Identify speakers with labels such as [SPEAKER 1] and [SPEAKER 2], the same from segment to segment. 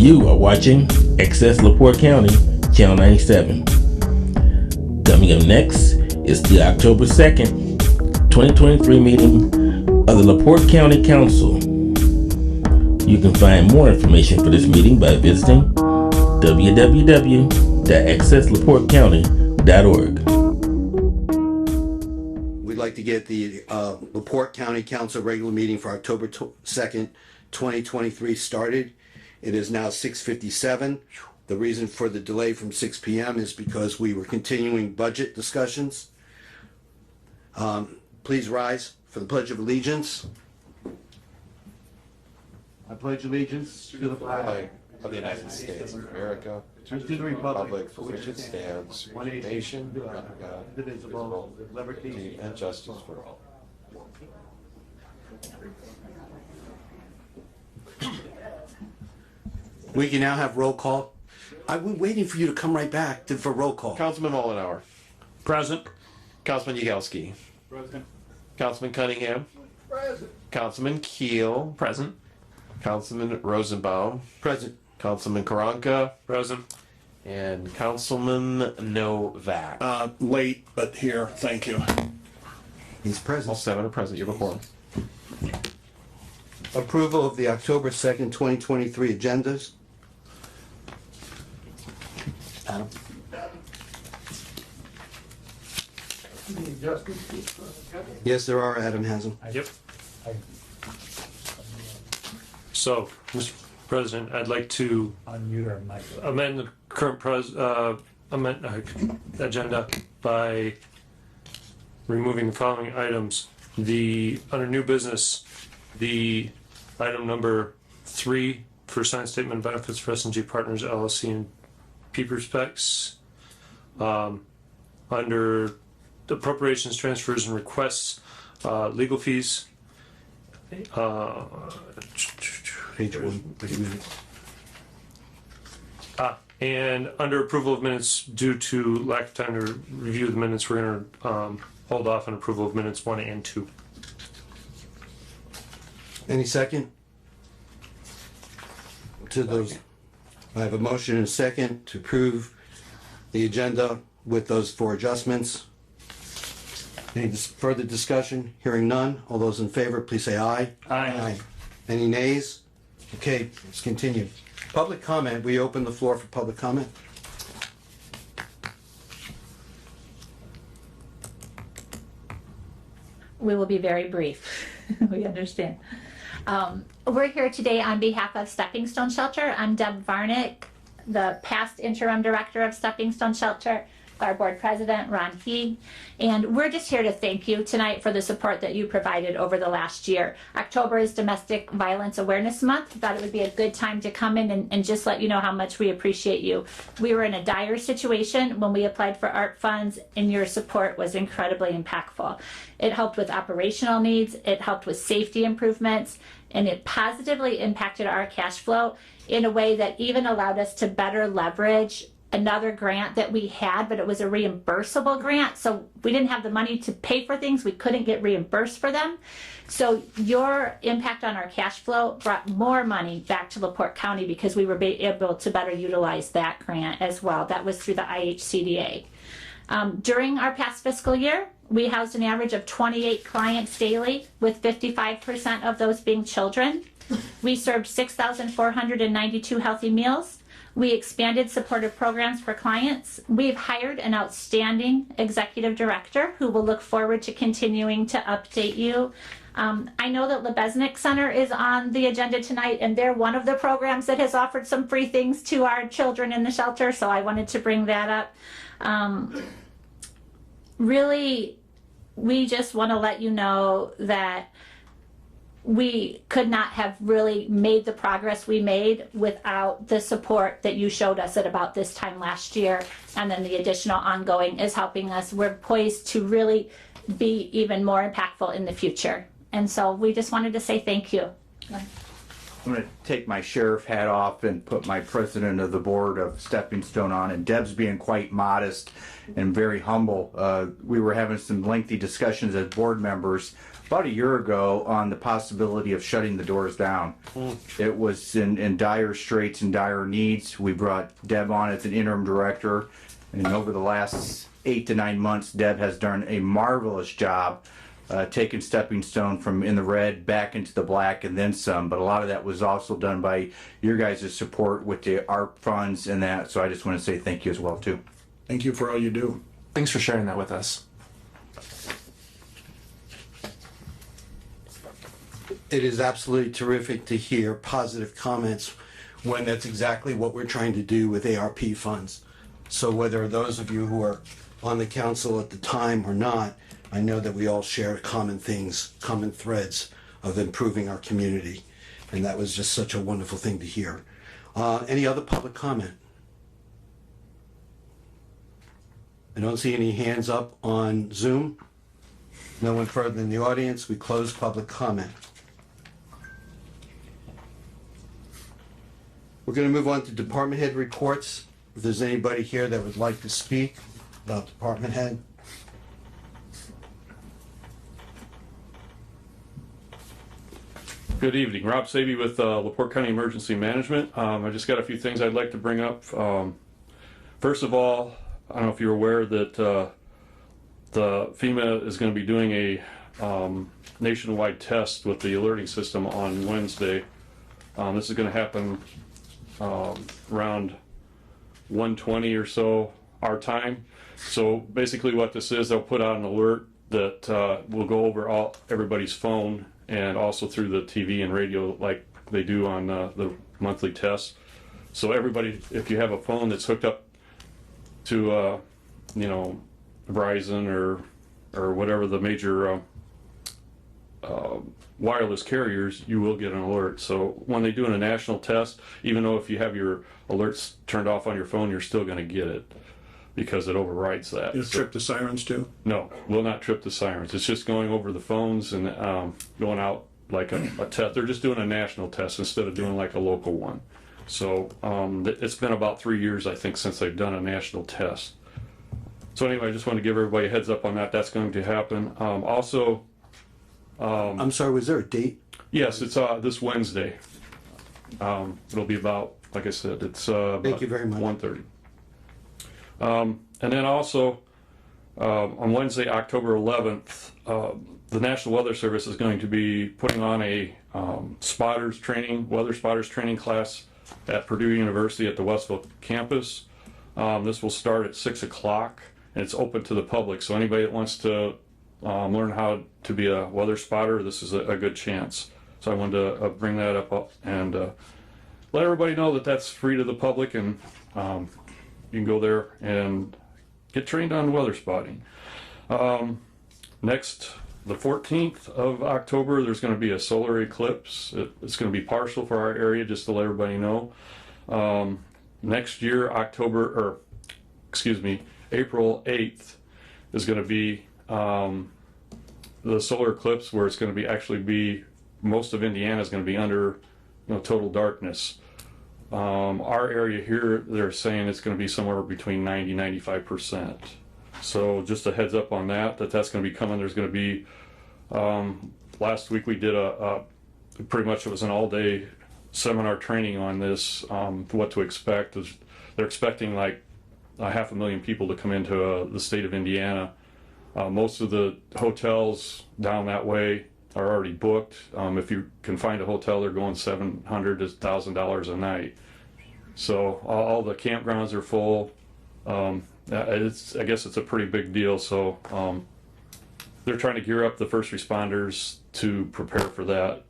[SPEAKER 1] You are watching Access LaPorte County, Channel 97. Coming up next is the October 2nd, 2023 meeting of the LaPorte County Council. You can find more information for this meeting by visiting www.accesslaportecounty.org.
[SPEAKER 2] We'd like to get the LaPorte County Council regular meeting for October 2nd, 2023 started. It is now 6:57. The reason for the delay from 6 p.m. is because we were continuing budget discussions. Please rise for the Pledge of Allegiance. I pledge allegiance to the flag
[SPEAKER 3] of the United States of America,
[SPEAKER 2] and to the republic
[SPEAKER 3] for which it stands, one nation, under God,
[SPEAKER 2] indivisible, with liberty
[SPEAKER 3] and justice for all.
[SPEAKER 2] We can now have roll call. I've been waiting for you to come right back for roll call.
[SPEAKER 3] Councilman Mullenhour.
[SPEAKER 4] Present.
[SPEAKER 3] Councilman Yagelski.
[SPEAKER 4] Present.
[SPEAKER 3] Councilman Cunningham.
[SPEAKER 4] Present.
[SPEAKER 3] Councilman Keel.
[SPEAKER 4] Present.
[SPEAKER 3] Councilman Rosenbaum.
[SPEAKER 2] Present.
[SPEAKER 3] Councilman Karanka.
[SPEAKER 4] Present.
[SPEAKER 3] And Councilman Novak.
[SPEAKER 4] Late, but here. Thank you.
[SPEAKER 2] He's
[SPEAKER 3] All
[SPEAKER 2] present.
[SPEAKER 3] 7 are present. You have a quorum.
[SPEAKER 2] Approval of the October 2nd, 2023 agendas. Adam. Yes, there are. Adam has them.
[SPEAKER 4] Yep. So, Mr. President, I'd like to amend the current agenda by removing the following items. Under new business, the item number 3 for signed statement of benefits for S&G Partners LLC and Peeper Specs. Under appropriations, transfers, and requests, legal fees.
[SPEAKER 2] Page 1.
[SPEAKER 4] And under approval of minutes, due to lack of time to review the minutes, we're going to hold off on approval of minutes 1 and 2.
[SPEAKER 2] Any second? To those, I have a motion and a second to approve the agenda with those 4 adjustments. Any further discussion? Hearing none. All those in favor, please say aye.
[SPEAKER 4] Aye.
[SPEAKER 2] Any nays? Okay, let's continue. Public comment. We open the floor for public comment.
[SPEAKER 5] We will be very brief. We understand. We're here today on behalf of Stepping Stone Shelter. I'm Deb Varnick, the past interim director of Stepping Stone Shelter, our board president, Ron He, and we're just here to thank you tonight for the support that you provided over the last year. October is Domestic Violence Awareness Month. I thought it would be a good time to come in and just let you know how much we appreciate you. We were in a dire situation when we applied for ARP funds, and your support was incredibly impactful. It helped with operational needs, it helped with safety improvements, and it positively impacted our cash flow in a way that even allowed us to better leverage another grant that we had, but it was a reimbursable grant. So we didn't have the money to pay for things. We couldn't get reimbursed for them. So your impact on our cash flow brought more money back to LaPorte County because we were able to better utilize that grant as well. That was through the IHCDA. During our past fiscal year, we housed an average of 28 clients daily, with 55% of those being children. We served 6,492 healthy meals. We expanded supportive programs for clients. We've hired an outstanding executive director who will look forward to continuing to update you. I know that Lebesnick Center is on the agenda tonight, and they're one of the programs that has offered some free things to our children in the shelter, so I wanted to bring that up. Really, we just want to let you know that we could not have really made the progress we made without the support that you showed us at about this time last year, and then the additional ongoing is helping us. We're poised to really be even more impactful in the future, and so we just wanted to say thank you.
[SPEAKER 6] I'm going to take my sheriff hat off and put my president of the board of Stepping Stone on, and Deb's being quite modest and very humble. We were having some lengthy discussions as board members, about a year ago on the possibility of shutting the doors down. It was in dire straits and dire needs. We brought Deb on as an interim director, and over the last 8 to 9 months, Deb has done a marvelous job taking Stepping Stone from in the red back into the black and then some. But a lot of that was also done by your guys' support with the ARP funds and that. So I just want to say thank you as well too.
[SPEAKER 7] Thank you for all you do.
[SPEAKER 8] Thanks for sharing that with us.
[SPEAKER 2] It is absolutely terrific to hear positive comments when that's exactly what we're trying to do with ARP funds. So whether those of you who are on the council at the time or not, I know that we all share common things, common threads of improving our community. And that was just such a wonderful thing to hear. Any other public comment? I don't see any hands up on Zoom. No one further in the audience. We close public comment. We're going to move on to department head reports. If there's anybody here that would like to speak about department head.
[SPEAKER 9] Good evening, Rob Saby with LaPorte County Emergency Management. I just got a few things I'd like to bring up. First of all, I don't know if you're aware that the FEMA is going to be doing a nationwide test with the alerting system on Wednesday. This is going to happen around 1:20 or so our time. So basically what this is, they'll put out an alert that will go over everybody's phone and also through the TV and radio like they do on the monthly tests. So everybody, if you have a phone that's hooked up to Verizon or whatever the major wireless carriers, you will get an alert. So when they do a national test, even though if you have your alerts turned off on your phone, you're still going to get it because it overrides that.
[SPEAKER 7] You'll trip the sirens too?
[SPEAKER 9] No, will not trip the sirens. It's just going over the phones and going out like a test. They're just doing a national test instead of doing like a local one. So it's been about 3 years, I think, since they've done a national test. So anyway, I just want to give everybody a heads up on that. That's going to happen.
[SPEAKER 2] I'm sorry, was there a date?
[SPEAKER 9] Yes, it's this Wednesday. It'll be about, like I said, it's
[SPEAKER 2] Thank you very much.
[SPEAKER 9] 1:30. And then also on Wednesday, October 11th, the National Weather Service is going to be putting on a weather spotters training class at Purdue University at the Westville campus. This will start at 6 o'clock and it's open to the public. So anybody that wants to learn how to be a weather spotter, this is a good chance. So I wanted to bring that up and let everybody know that that's free to the public, and you can go there and get trained on weather spotting. Next, the 14th of October, there's going to be a solar eclipse. It's going to be partial for our area, just to let everybody know. Next year, April 8th is going to be the solar eclipse, where it's going to be most of Indiana is going to be under total darkness. Our area here, they're saying it's going to be somewhere between 90-95%. So just a heads up on that's going to be coming. There's going to be last week we did pretty much it was an all-day seminar training on this, what to expect. They're expecting like 500,000 people to come into the state of Indiana. Most of the hotels down that way are already booked. If you can find a hotel, they're going $700 to $1,000 a night. So all the campgrounds are full. I guess it's a pretty big deal. So they're trying to gear up the first responders to prepare for that.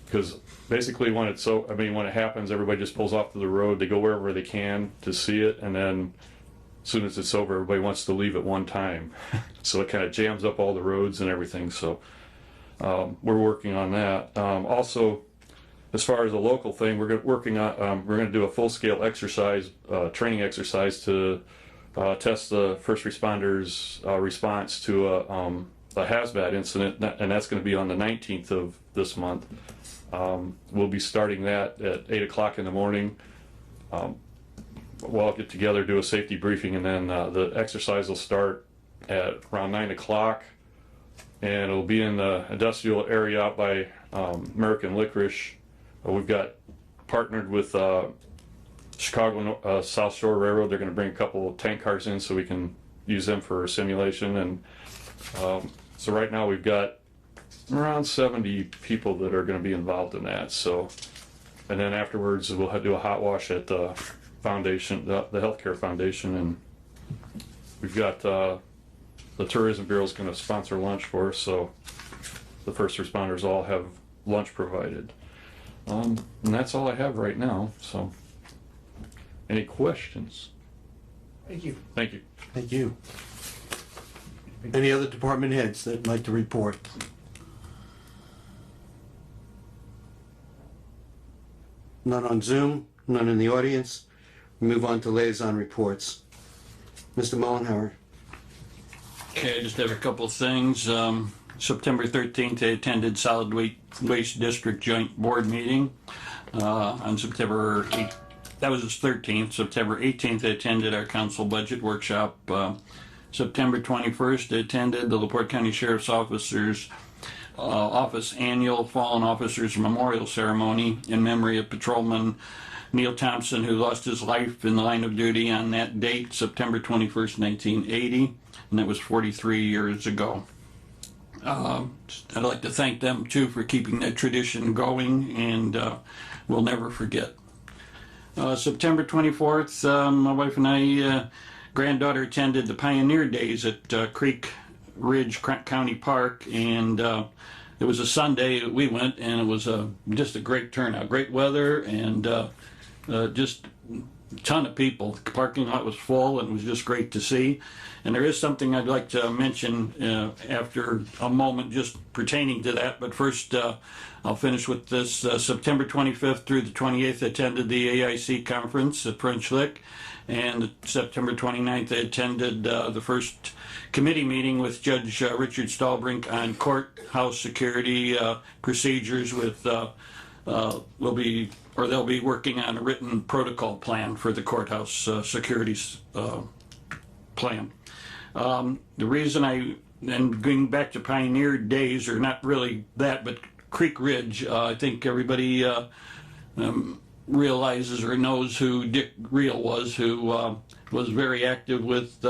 [SPEAKER 9] Because basically when it happens, everybody just pulls off to the road. They go wherever they can to see it, and then as soon as it's over, everybody wants to leave at one time. So it kind of jams up all the roads and everything. So we're working on that. Also, as far as a local thing, we're going to do a full-scale exercise, training exercise to test the first responders' response to a hazmat incident, and that's going to be on the 19th of this month. We'll be starting that at 8 o'clock in the morning. We'll all get together, do a safety briefing, and then the exercise will start at around 9 o'clock. and it'll be in the industrial area out by American Licorice. We've got partnered with Chicago South Shore Railroad. They're going to bring a couple of tank cars in so we can use them for simulation. And so right now we've got around 70 people that are going to be involved in that. So, and then afterwards we'll do a hot wash at the foundation, the healthcare foundation, and we've got the tourism bureau is going to sponsor lunch for us, so the first responders all have lunch provided. And that's all I have right now. So, any questions?
[SPEAKER 2] Thank you.
[SPEAKER 9] Thank you.
[SPEAKER 2] Thank you. Any other department heads that'd like to report? None on Zoom, none in the audience. We move on to liaison reports. Mr. Mullenhour.
[SPEAKER 10] Okay, I just have a couple of things. September 13th, I attended Solid Waste District Joint Board meeting. On September 8th, that was the 13th. September 18th, I attended our council budget workshop. September 21st, I attended the LaPorte County Sheriff's Office annual Fallen Officers Memorial Ceremony in memory of Patrolman Neil Thompson, who lost his life in the line of duty on that date, September 21st, 1980, and that was 43 years ago. I'd like to thank them too for keeping that tradition going, and we'll never forget. September 24th, my wife and I, granddaughter, attended the Pioneer Days at Creek Ridge County Park, and it was a Sunday we went, and it was just a great turnout, great weather, and just a ton of people. The parking lot was full, and it was just great to see. And there is something I'd like to mention after a moment just pertaining to that, but first I'll finish with this. September 25th through the 28th, I attended the AIC conference at French Lick, and September 29th, I attended the first committee meeting with Judge Richard Stahlbrink on courthouse security procedures. With they'll be working on a written protocol plan for the courthouse securities plan. The reason and going back to Pioneer Days, or not really that, but Creek Ridge, I think everybody realizes or knows who Dick Reel was, who was very active with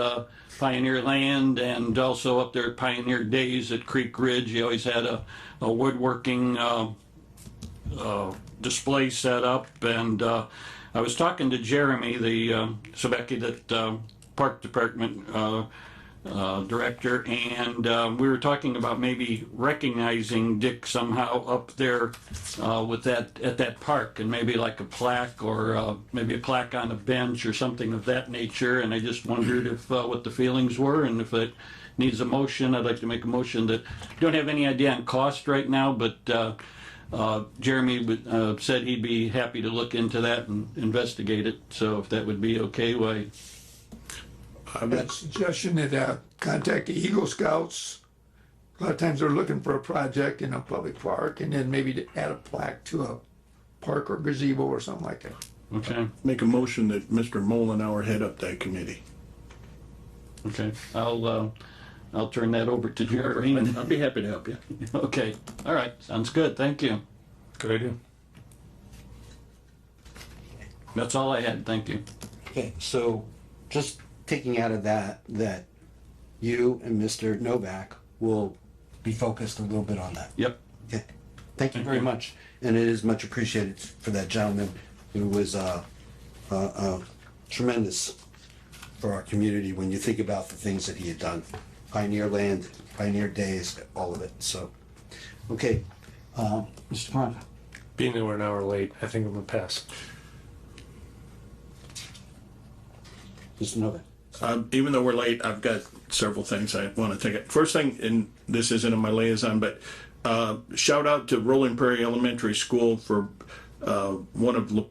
[SPEAKER 10] Pioneer Land, and also up there at Pioneer Days at Creek Ridge. He always had a woodworking display set up, and I was talking to Jeremy, the Sebecki, that Park Department director, and we were talking about maybe recognizing Dick somehow up there with that at that park, and maybe like a plaque, or maybe a plaque on a bench or something of that nature. And I just wondered if what the feelings were, and if it needs a motion. I'd like to make a motion that don't have any idea on cost right now, but Jeremy said he'd be happy to look into that and investigate it. So if that would be okay, why?
[SPEAKER 11] I've got a suggestion that contact the Eagle Scouts. A lot of times they're looking for a project in a public park, and then maybe to add a plaque to a park or gazebo or something like that.
[SPEAKER 10] Okay,
[SPEAKER 7] Make a motion that Mr. Mullenhour head up that committee.
[SPEAKER 10] okay. I'll turn that over to Jeremy.
[SPEAKER 7] I'll be happy to help you.
[SPEAKER 10] Okay, all right, sounds good, thank you.
[SPEAKER 4] Good idea.
[SPEAKER 10] That's all I had, thank you.
[SPEAKER 2] Okay, so just taking out of that you and Mr. Novak will be focused a little bit on that.
[SPEAKER 10] Yep.
[SPEAKER 2] Okay, thank you very much, and it is much appreciated for that gentleman who was tremendous for our community when you think about the things that he had done. Pioneer Land, Pioneer Days, all of it, so. Okay, Mr. Cron.
[SPEAKER 4] Being that we're an hour late, I think I'm gonna pass.
[SPEAKER 2] Mr. Novak.
[SPEAKER 7] Even though we're late, I've got several things I want to take it. First thing, and this isn't in my liaison, but shout out to Rolling Prairie Elementary School for one of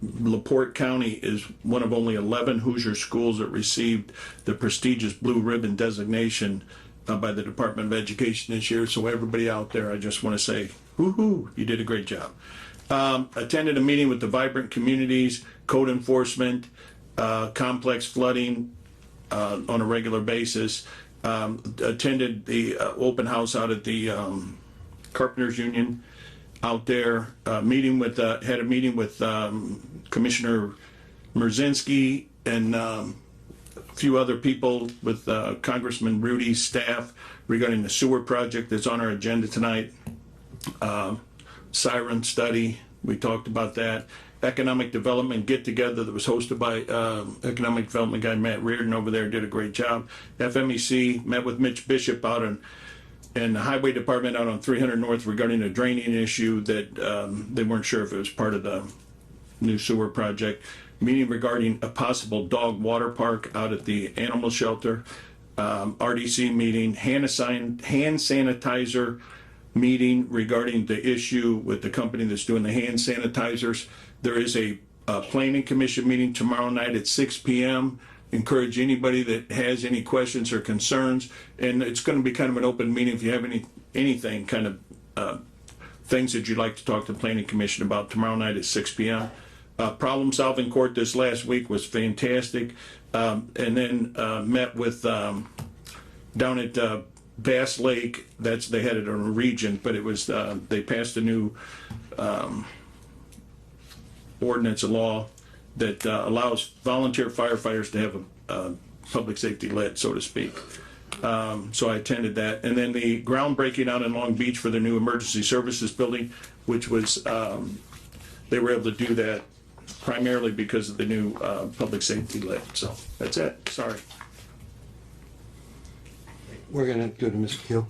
[SPEAKER 7] LaPorte County is one of only 11 Hoosier schools that received the prestigious Blue Ribbon designation by the Department of Education this year. So everybody out there, I just want to say, woo-hoo, you did a great job. Attended a meeting with the Vibrant Communities, code enforcement, complex flooding on a regular basis. attended the open house out at the Carpenters Union out there, had a meeting with Commissioner Merzinski and a few other people with Congressman Rudy's staff regarding the sewer project that's on our agenda tonight. Siren study, we talked about that. Economic development get-together that was hosted by economic development guy Matt Reardon over there, did a great job. FMEC met with Mitch Bishop out in the highway department out on 300 North regarding a draining issue that they weren't sure if it was part of the new sewer project. Meeting regarding a possible dog water park out at the animal shelter. RDC meeting, hand sanitizer meeting regarding the issue with the company that's doing the hand sanitizers. There is a planning commission meeting tomorrow night at 6 p.m. Encourage anybody that has any questions or concerns, and it's going to be kind of an open meeting. If you have anything kind of things that you'd like to talk to the planning commission about, tomorrow night at 6 p.m. Problem solving court this last week was fantastic, and then met with down at Bass Lake. They had it on a region, but it was they passed a new ordinance, a law that allows volunteer firefighters to have a public safety lead, so to speak. So I attended that. And then the groundbreaking out in Long Beach for the new emergency services building, which was, they were able to do that primarily because of the new public safety lead. So that's it. Sorry.
[SPEAKER 2] We're gonna go to Mr. Keel.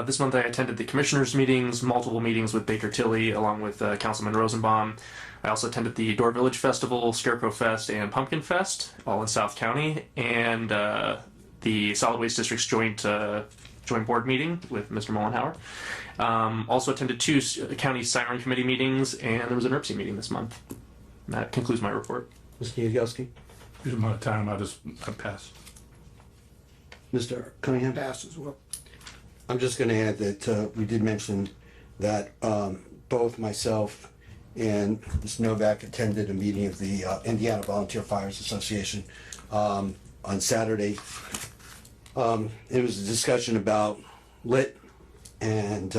[SPEAKER 8] This month I attended the commissioners' meetings, multiple meetings with Baker Tilly, along with Councilman Rosenbaum. I also attended the Door Village Festival, Scarecrow Fest, and Pumpkin Fest, all in South County, and the Solid Waste District's joint board meeting with Mr. Mullenhour. Also attended 2 county siren committee meetings, and there was an IRPC meeting this month. And that concludes my report.
[SPEAKER 2] Mr. Yagowski.
[SPEAKER 9] Due to my time, I pass.
[SPEAKER 2] Mr. Cunningham?
[SPEAKER 11] Pass as well.
[SPEAKER 2] I'm just gonna add that we did mention that both myself and Ms. Novak attended a meeting of the Indiana Volunteer Fires Association on Saturday. It was a discussion about lit and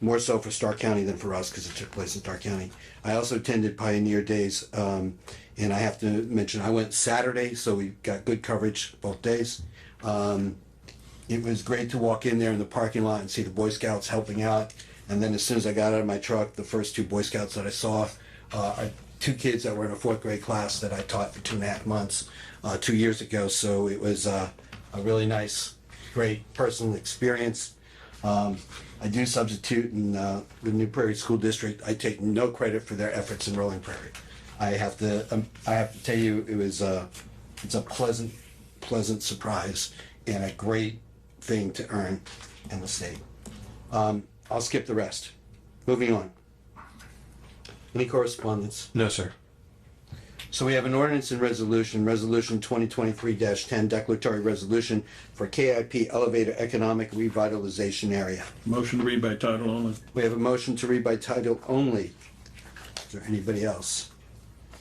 [SPEAKER 2] more so for Stark County than for us because it took place in Stark County. I also attended Pioneer Days, and I have to mention I went Saturday, so we got good coverage both days. It was great to walk in there in the parking lot and see the Boy Scouts helping out. And then as soon as I got out of my truck, the first 2 Boy Scouts that I saw are 2 kids that were in a 4th grade class that I taught for 2.5 months 2 years ago. So it was a really nice, great personal experience. I do substitute in the New Prairie School District. I take no credit for their efforts in Rolling Prairie. I have to tell you, it's a pleasant surprise and a great thing to earn in the state. I'll skip the rest. Moving on. Any correspondence?
[SPEAKER 8] No, sir.
[SPEAKER 2] So we have an ordinance and resolution 2023-10, declaratory resolution for KIP Elevator Economic Revitalization Area.
[SPEAKER 7] Motion to read by title only.
[SPEAKER 2] We have a motion to read by title only. Is there anybody else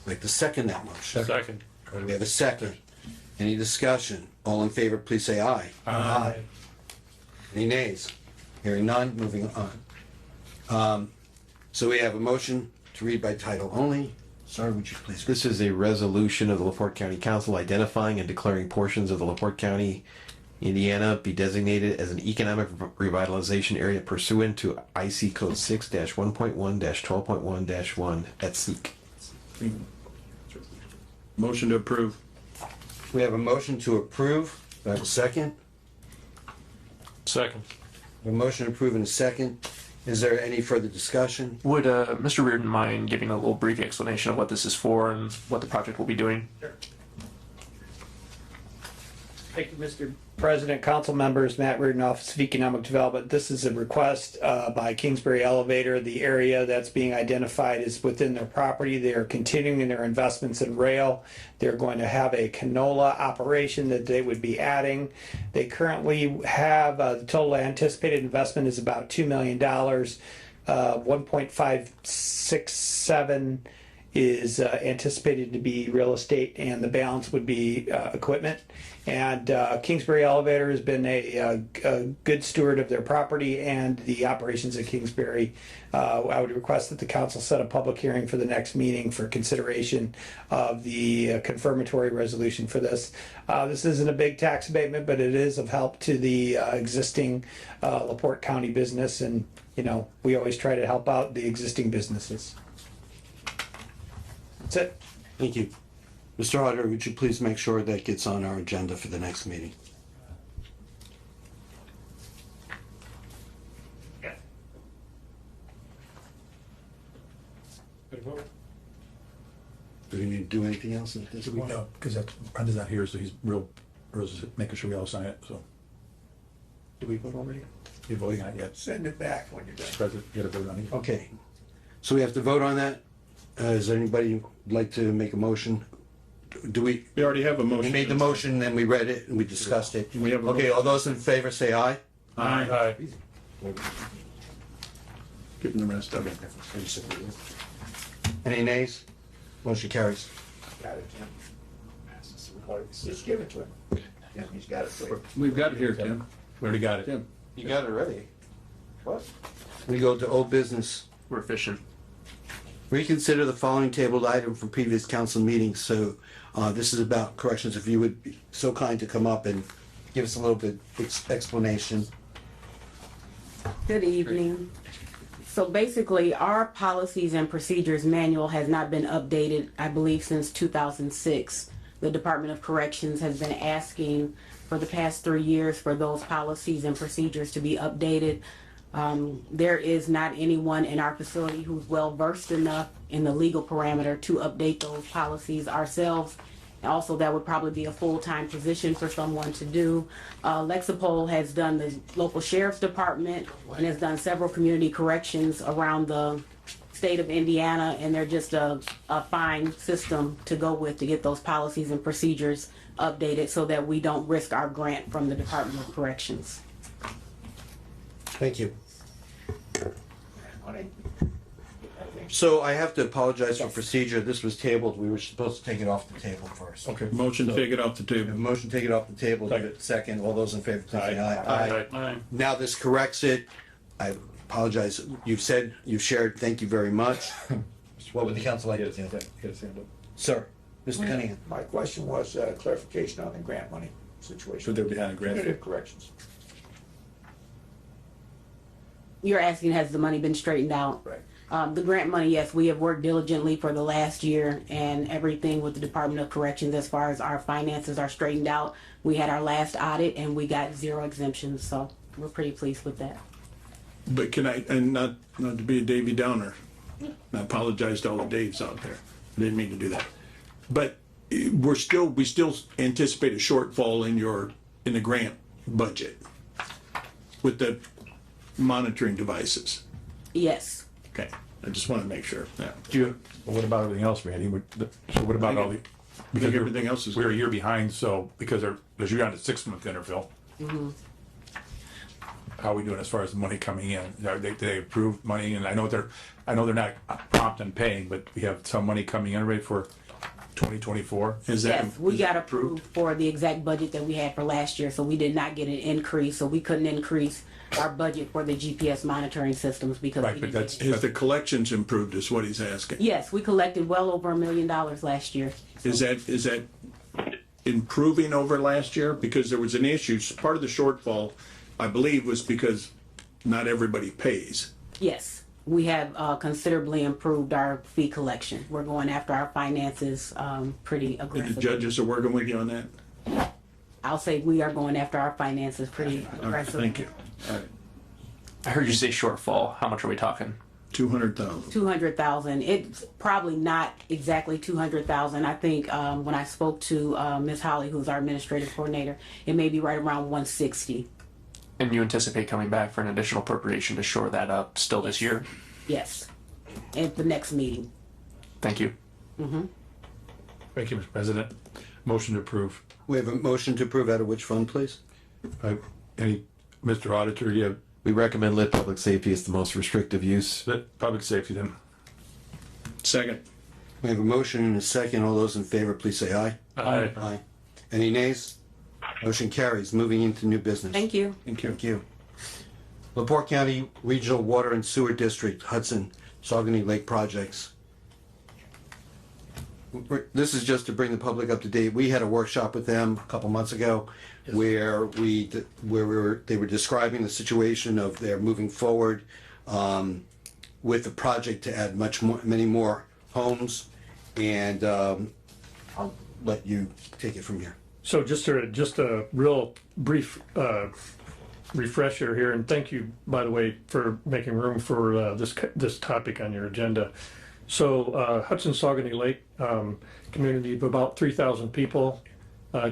[SPEAKER 2] like to second that motion?
[SPEAKER 4] Second.
[SPEAKER 2] We have a second. Any discussion? All in favor, please say aye. Aye. Any nays? Hearing none, moving on. So we have a motion to read by title only. Sir, would you please?
[SPEAKER 12] This is a resolution of the LaPorte County Council identifying and declaring portions of the LaPorte County, Indiana, be designated as an economic revitalization area pursuant to IC Code 6-1.1-12.1-1 at SEEK.
[SPEAKER 7] Motion to approve.
[SPEAKER 2] We have a motion to approve. Do I have a second?
[SPEAKER 4] Second.
[SPEAKER 2] A motion to approve in a second. Is there any further discussion?
[SPEAKER 8] Would Mr. Reardon mind giving a little brief explanation of what this is for and what the project will be doing?
[SPEAKER 13] Thank you, Mr. President, council members, Matt Reardon, Office of Economic Development. This is a request by Kingsbury Elevator. The area that's being identified is within their property. They are continuing their investments in rail. They're going to have a canola operation that they would be adding. They currently have the total anticipated investment is about $2 million. 1.567 is anticipated to be real estate, and the balance would be equipment. And Kingsbury Elevator has been a good steward of their property and the operations at Kingsbury. I would request that the council set a public hearing for the next meeting for consideration of the confirmatory resolution for this. This isn't a big tax abatement, but it is of help to the existing LaPorte County business, and we always try to help out the existing businesses. That's it.
[SPEAKER 2] Thank you. Mr. Auditor, would you please make sure that gets on our agenda for the next meeting? Do we need to do anything else at this point?
[SPEAKER 14] No, because Brenda's not here, so he's making sure we all sign it, so.
[SPEAKER 2] Did we vote already?
[SPEAKER 14] You're voting on it yet.
[SPEAKER 11] Send it back when you're done.
[SPEAKER 14] President, you gotta vote on it.
[SPEAKER 2] Okay. So we have to vote on that? Does anybody like to make a motion? Do we?
[SPEAKER 7] We already have a motion.
[SPEAKER 2] We made the motion, then we read it, and we discussed it.
[SPEAKER 7] We have a
[SPEAKER 2] Okay, all those in favor say aye.
[SPEAKER 7] Aye. Give them the rest of it.
[SPEAKER 2] Any nays? Motion carries.
[SPEAKER 11] Got it, Tim. Just give it to him. Yeah, he's got it. For you.
[SPEAKER 7] We've got it here, Tim.
[SPEAKER 14] We already got it.
[SPEAKER 7] Tim.
[SPEAKER 3] You got it ready.
[SPEAKER 2] What? We go to old business.
[SPEAKER 8] We're efficient.
[SPEAKER 2] Reconsider the following tabled item from previous council meetings. So this is about corrections. If you would be so kind to come up and give us a little bit explanation.
[SPEAKER 15] Good evening. So basically, our policies and procedures manual has not been updated, I believe, since 2006. The Department of Corrections has been asking for the past 3 years for those policies and procedures to be updated. There is not anyone in our facility who's well versed enough in the legal parameter to update those policies ourselves. Also, that would probably be a full-time position for someone to do. Lexipol has done the local sheriff's department and has done several community corrections around the state of Indiana, and they're just a fine system to go with to get those policies and procedures updated so that we don't risk our grant from the Department of Corrections.
[SPEAKER 2] Thank you. So I have to apologize for procedure. This was tabled. We were supposed to take it off the table first.
[SPEAKER 7] Okay, motion to take it off the table.
[SPEAKER 2] Motion to take it off the table. Second. All those in favor, please say aye.
[SPEAKER 7] Aye.
[SPEAKER 2] Now this corrects it. I apologize. You've shared. Thank you very much. What would the council like to do? Sir, Mr. Cunningham.
[SPEAKER 11] My question was clarification on the grant money situation.
[SPEAKER 14] So they're behind a grant.
[SPEAKER 11] Community corrections.
[SPEAKER 15] You're asking, has the money been straightened out?
[SPEAKER 11] Right.
[SPEAKER 15] The grant money, yes, we have worked diligently for the last year, and everything with the Department of Corrections as far as our finances are straightened out. We had our last audit and we got 0 exemptions, so we're pretty pleased with that.
[SPEAKER 7] But can I, and not to be a Davy Downer, I apologize to all the Daves out there. I didn't mean to do that. But we still anticipate a shortfall in the grant budget with the monitoring devices.
[SPEAKER 15] Yes.
[SPEAKER 7] Okay, I just want to make sure. Yeah.
[SPEAKER 14] Well, what about everything else, Randy? So what about all the? Because
[SPEAKER 7] everything else is.
[SPEAKER 14] We're a year behind, so because you're on a 6-month interval.
[SPEAKER 15] Mm-hmm.
[SPEAKER 14] How are we doing as far as the money coming in? They approve money, and I know they're not prompt in paying, but we have some money coming in already for 2024.
[SPEAKER 15] Yes, we got approved for the exact budget that we had for last year, so we did not get an increase, so we couldn't increase our budget for the GPS monitoring systems because
[SPEAKER 14] Right,
[SPEAKER 15] we
[SPEAKER 14] but
[SPEAKER 15] didn't get
[SPEAKER 7] Has the collections improved is what he's asking.
[SPEAKER 15] Yes, we collected well over $1 million last year.
[SPEAKER 7] Is that improving over last year? Because there was an issue, part of the shortfall, I believe, was because not everybody pays.
[SPEAKER 15] Yes, we have considerably improved our fee collection. We're going after our finances pretty
[SPEAKER 7] And
[SPEAKER 15] aggressively.
[SPEAKER 7] the judges are working with you on that?
[SPEAKER 15] I'll say we are going after our finances pretty
[SPEAKER 7] All right,
[SPEAKER 15] aggressively.
[SPEAKER 7] thank you. All right,
[SPEAKER 8] I heard you say shortfall. How much are we talking?
[SPEAKER 7] 200,000.
[SPEAKER 15] 200,000. It's probably not exactly 200,000. I think when I spoke to Ms. Holly, who's our administrative coordinator, it may be right around 160.
[SPEAKER 8] And you anticipate coming back for an additional appropriation to shore that up still this year?
[SPEAKER 15] Yes, at the next meeting.
[SPEAKER 8] Thank you.
[SPEAKER 15] Mm-hmm.
[SPEAKER 14] Thank you, Mr. President. Motion to approve.
[SPEAKER 2] We have a motion to approve out of which fund, please?
[SPEAKER 14] Mr. Auditor, you have
[SPEAKER 12] We recommend lit public safety as the most restrictive use.
[SPEAKER 14] public safety then.
[SPEAKER 7] Second.
[SPEAKER 2] We have a motion and a second. All those in favor, please say aye.
[SPEAKER 4] Aye.
[SPEAKER 2] Aye. Any nays? Motion carries. Moving into new business.
[SPEAKER 15] Thank you.
[SPEAKER 2] Thank you. LaPorte County Regional Water and Sewer District, Hudson, Saugony Lake Projects. This is just to bring the public up to date. We had a workshop with them a couple months ago where they were describing the situation of their moving forward with the project to add many more homes, and I'll let you take it from here.
[SPEAKER 4] So just a real brief refresher here, and thank you, by the way, for making room for this topic on your agenda. So Hudson Saugony Lake community of about 3,000 people,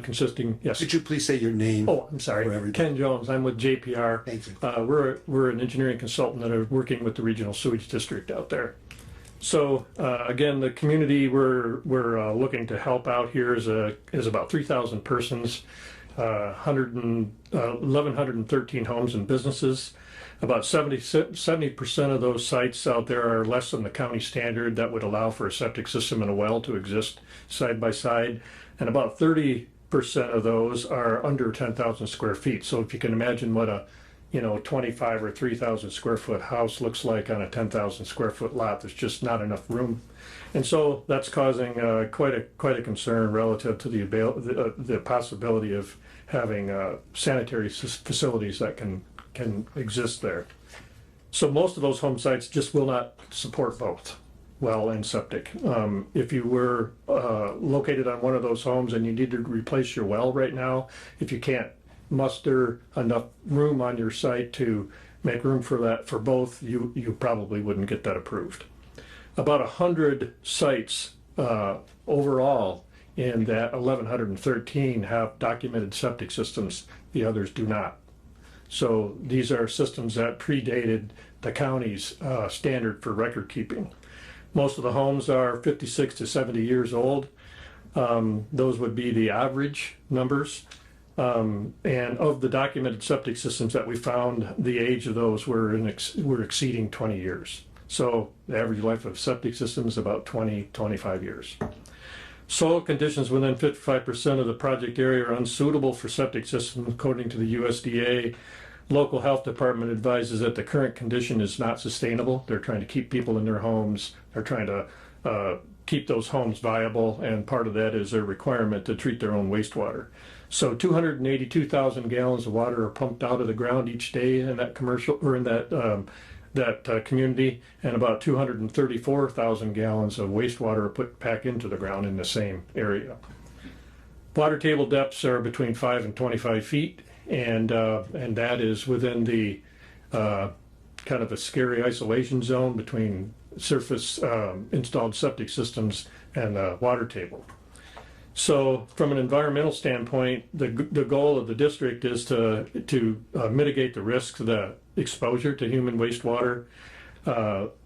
[SPEAKER 4] consisting. Yes.
[SPEAKER 2] Could you please say your name?
[SPEAKER 4] Oh, I'm sorry. Ken Jones. I'm with JPR.
[SPEAKER 2] Thank you.
[SPEAKER 4] We're an engineering consultant that are working with the regional sewage district out there. So again, the community we're looking to help out here is about 3,000 persons, 1,113 homes and businesses. About 70% of those sites out there are less than the county standard that would allow for a septic system and a well to exist side by side, and about 30% of those are under 10,000 square feet. So if you can imagine what a 25 or 3,000 square foot house looks like on a 10,000 square foot lot, there's just not enough room, and so that's causing quite a concern relative to the possibility of having sanitary facilities that can exist there. So most of those home sites just will not support both well and septic. If you were located on one of those homes and you need to replace your well right now, if you can't muster enough room on your site to make room for that for both, you probably wouldn't get that approved. About 100 sites overall in that 1,113 have documented septic systems. The others do not. So these are systems that predated the county's standard for record keeping. Most of the homes are 56 to 70 years old. Those would be the average numbers. And of the documented septic systems that we found, the age of those were exceeding 20 years. So the average life of septic system is about 25 years. Soil conditions within 55% of the project area are unsuitable for septic systems, according to the USDA. Local health department advises that the current condition is not sustainable. They're trying to keep people in their homes. They're trying to keep those homes viable, and part of that is their requirement to treat their own wastewater. So 282,000 gallons of water are pumped out of the ground each day in that commercial or in that community, and about 234,000 gallons of wastewater are put back into the ground in the same area. Water table depths are between 5 and 25 feet, and that is within the kind of a scary isolation zone between surface installed septic systems and the water table. So from an environmental standpoint, the goal of the district is to mitigate the risk of the exposure to human wastewater,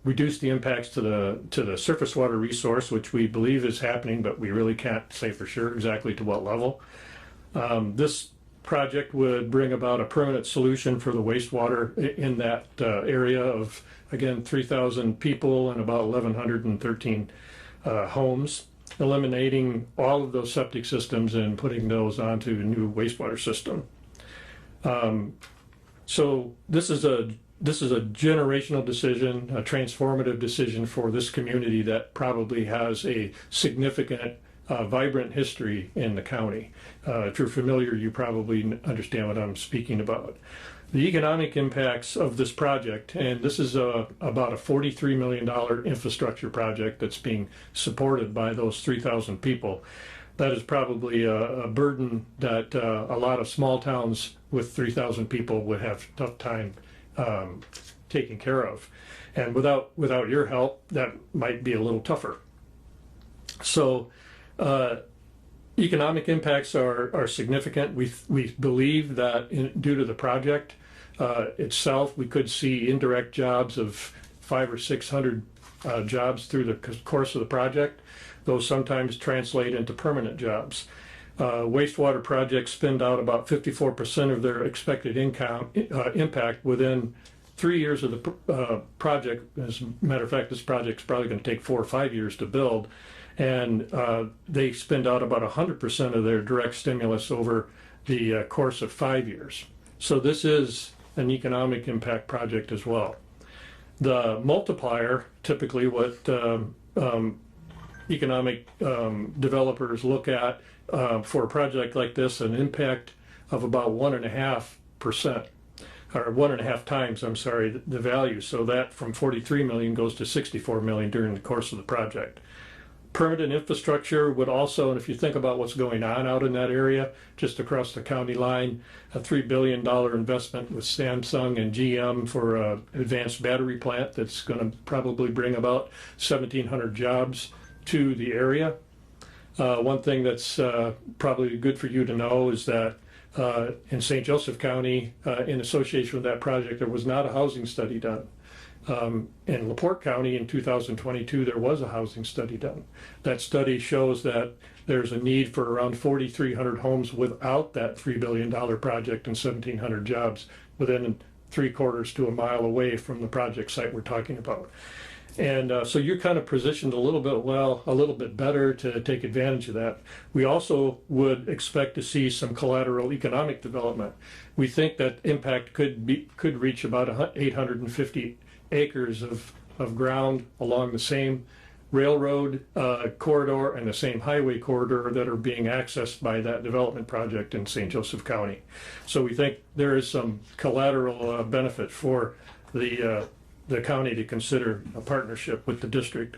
[SPEAKER 4] reduce the impacts to the surface water resource, which we believe is happening, but we really can't say for sure exactly to what level. This project would bring about a permanent solution for the wastewater in that area of, again, 3,000 people and about 1,113 homes, eliminating all of those septic systems and putting those onto a new wastewater system. So this is a generational decision, a transformative decision for this community that probably has a significant, vibrant history in the county. If you're familiar, you probably understand what I'm speaking about. The economic impacts of this project, and this is about a $43 million infrastructure project that's being supported by those 3,000 people. That is probably a burden that a lot of small towns with 3,000 people would have a tough time taking care of. And without your help, that might be a little tougher. So economic impacts are significant. We believe that due to the project itself, we could see indirect jobs of 500 or 600 jobs through the course of the project. Those sometimes translate into permanent jobs. Wastewater projects spend out about 54% of their expected impact within 3 years of the project. As a matter of fact, this project's probably going to take 4 or 5 years to build, and they spend out about 100% of their direct stimulus over the course of 5 years. So this is an economic impact project as well. The multiplier, typically what economic developers look at for a project like this, an impact of about 1.5%, or 1.5 times, I'm sorry, the value. So that from 43 million goes to 64 million during the course of the project. Permanent infrastructure would also, and if you think about what's going on out in that area, just across the county line, a $3 billion investment with Samsung and GM for an advanced battery plant that's going to probably bring about 1,700 jobs to the area. One thing that's probably good for you to know is that in St. Joseph County, in association with that project, there was not a housing study done. In LaPorte County in 2022, there was a housing study done. That study shows that there's a need for around 4,300 homes without that $3 billion project and 1,700 jobs within 3/4 to a mile away from the project site we're talking about. And so you're kind of positioned a little bit better to take advantage of that. We also would expect to see some collateral economic development. We think that impact could reach about 850 acres of ground along the same railroad corridor and the same highway corridor that are being accessed by that development project in St. Joseph County. So we think there is some collateral benefit for the county to consider a partnership with the district.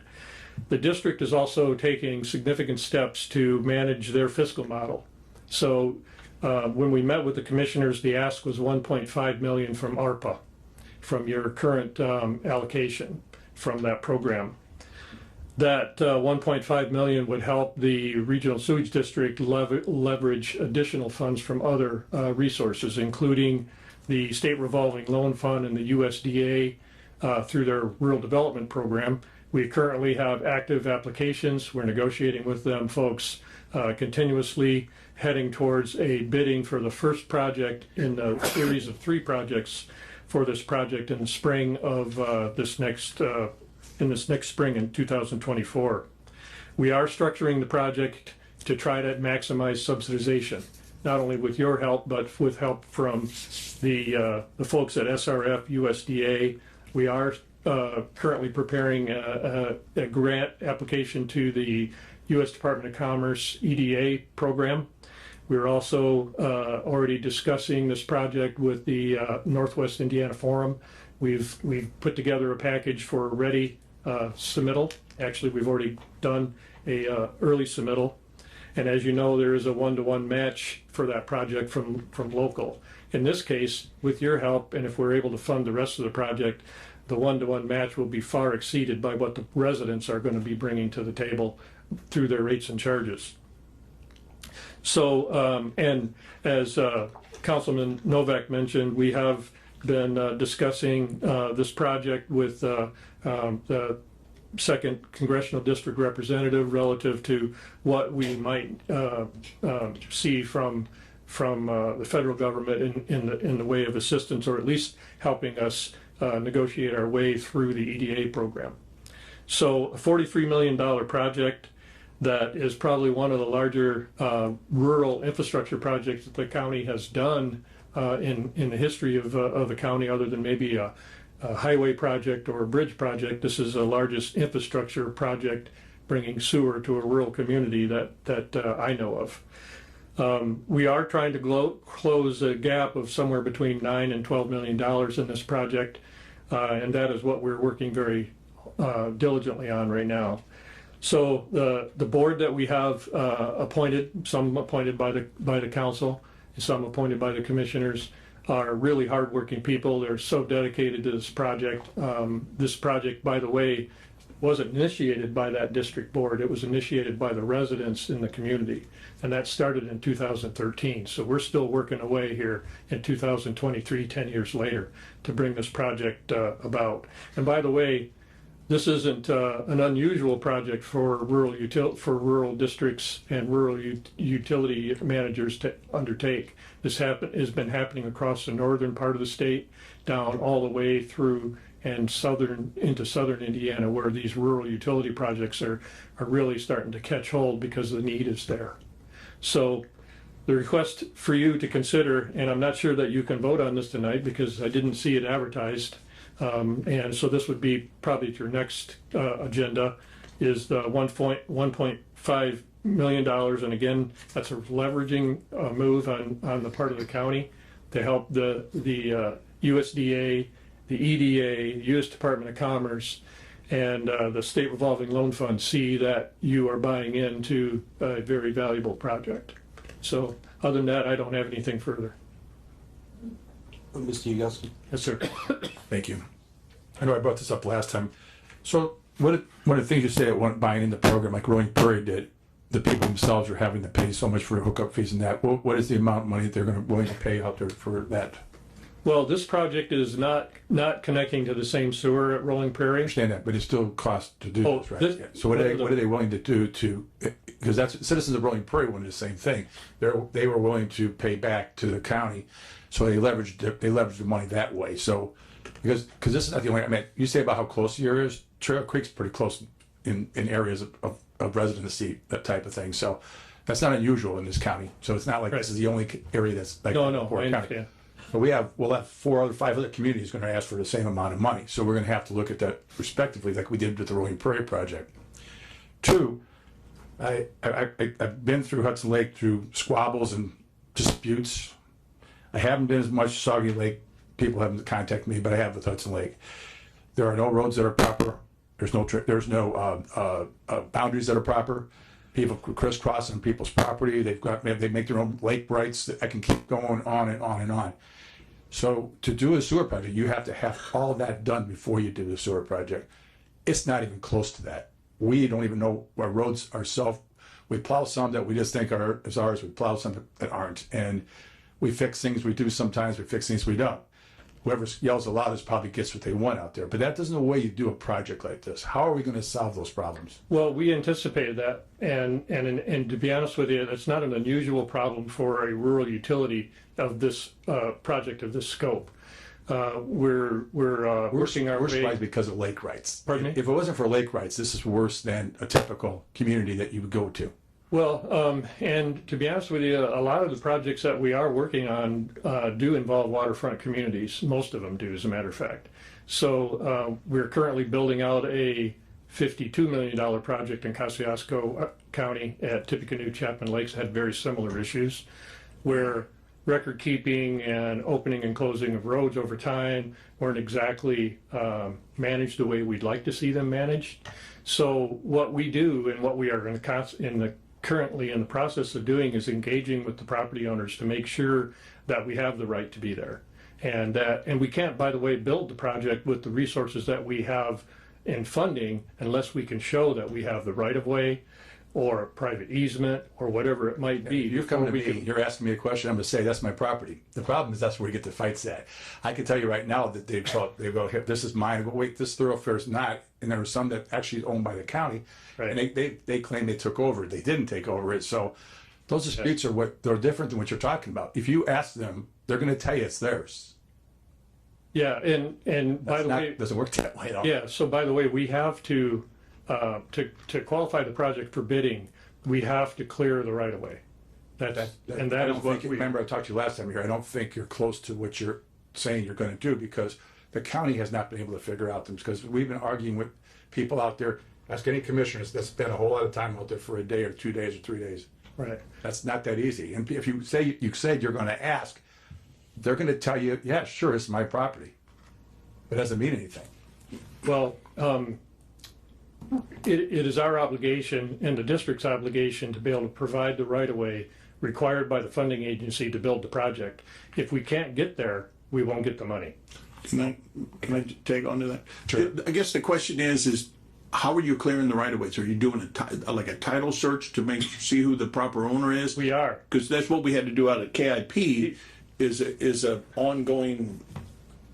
[SPEAKER 4] The district is also taking significant steps to manage their fiscal model. So when we met with the commissioners, the ask was 1.5 million from ARPA, from your current allocation from that program. That 1.5 million would help the regional sewage district leverage additional funds from other resources, including the state revolving loan fund and the USDA through their rural development program. We currently have active applications. We're negotiating with them folks continuously, heading towards a bidding for the first project in the series of 3 projects for this project in the spring of this next spring in 2024. We are structuring the project to try to maximize subsidization, not only with your help, but with help from the folks at SRF, USDA. We are currently preparing a grant application to the U.S. Department of Commerce EDA program. We're also already discussing this project with the Northwest Indiana Forum. We've put together a package for a ready submittal. Actually, we've already done a early submittal. And as you know, there is a 1-to-1 match for that project from local. In this case, with your help, and if we're able to fund the rest of the project, the 1-to-1 match will be far exceeded by what the residents are going to be bringing to the table through their rates and charges. So, and as Councilman Novak mentioned, we have been discussing this project with the second congressional district representative relative to what we might see from the federal government in the way of assistance, or at least helping us negotiate our way through the EDA program. So a $43 million project that is probably one of the larger rural infrastructure projects that the county has done in the history of the county, other than maybe a highway project or a bridge project. This is the largest infrastructure project bringing sewer to a rural community that I know of. We are trying to close a gap of somewhere between $9 and $12 million in this project, and that is what we're working very diligently on right now. So the board that we have appointed, some appointed by the council, some appointed by the commissioners, are really hardworking people. They're so dedicated to this project. This project, by the way, wasn't initiated by that district board. It was initiated by the residents in the community, and that started in 2013. So we're still working away here in 2023, 10 years later, to bring this project about. And by the way, this isn't an unusual project for rural districts and rural utility managers to undertake. This has been happening across the northern part of the state. down all the way through and into southern Indiana, where these rural utility projects are really starting to catch hold because the need is there. So the request for you to consider, and I'm not sure that you can vote on this tonight because I didn't see it advertised, and so this would be probably your next agenda, is the $1.5 million, and again, that's a leveraging move on the part of the county to help the USDA, the EDA, U.S. Department of Commerce, and the State Revolving Loan Fund see that you are buying into a very valuable project. So other than that, I don't have anything further.
[SPEAKER 12] Mr. Yagowski?
[SPEAKER 4] Yes, sir.
[SPEAKER 14] Thank you. I know I brought this up last time. So one of the things you say at buying in the program, like Rolling Prairie did, the people themselves are having to pay so much for hookup fees and that. What is the amount of money that they're willing to pay out there for that?
[SPEAKER 4] Well, this project is not connecting to the same sewer at Rolling Prairie.
[SPEAKER 14] I understand that, but it still costs to do this, right?
[SPEAKER 4] This,
[SPEAKER 14] So what are they willing to do to? Because that's citizens of Rolling Prairie wanted the same thing. They were willing to pay back to the county, so they leveraged the money that way. So because this is not the only. I mean, you say about how close the area is. Trail Creek's pretty close in areas of residency, that type of thing. So that's not unusual in this county. So it's not like this is the only area that's like
[SPEAKER 4] no,
[SPEAKER 14] LaPorte
[SPEAKER 4] I
[SPEAKER 14] County.
[SPEAKER 4] understand.
[SPEAKER 14] But we'll have 5 other communities going to ask for the same amount of money. So we're going to have to look at that respectively, like we did with the Rolling Prairie project. 2, I've been through Hudson Lake through squabbles and disputes. I haven't been as much Soggy Lake. People haven't contacted me, but I have with Hudson Lake. There are no roads that are proper. There's no boundaries that are proper. People crisscross on people's property. They make their own lake rights. I can keep going on and on and on. So to do a sewer project, you have to have all that done before you do the sewer project. It's not even close to that. We don't even know our roads ourselves. We plow some that we just think are ours. We plow some that aren't. And we fix things we do sometimes. We fix things we don't. Whoever yells the loudest probably gets what they want out there. But that isn't the way you do a project like this. How are we going to solve those problems?
[SPEAKER 4] Well, we anticipated that, and to be honest with you, that's not an unusual problem for a rural utility of this project of this scope. We're working our way.
[SPEAKER 14] Surprised because of lake rights.
[SPEAKER 4] Pardon me?
[SPEAKER 14] If it wasn't for lake rights, this is worse than a typical community that you would go to.
[SPEAKER 4] Well, and to be honest with you, a lot of the projects that we are working on do involve waterfront communities. Most of them do, as a matter of fact. So we're currently building out a $52 million project in Kosciuszko County at Tippecanoe Chapman Lakes. Had very similar issues where record keeping and opening and closing of roads over time weren't exactly managed the way we'd like to see them managed. So what we do and what we are currently in the process of doing is engaging with the property owners to make sure that we have the right to be there. And we can't, by the way, build the project with the resources that we have in funding unless we can show that we have the right of way or private easement or whatever it might be.
[SPEAKER 14] You're coming to me, you're asking me a question, I'm going to say that's my property. The problem is that's where you get the fights at. I can tell you right now that they go, this is mine. I go, wait, this thoroughfare is not. And there are some that actually is owned by the county. Right. And they claim they took over it. They didn't take over it. So those disputes are they're different than what you're talking about. If you ask them, they're going to tell you it's theirs.
[SPEAKER 4] Yeah, and by the way,
[SPEAKER 14] it doesn't work that way at all.
[SPEAKER 4] Yeah, so by the way, we have to qualify the project for bidding, we have to clear the right of way.
[SPEAKER 14] Remember, I talked to you last time here. I don't think you're close to what you're saying you're going to do because the county has not been able to figure out them. Because we've been arguing with people out there. Ask any commissioners that spend a whole lot of time out there for a day or 2 days or 3 days.
[SPEAKER 4] Right.
[SPEAKER 14] That's not that easy. And if you said you're going to ask, they're going to tell you, yeah, sure, it's my property. It doesn't mean anything.
[SPEAKER 4] Well, it is our obligation and the district's obligation to be able to provide the right of way required by the funding agency to build the project. If we can't get there, we won't get the money.
[SPEAKER 7] Can I take on to that?
[SPEAKER 14] Sure.
[SPEAKER 7] I guess the question is how are you clearing the right of ways? Are you doing like a title search to see who the proper owner is?
[SPEAKER 4] We are,
[SPEAKER 7] because that's what we had to do out at KIP. Is a ongoing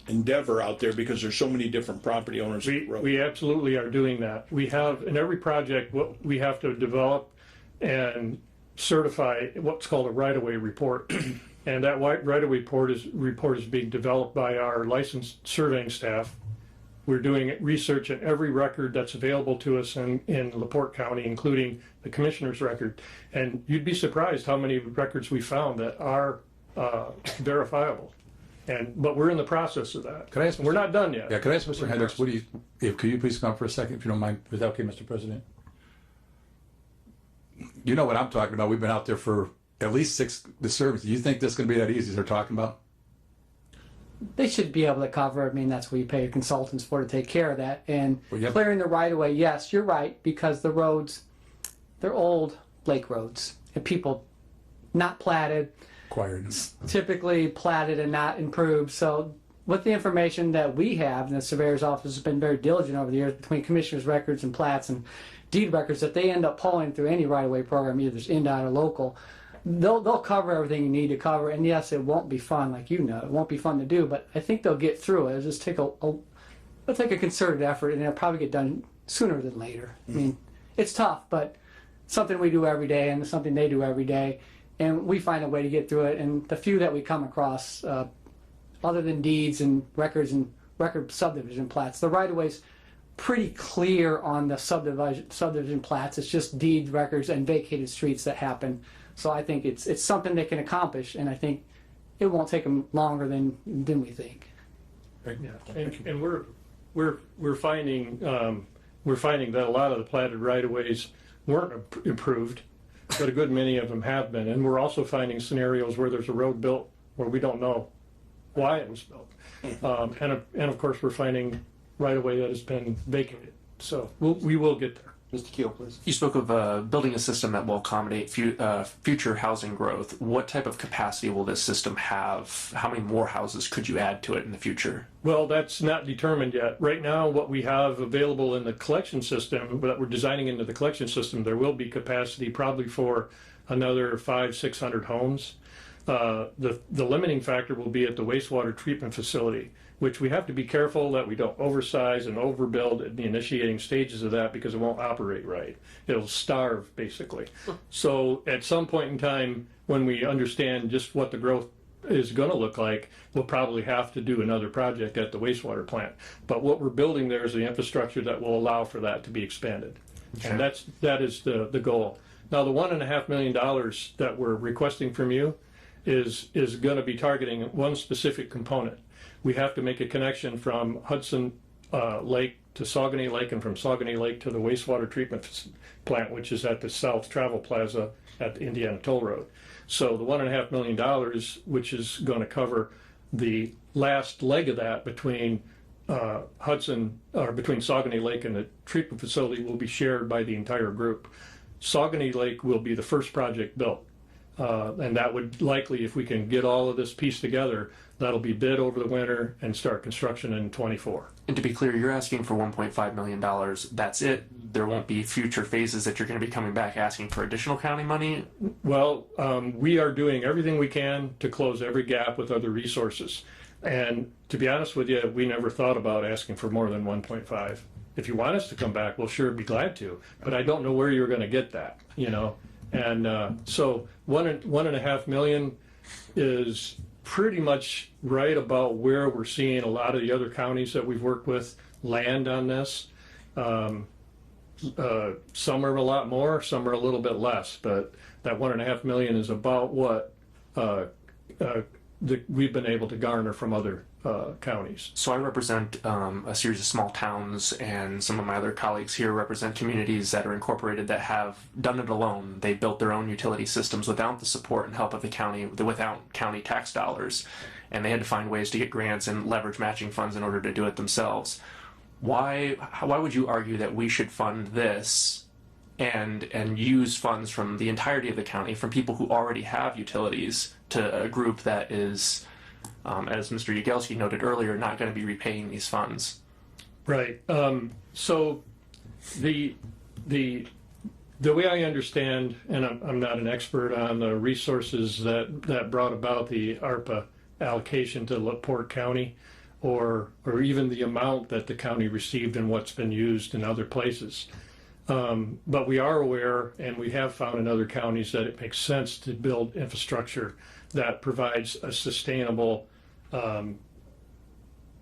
[SPEAKER 7] endeavor out there because there's so many different property owners.
[SPEAKER 4] We absolutely are doing that. We have in every project what we have to develop and certify what's called a right-of-way report. And that right-of-way report is being developed by our licensed surveying staff. We're doing research in every record that's available to us in LaPorte County, including the commissioner's record. And you'd be surprised how many records we found that are verifiable. But we're in the process of that.
[SPEAKER 14] Could I ask
[SPEAKER 4] We're not done yet.
[SPEAKER 14] Yeah, could I ask Mr. Hendricks, could you please come for a second, if you don't mind? Is that okay, Mr. President? You know what I'm talking about. We've been out there for at least 6 disturbances. Do you think this is going to be that easy as they're talking about?
[SPEAKER 16] They should be able to cover. I mean, that's what you pay consultants for, to take care of that. And
[SPEAKER 14] Well,
[SPEAKER 16] clearing the right of way, yes, you're right, because the roads, they're old lake roads, and people not platted,
[SPEAKER 14] Acquired.
[SPEAKER 16] typically platted and not improved. So with the information that we have, and the surveyor's office has been very diligent over the years between commissioners' records and plats and deed records that they end up pulling through any right-of-way program, either it's INDOT or local, they'll cover everything you need to cover. And yes, it won't be fun, like you know, it won't be fun to do, but I think they'll get through it. It'll just take it'll take a concerted effort, and it'll probably get done sooner than later. I mean, it's tough, but something we do every day, and something they do every day, and we find a way to get through it. And the few that we come across, other than deeds and record subdivision plats, the right-of-way's pretty clear on the subdivision plats. It's just deed records and vacated streets that happen. So I think it's something they can accomplish, and I think it won't take them longer than we think.
[SPEAKER 4] Yeah, and we're finding that a lot of the platted right-of-ways weren't improved, but a good many of them have been. And we're also finding scenarios where there's a road built where we don't know why it was built. And of course, we're finding right-of-way that has been vacated. So we will get there.
[SPEAKER 12] Mr. Keel, please.
[SPEAKER 8] You spoke of building a system that will accommodate future housing growth. What type of capacity will this system have? How many more houses could you add to it in the future?
[SPEAKER 4] Well, that's not determined yet. Right now, what we have available in the collection system, that we're designing into the collection system, there will be capacity probably for another 500-600 homes. The limiting factor will be at the wastewater treatment facility, which we have to be careful that we don't oversize and overbuild in the initiating stages of that, because it won't operate right. It'll starve, basically. So at some point in time, when we understand just what the growth is going to look like, we'll probably have to do another project at the wastewater plant. But what we're building there is the infrastructure that will allow for that to be expanded. Okay. And that is the goal. Now, the $1.5 million that we're requesting from you is going to be targeting one specific component. We have to make a connection from Hudson Lake to Saguenay Lake, and from Saguenay Lake to the wastewater treatment plant, which is at the South Travel Plaza at the Indiana Toll Road. So the $1.5 million, which is going to cover the last leg of that between between Saguenay Lake and the treatment facility, will be shared by the entire group. Saguenay Lake will be the first project built. And that would likely, if we can get all of this piece together, that'll be bid over the winter and start construction in 24.
[SPEAKER 8] And to be clear, you're asking for $1.5 million. That's it? There won't be future phases that you're going to be coming back asking for additional county money?
[SPEAKER 4] Well, we are doing everything we can to close every gap with other resources. And to be honest with you, we never thought about asking for more than 1.5. If you want us to come back, we'll sure be glad to. But I don't know where you're going to get that, you know. And so $1.5 million is pretty much right about where we're seeing a lot of the other counties that we've worked with land on this. Some are a lot more, some are a little bit less, but that $1.5 million is about what we've been able to garner from other counties.
[SPEAKER 8] So I represent a series of small towns, and some of my other colleagues here represent communities that are incorporated that have done it alone. They built their own utility systems without the support and help of the county, without county tax dollars, and they had to find ways to get grants and leverage matching funds in order to do it themselves. Why would you argue that we should fund this and use funds from the entirety of the county, from people who already have utilities, to a group that is, as Mr. Yagelski noted earlier, not going to be repaying these funds?
[SPEAKER 4] Right. So the way I understand, and I'm not an expert on the resources that brought about the ARPA allocation to LaPorte County, or even the amount that the county received and what's been used in other places. But we are aware, and we have found in other counties, that it makes sense to build infrastructure
[SPEAKER 17] that provides a sustainable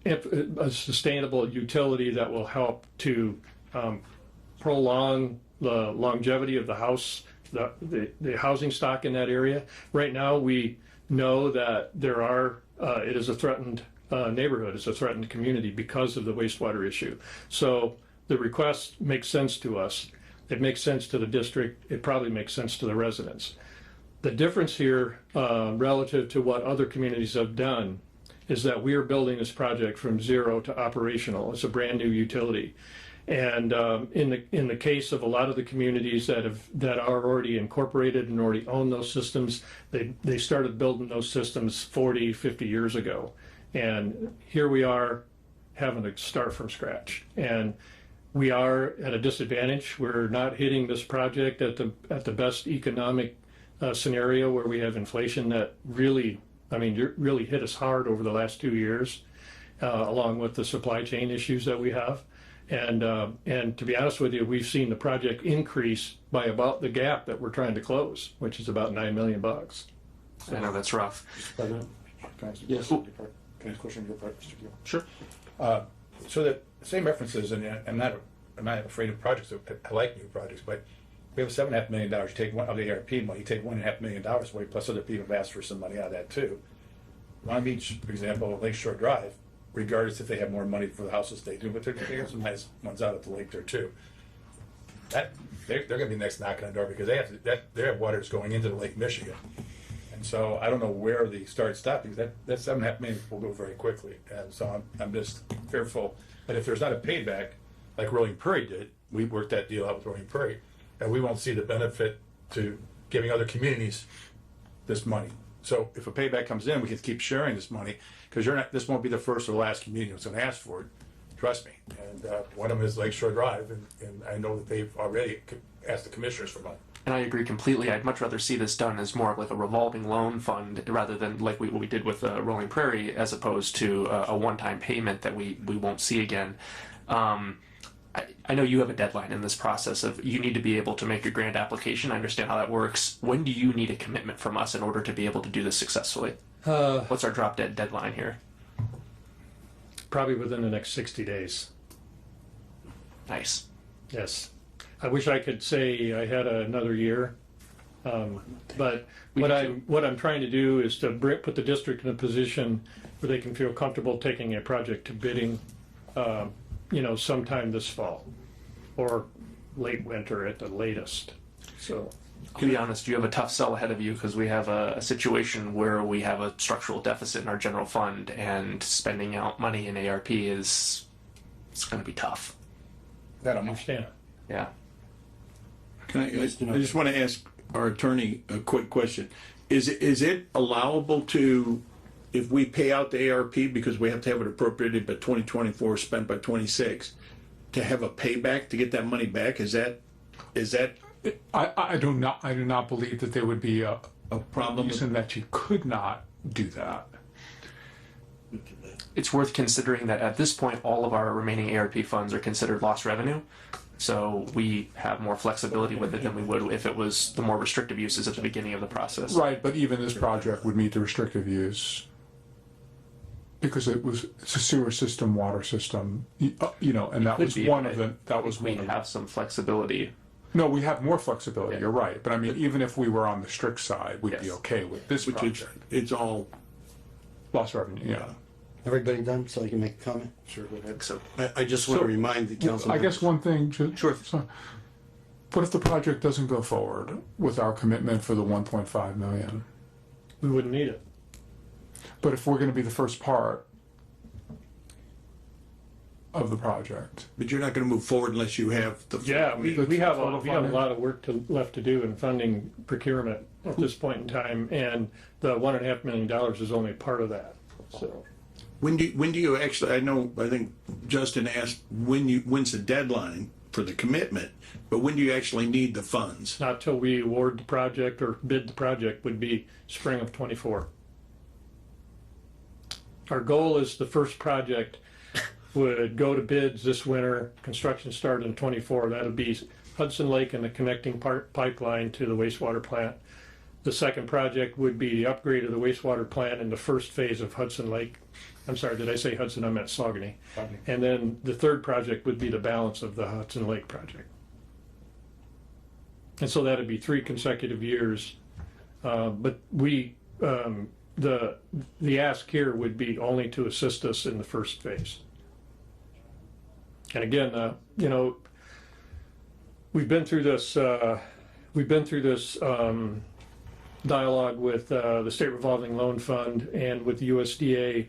[SPEAKER 17] utility that will help to prolong the longevity of the house, the housing stock in that area. Right now, we know that it is a threatened neighborhood, it's a threatened community because of the wastewater issue. So the request makes sense to us. It makes sense to the district. It probably makes sense to the residents. The difference here relative to what other communities have done is that we are building this project from zero to operational. It's a brand new utility. And in the case of a lot of the communities that are already incorporated and already own those systems, they started building those systems 40, 50 years ago. And here we are having to start from scratch. And we are at a disadvantage. We're not hitting this project at the best economic scenario where we have inflation that really hit us hard over the last 2 years, along with the supply chain issues that we have. And to be honest with you, we've seen the project increase by about the gap that we're trying to close, which is about $9 million.
[SPEAKER 8] I know that's rough.
[SPEAKER 14] Yes. Can I ask a question on your part, Mr. Gill?
[SPEAKER 8] Sure.
[SPEAKER 14] So the same references, and I'm not afraid of projects. I like new projects, but we have $7.5 million. You take one of the ARP money, you take $1.5 million away, plus other people have asked for some money out of that too. Long Beach, for example, Lakeshore Drive, regardless if they have more money for the houses they do, but they got some nice ones out at the lake there too. They're going to be next knocking on the door because they have water that's going into the Lake Michigan. And so I don't know where the start stop because that $7.5 million will go very quickly. And so I'm just fearful that if there's not a payback like Rolling Prairie did, we worked that deal out with Rolling Prairie, and we won't see the benefit to giving other communities this money. So if a payback comes in, we can keep sharing this money because this won't be the first or last community that's going to ask for it. Trust me. And one of them is Lakeshore Drive, and I know that they've already asked the commissioners for money.
[SPEAKER 8] And I agree completely. I'd much rather see this done as more of like a revolving loan fund rather than like what we did with Rolling Prairie, as opposed to a one-time payment that we won't see again. I know you have a deadline in this process of you need to be able to make your grant application. I understand how that works. When do you need a commitment from us in order to be able to do this successfully? What's our drop dead deadline here?
[SPEAKER 17] Probably within the next 60 days.
[SPEAKER 8] Nice.
[SPEAKER 17] Yes. I wish I could say I had another year, but what I'm trying to do is to put the district in a position where they can feel comfortable taking a project to bidding, sometime this fall or late winter at the latest. So,
[SPEAKER 8] to be honest, you have a tough sell ahead of you because we have a situation where we have a structural deficit in our general fund, and spending out money in ARP it's going to be tough.
[SPEAKER 17] That I understand.
[SPEAKER 8] Yeah.
[SPEAKER 7] I just want to ask our attorney a quick question. Is it allowable to, if we pay out the ARP because we have to have it appropriated by 2024, spent by 26, to have a payback to get that money back? Is that?
[SPEAKER 18] I do not believe that there would be a
[SPEAKER 7] problem
[SPEAKER 18] reason that you could not do that.
[SPEAKER 8] It's worth considering that at this point, all of our remaining ARP funds are considered lost revenue. So we have more flexibility with it than we would if it was the more restrictive uses at the beginning of the process.
[SPEAKER 18] Right, but even this project would meet the restrictive use because it's a sewer system, water system, and that was one of them. That was
[SPEAKER 8] we have some flexibility.
[SPEAKER 18] No, we have more flexibility. Yeah. You're right, but I mean, even if we were on the strict side, we'd be okay with this project.
[SPEAKER 7] It's all
[SPEAKER 18] lost revenue. Yeah.
[SPEAKER 2] Everybody done, so I can make a comment?
[SPEAKER 8] Sure, go ahead. So
[SPEAKER 2] I just want to remind the council.
[SPEAKER 18] I guess one thing.
[SPEAKER 8] Sure.
[SPEAKER 18] What if the project doesn't go forward with our commitment for the 1.5 million?
[SPEAKER 17] We wouldn't need it.
[SPEAKER 18] But if we're going to be the first part of the project,
[SPEAKER 7] but you're not going to move forward unless you have the.
[SPEAKER 17] Yeah, we have a lot of work left to do in funding procurement at this point in time, and the $1.5 million is only part of that. So.
[SPEAKER 7] When do you actually? I think Justin asked when's the deadline for the commitment, but when do you actually need the funds?
[SPEAKER 17] Not till we award the project or bid the project. Would be spring of 24. Our goal is the first project would go to bids this winter. Construction start in 24. That'll be Hudson Lake and the connecting pipeline to the wastewater plant. The second project would be the upgrade of the wastewater plant in the first phase of Hudson Lake. I'm sorry, did I say Hudson? I meant Saugony. And then the third project would be the balance of the Hudson Lake project. And so that'd be 3 consecutive years. But the ask here would be only to assist us in the first phase. And again, we've been through this dialogue with the State Revolving Loan Fund and with the USDA.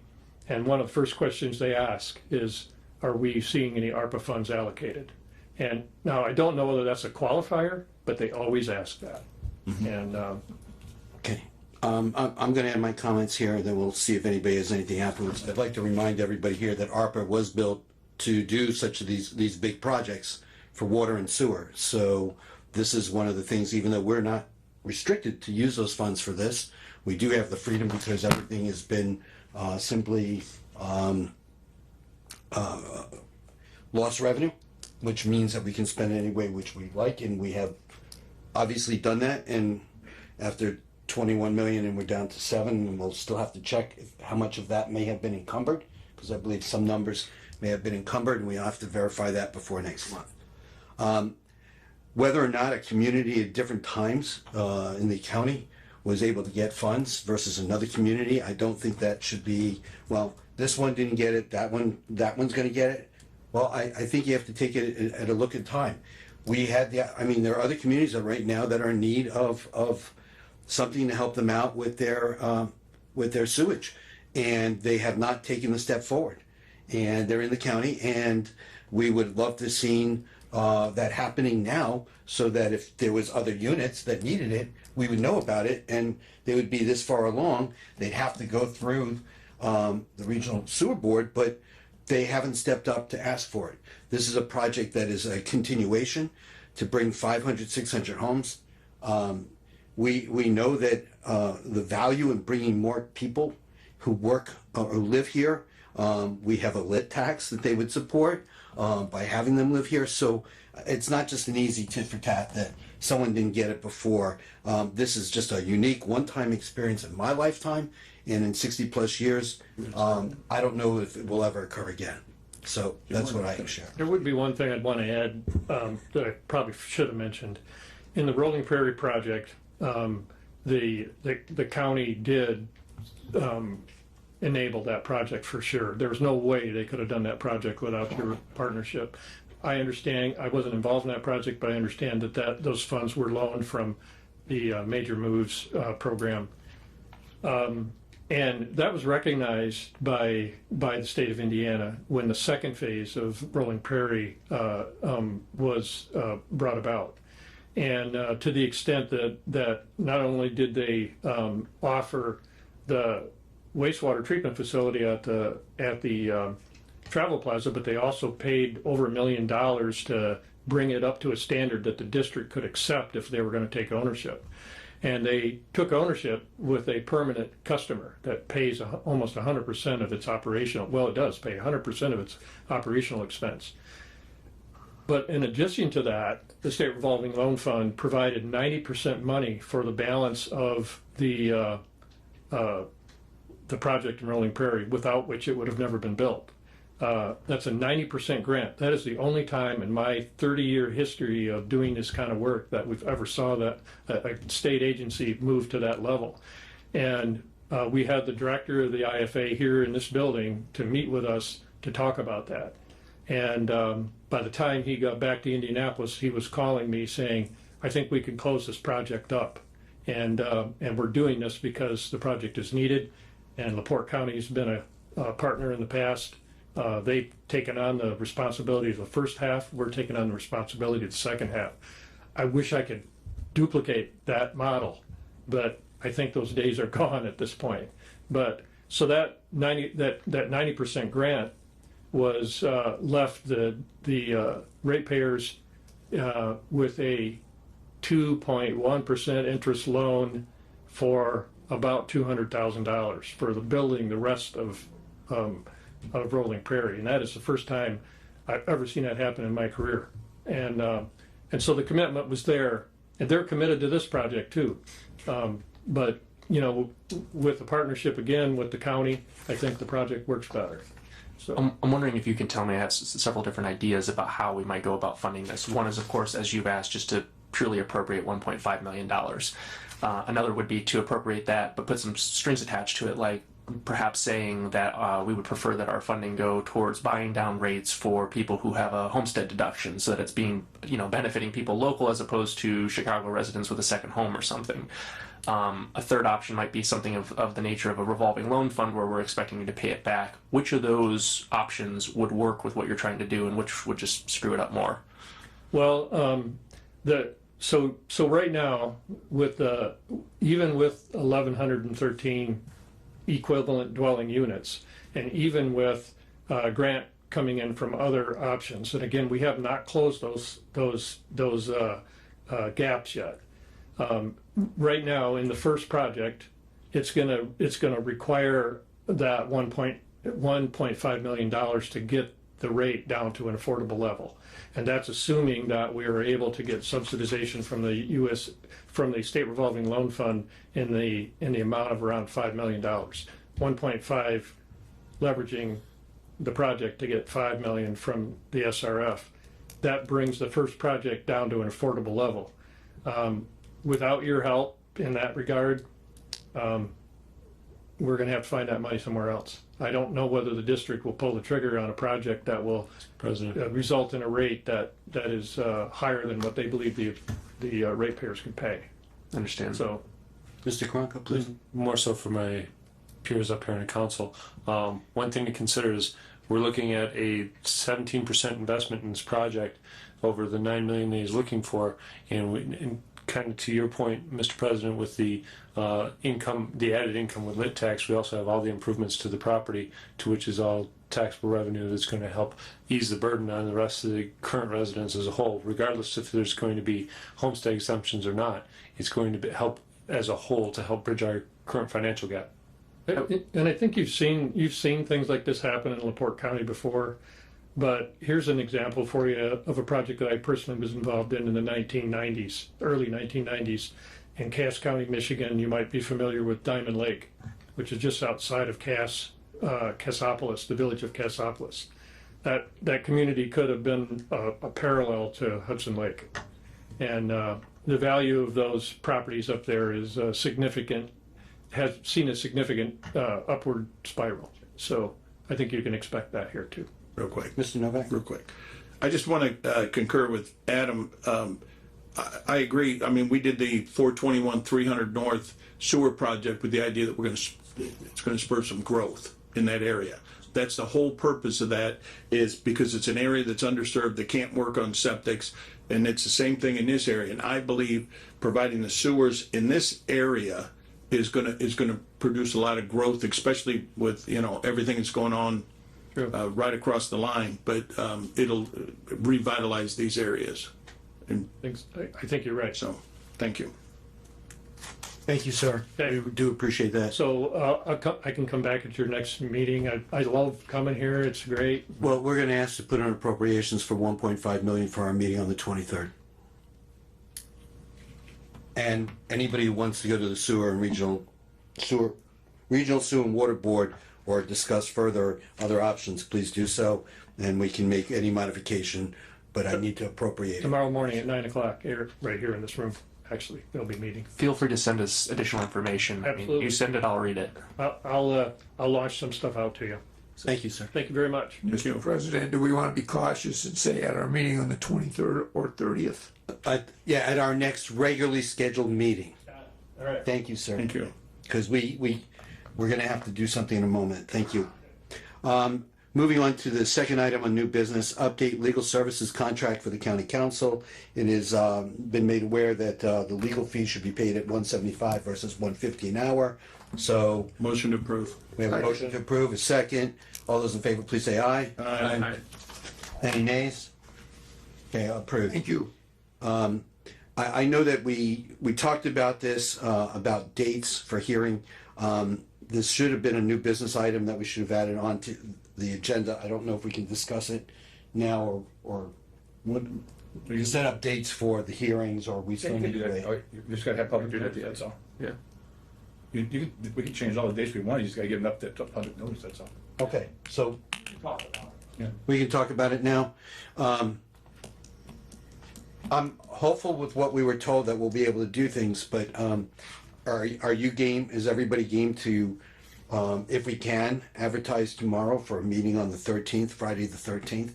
[SPEAKER 17] And one of the first questions they ask is, are we seeing any ARPA funds allocated? And now I don't know whether that's a qualifier, but they always ask that. And
[SPEAKER 2] Okay. I'm going to add my comments here, and then we'll see if anybody has anything afterwards. I'd like to remind everybody here that ARPA was built to do such of these big projects for water and sewer. So this is one of the things, even though we're not restricted to use those funds for this, we do have the freedom because everything has been simply lost revenue, which means that we can spend it any way which we like, and we have obviously done that. And after 21 million and we're down to 7, and we'll still have to check how much of that may have been encumbered, because I believe some numbers may have been encumbered, and we'll have to verify that before next month. Whether or not a community at different times in the county was able to get funds versus another community, I don't think that should be, well, this one didn't get it, that one's going to get it. Well, I think you have to take it at a look in time. We had there are other communities that right now that are in need of something to help them out with their sewage, and they have not taken the step forward. And they're in the county, and we would love to see that happening now, so that if there was other units that needed it, we would know about it, and they would be this far along. They'd have to go through the regional sewer board, but they haven't stepped up to ask for it. This is a project that is a continuation to bring 500, 600 homes. We know that the value in bringing more people who work or live here. We have a lit tax that they would support by having them live here. So it's not just an easy tit for tat that someone didn't get it before. This is just a unique one-time experience in my lifetime, and in 60 plus years, I don't know if it will ever occur again. So that's what I can share.
[SPEAKER 17] there would be one thing I'd want to add that I probably should have mentioned. In the Rolling Prairie project, the county did enable that project for sure. There was no way they could have done that project without your partnership. I understand, I wasn't involved in that project, but I understand that those funds were loaned from the Major Moves program. And that was recognized by the state of Indiana when the second phase of Rolling Prairie was brought about. And to the extent that not only did they offer the wastewater treatment facility at the Travel Plaza, but they also paid over $1 million to bring it up to a standard that the district could accept if they were going to take ownership. And they took ownership with a permanent customer that pays almost 100% of its operational, well, it does pay 100% of its operational expense. But in addition to that, the State Revolving Loan Fund provided 90% money for the balance of the project in Rolling Prairie, without which it would have never been built. That's a 90% grant. That is the only time in my 30-year history of doing this kind of work that we've ever saw that a state agency move to that level. And we had the director of the IFA here in this building to meet with us to talk about that. And by the time he got back to Indianapolis, he was calling me saying, I think we can close this project up. And we're doing this because the project is needed, and LaPorte County has been a partner in the past. They've taken on the responsibility of the first half. We're taking on the responsibility of the second half. I wish I could duplicate that model, but I think those days are gone at this point. But so that 90% grant was left the ratepayers with a 2.1% interest loan for about $200,000 for the building the rest of Rolling Prairie, and that is the first time I've ever seen that happen in my career. And so the commitment was there, and they're committed to this project too. But, you know, with the partnership again with the county, I think the project works better. So
[SPEAKER 8] I'm wondering if you can tell me, I have several different ideas about how we might go about funding this. One is, of course, as you've asked, just to purely appropriate $1.5 million. Another would be to appropriate that, but put some strings attached to it, like perhaps saying that we would prefer that our funding go towards buying down rates for people who have a homestead deduction, so that it's being, you know, benefiting people local as opposed to Chicago residents with a second home or something. A third option might be something of the nature of a revolving loan fund where we're expecting you to pay it back. Which of those options would work with what you're trying to do, and which would just screw it up more?
[SPEAKER 17] well, so right now with even with 1,113 equivalent dwelling units, and even with grant coming in from other options, and again, we have not closed those gaps yet. Right now, in the first project, it's gonna require that $1.5 million to get the rate down to an affordable level, and that's assuming that we are able to get subsidization from the state revolving loan fund in the amount of around $5 million. 1.5 leveraging the project to get 5 million from the SRF. That brings the first project down to an affordable level. Without your help in that regard, we're going to have to find that money somewhere else. I don't know whether the district will pull the trigger on a project that will result in a rate that is higher than what they believe the ratepayers can pay.
[SPEAKER 8] Understand.
[SPEAKER 17] So,
[SPEAKER 2] Mr. Karanka, please.
[SPEAKER 4] More so for my peers up here in the council. One thing to consider is we're looking at a 17% investment in this project over the $9 million that he's looking for, and kind of to your point, Mr. President, with the income, the added income with lit tax, we also have all the improvements to the property, to which is all taxable revenue that's going to help ease the burden on the rest of the current residents as a whole, regardless if there's going to be homestead exemptions or not. It's going to help as a whole to help bridge our current financial gap.
[SPEAKER 17] and I think you've seen things like this happen in LaPorte County before. But here's an example for you of a project that I personally was involved in the 1990s, early 1990s, in Cass County, Michigan. You might be familiar with Diamond Lake, which is just outside of Cassopolis, the village of Cassopolis. That community could have been a parallel to Hudson Lake, and the value of those properties up there is significant. Has seen a significant upward spiral. So I think you can expect that here too.
[SPEAKER 7] Real quick.
[SPEAKER 2] Mr. Novak?
[SPEAKER 7] Real quick. I just want to concur with Adam. I agree. I mean, we did the 421 300 North sewer project with the idea that it's going to spur some growth in that area. That's the whole purpose of that, is because it's an area that's underserved, that can't work on septics, and it's the same thing in this area. And I believe providing the sewers in this area is going to produce a lot of growth, especially with, you know, everything that's going on right across the line, but it'll revitalize these areas. And
[SPEAKER 17] I think you're right.
[SPEAKER 7] so, thank you.
[SPEAKER 2] Thank you, sir.
[SPEAKER 17] Okay.
[SPEAKER 2] We do appreciate that.
[SPEAKER 17] So I can come back at your next meeting. I love coming here. It's great.
[SPEAKER 2] Well, we're going to ask to put on appropriations for 1.5 million for our meeting on the 23rd. And anybody who wants to go to the sewer and regional sewer and water board or discuss further other options, please do so, and we can make any modification, but I need to appropriate it.
[SPEAKER 17] Tomorrow morning at 9 o'clock, right here in this room. Actually, they'll be meeting.
[SPEAKER 8] Feel free to send us additional information.
[SPEAKER 17] Absolutely.
[SPEAKER 8] I mean, you send it, I'll read it.
[SPEAKER 17] I'll launch some stuff out to you.
[SPEAKER 2] Thank you, sir.
[SPEAKER 17] Thank you very much.
[SPEAKER 11] Mr. President, do we want to be cautious and say at our meeting on the 23rd or 30th?
[SPEAKER 2] Yeah, at our next regularly scheduled meeting.
[SPEAKER 17] All right.
[SPEAKER 2] Thank you, sir.
[SPEAKER 7] Thank you.
[SPEAKER 2] Because we're going to have to do something in a moment. Thank you. Moving on to the second item on new business, update legal services contract for the county council. It has been made aware that the legal fee should be paid at $175 versus $150 an hour. So
[SPEAKER 7] Motion to approve.
[SPEAKER 2] we have a motion to approve, a second. All those in favor, please say aye.
[SPEAKER 7] Aye.
[SPEAKER 2] Any nays? Okay, approved.
[SPEAKER 11] Thank you.
[SPEAKER 2] I know that we talked about this, about dates for hearing. This should have been a new business item that we should have added on to the agenda. I don't know if we can discuss it now or We set up dates for the hearings, or we still need to wait.
[SPEAKER 14] You just gotta have public notice, that's all. Yeah. We can change all the dates we want, you just gotta give them up to public notice, that's all.
[SPEAKER 2] Okay, so
[SPEAKER 14] Yeah.
[SPEAKER 2] we can talk about it now. I'm hopeful with what we were told that we'll be able to do things, but are you game, is everybody game to, if we can, advertise tomorrow for a meeting on the 13th, Friday the 13th?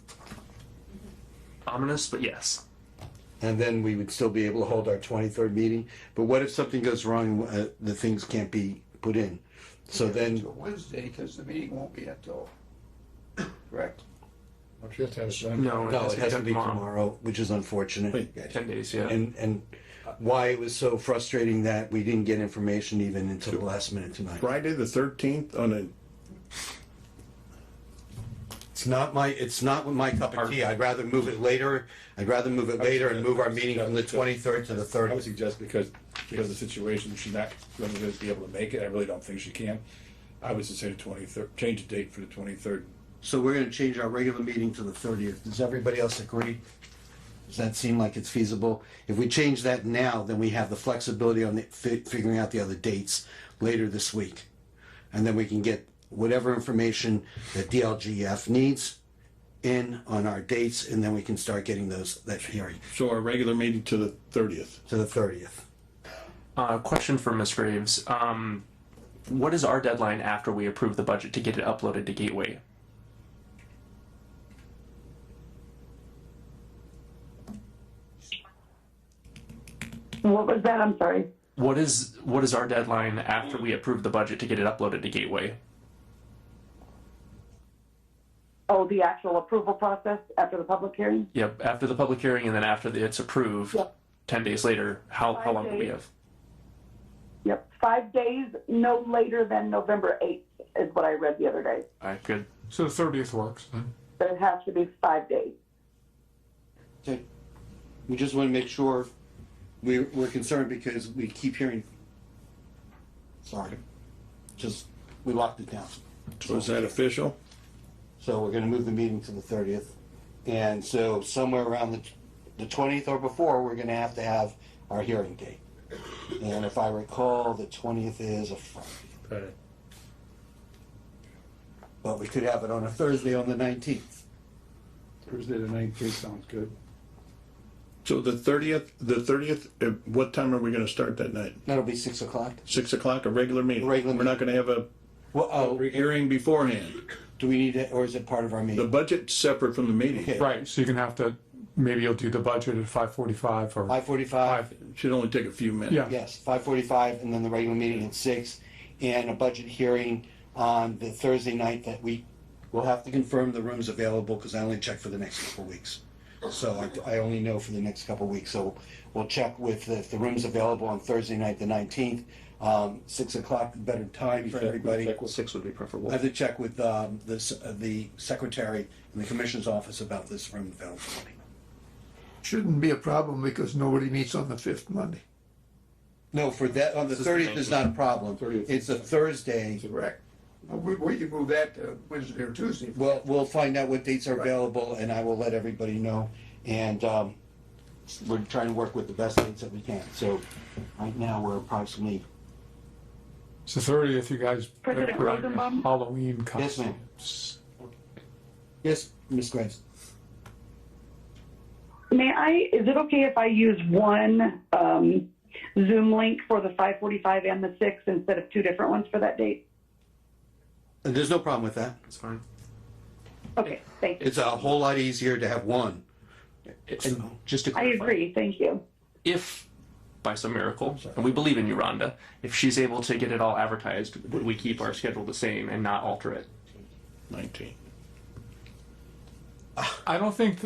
[SPEAKER 8] Ominous, but yes.
[SPEAKER 2] And then we would still be able to hold our 23rd meeting. But what if something goes wrong, the things can't be put in? So then,
[SPEAKER 11] Till Wednesday, because the meeting won't be until, correct?
[SPEAKER 14] Don't you have to have it done?
[SPEAKER 8] No,
[SPEAKER 2] no, it has to be
[SPEAKER 8] tomorrow.
[SPEAKER 2] tomorrow, which is unfortunate.
[SPEAKER 8] 10 days, yeah.
[SPEAKER 2] And why it was so frustrating that we didn't get information even until the last minute tonight.
[SPEAKER 7] Friday the 13th on a,
[SPEAKER 2] It's not my cup of tea. I'd rather move it later. I'd rather move it later and move our meeting from the 23rd to the
[SPEAKER 14] I would
[SPEAKER 2] 30th.
[SPEAKER 14] suggest because of the situation, she's not going to be able to make it, I really don't think she can. I would just say the 23rd, change the date for the 23rd.
[SPEAKER 2] So we're gonna change our regular meeting to the 30th. Does everybody else agree? Does that seem like it's feasible? If we change that now, then we have the flexibility on figuring out the other dates later this week. And then we can get whatever information that DLGF needs in on our dates, and then we can start getting that hearing
[SPEAKER 7] so our regular meeting to the 30th.
[SPEAKER 2] to the 30th.
[SPEAKER 8] Question for Ms. Graves. What is our deadline after we approve the budget to get it uploaded to Gateway?
[SPEAKER 19] What was that? I'm sorry.
[SPEAKER 8] What is our deadline after we approve the budget to get it uploaded to Gateway?
[SPEAKER 19] Oh, the actual approval process after the public hearing?
[SPEAKER 8] Yep, after the public hearing and then after it's approved,
[SPEAKER 19] Yep.
[SPEAKER 8] 10 days later, how long do we have?
[SPEAKER 19] Yep, 5 days, no later than November 8th is what I read the other day.
[SPEAKER 8] All right, good.
[SPEAKER 18] So the 30th works then.
[SPEAKER 19] But it has to be 5 days.
[SPEAKER 2] Okay. We just wanna make sure we're concerned because we keep hearing, sorry, we locked it down.
[SPEAKER 7] So is that official?
[SPEAKER 2] So we're gonna move the meeting to the 30th. And so somewhere around the 20th or before, we're gonna have to have our hearing date. And if I recall, the 20th is a Friday.
[SPEAKER 14] Okay.
[SPEAKER 2] But we could have it on a Thursday on the 19th.
[SPEAKER 14] Thursday the 19th sounds good.
[SPEAKER 7] So the 30th, what time are we gonna start that night?
[SPEAKER 2] That'll be 6 o'clock.
[SPEAKER 7] 6 o'clock, a regular meeting?
[SPEAKER 2] Regular
[SPEAKER 7] We're not gonna have a hearing beforehand?
[SPEAKER 2] Do we need it, or is it part of our
[SPEAKER 7] The
[SPEAKER 2] meeting?
[SPEAKER 7] budget's separate from the meeting.
[SPEAKER 2] Okay.
[SPEAKER 18] Right, so you're gonna have to, maybe you'll do the budget at 5:45 or.
[SPEAKER 2] 5:45?
[SPEAKER 7] Should only take a few minutes.
[SPEAKER 18] Yeah.
[SPEAKER 2] Yes, 5:45, and then the regular meeting at 6, and a budget hearing on the Thursday night that we'll have to confirm the rooms available, because I only check for the next couple weeks. So I only know for the next couple weeks, so we'll check with if the room's available on Thursday night, the 19th. 6 o'clock, better time for everybody.
[SPEAKER 8] 6 would be preferable.
[SPEAKER 2] I have to check with the secretary in the commissioner's office about this room availability.
[SPEAKER 11] Shouldn't be a problem because nobody meets on the 5th Monday.
[SPEAKER 2] No, for that, on the 30th is not a problem.
[SPEAKER 14] 30th.
[SPEAKER 2] It's a Thursday.
[SPEAKER 11] Correct. We can move that to Wednesday or Tuesday.
[SPEAKER 2] Well, we'll find out what dates are available, and I will let everybody know. And we're trying to work with the best dates that we can. So right now, we're approximately,
[SPEAKER 18] It's the 30th, you guys.
[SPEAKER 19] President
[SPEAKER 18] put on your
[SPEAKER 19] Rosenbaum?
[SPEAKER 18] Halloween
[SPEAKER 2] Yes, ma'am.
[SPEAKER 18] costumes.
[SPEAKER 2] yes, Ms. Graves.
[SPEAKER 19] Is it okay if I use one Zoom link for the 5:45 and the 6 instead of 2 different ones for that date?
[SPEAKER 2] There's no problem with that.
[SPEAKER 8] That's fine.
[SPEAKER 19] Okay, thank you.
[SPEAKER 2] It's a whole lot easier to have one.
[SPEAKER 8] And just to
[SPEAKER 19] I
[SPEAKER 8] clarify,
[SPEAKER 19] agree, thank you.
[SPEAKER 8] if by some miracle, and we believe in you, Rhonda, if she's able to get it all advertised, would we keep our schedule the same and not alter it?
[SPEAKER 7] 19.
[SPEAKER 18] I don't think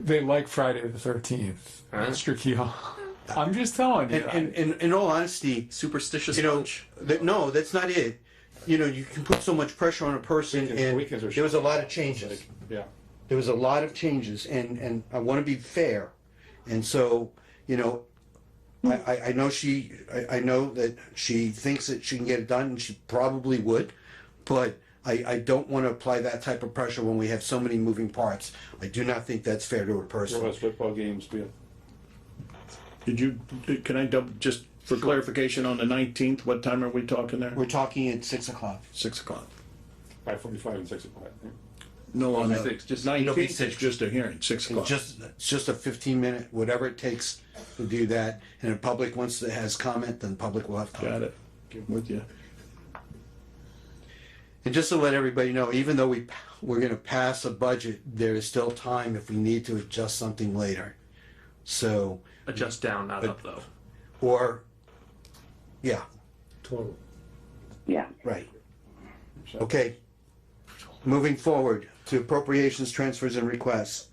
[SPEAKER 18] they like Friday the 13th. Mr. Keel. I'm just telling you.
[SPEAKER 2] And in all honesty,
[SPEAKER 8] Superstitious
[SPEAKER 2] you know,
[SPEAKER 8] bunch.
[SPEAKER 2] no, that's not it. You know, you can put so much pressure on a person, and
[SPEAKER 14] Weekends are
[SPEAKER 2] there was a lot of changes.
[SPEAKER 14] Yeah.
[SPEAKER 2] There was a lot of changes, and I want to be fair. And so, you know, I know I know that she thinks that she can get it done, and she probably would, but I don't want to apply that type of pressure when we have so many moving parts. I do not think that's fair to a person.
[SPEAKER 9] West football games, Bill.
[SPEAKER 7] Can I just for clarification on the 19th, what time are we talking there?
[SPEAKER 2] We're talking at 6 o'clock.
[SPEAKER 7] 6 o'clock.
[SPEAKER 9] 5:45 and 6 o'clock.
[SPEAKER 7] No, on
[SPEAKER 2] No,
[SPEAKER 7] the
[SPEAKER 2] it's just-
[SPEAKER 7] 19th, it's just a hearing, 6 o'clock.
[SPEAKER 2] It's just a 15-minute, whatever it takes to do that. And if public has comment, then public will have comment.
[SPEAKER 7] Got it. I'm with you.
[SPEAKER 2] And just to let everybody know, even though we're gonna pass a budget, there is still time if we need to adjust something later. So,
[SPEAKER 8] Adjust down, not up though.
[SPEAKER 2] or, yeah,
[SPEAKER 4] Total.
[SPEAKER 19] Yeah.
[SPEAKER 2] right. Okay. Moving forward to appropriations, transfers, and requests.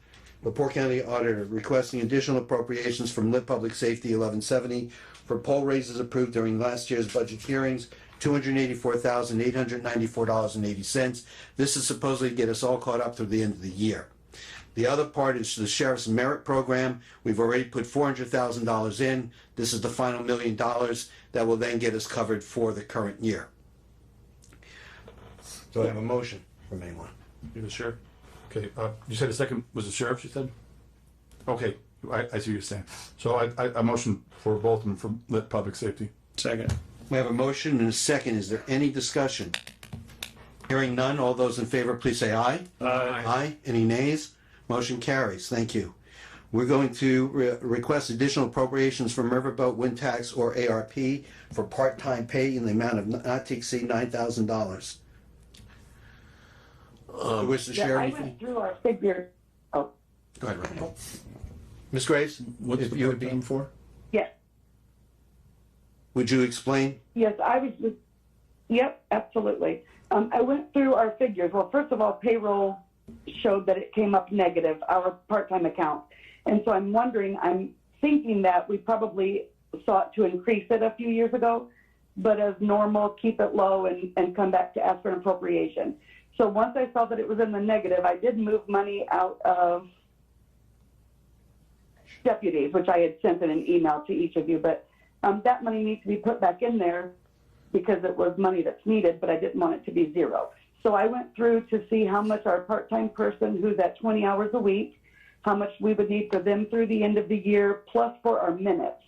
[SPEAKER 2] LaPorte County Auditor requesting additional appropriations from Lit Public Safety 1170 for poll raises approved during last year's budget hearings, $284,894.80. This is supposedly to get us all caught up through the end of the year. The other part is the Sheriff's Merit Program. We've already put $400,000 in. This is the final $1 million that will then get us covered for the current year. Do I have a motion from anyone?
[SPEAKER 14] You the sheriff? Okay, you said the second was the sheriff, you said? Okay, I see what you're saying. So I motion for both of them for lit public safety.
[SPEAKER 7] Second.
[SPEAKER 2] We have a motion and a second. Is there any discussion? Hearing none, all those in favor, please say aye.
[SPEAKER 4] Aye.
[SPEAKER 2] Aye. Any nays? Motion carries. Thank you. We're going to request additional appropriations from Riverboat Wind Tax or ARP for part-time pay in the amount of not to exceed $9,000. Wish to share
[SPEAKER 19] I
[SPEAKER 2] anything?
[SPEAKER 19] went through our figures. Oh,
[SPEAKER 2] Go ahead, Ron. Ms. Graves?
[SPEAKER 7] What's
[SPEAKER 2] if
[SPEAKER 7] the
[SPEAKER 2] you would be,
[SPEAKER 7] part-time for?
[SPEAKER 19] yes.
[SPEAKER 2] would you explain?
[SPEAKER 19] Yes, I was just, yep, absolutely. I went through our figures. Well, first of all, payroll showed that it came up negative, our part-time account. And so I'm thinking that we probably sought to increase it a few years ago, but as normal, keep it low and come back to ask for an appropriation. So once I saw that it was in the negative, I did move money out of deputies, which I had sent in an email to each of you, but that money needs to be put back in there because it was money that's needed, but I didn't want it to be zero. So I went through to see how much our part-time person who's at 20 hours a week, how much we would need for them through the end of the year, plus for our minutes.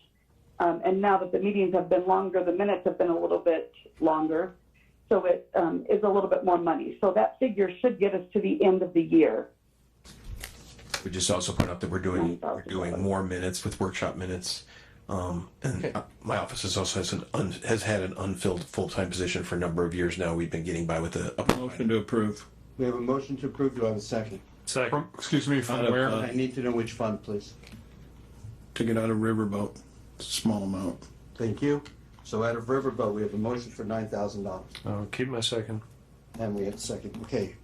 [SPEAKER 19] And now that the meetings have been longer, the minutes have been a little bit longer. So it is a little bit more money. So that figure should get us to the end of the year.
[SPEAKER 12] We just also point out that we're doing more minutes with workshop minutes. My office has had an unfilled full-time position for a number of years now. We've been getting by with a
[SPEAKER 7] Motion to approve.
[SPEAKER 2] We have a motion to approve. Do I have a second?
[SPEAKER 4] Second.
[SPEAKER 14] Excuse me, from
[SPEAKER 7] Out of,
[SPEAKER 14] where?
[SPEAKER 2] I need to know which fund, please.
[SPEAKER 7] Take it out of Riverboat, small amount.
[SPEAKER 2] Thank you. So out of Riverboat, we have a motion for $9,000.
[SPEAKER 4] I'll keep my second.
[SPEAKER 2] And we have a second. Okay.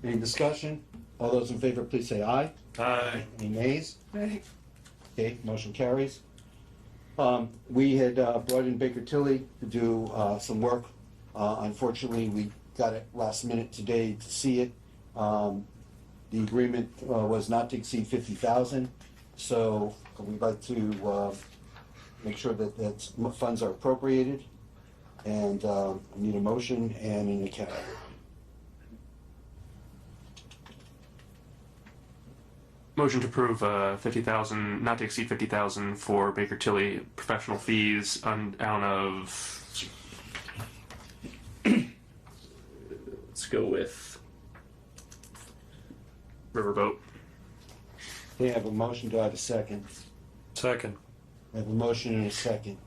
[SPEAKER 2] Any discussion? All those in favor, please say aye.
[SPEAKER 4] Aye.
[SPEAKER 2] Any nays? Okay, motion carries. We had brought in Baker Tilly to do some work. Unfortunately, we got it last minute today to see it. The agreement was not to exceed $50,000. So we'd like to make sure that funds are appropriated. And I need a motion and an account.
[SPEAKER 8] Motion to approve 50,000, not to exceed 50,000 for Baker Tilly professional fees out of. Let's go with Riverboat.
[SPEAKER 2] They have a motion. Do I have a second?
[SPEAKER 4] Second.
[SPEAKER 2] I have a motion and a second.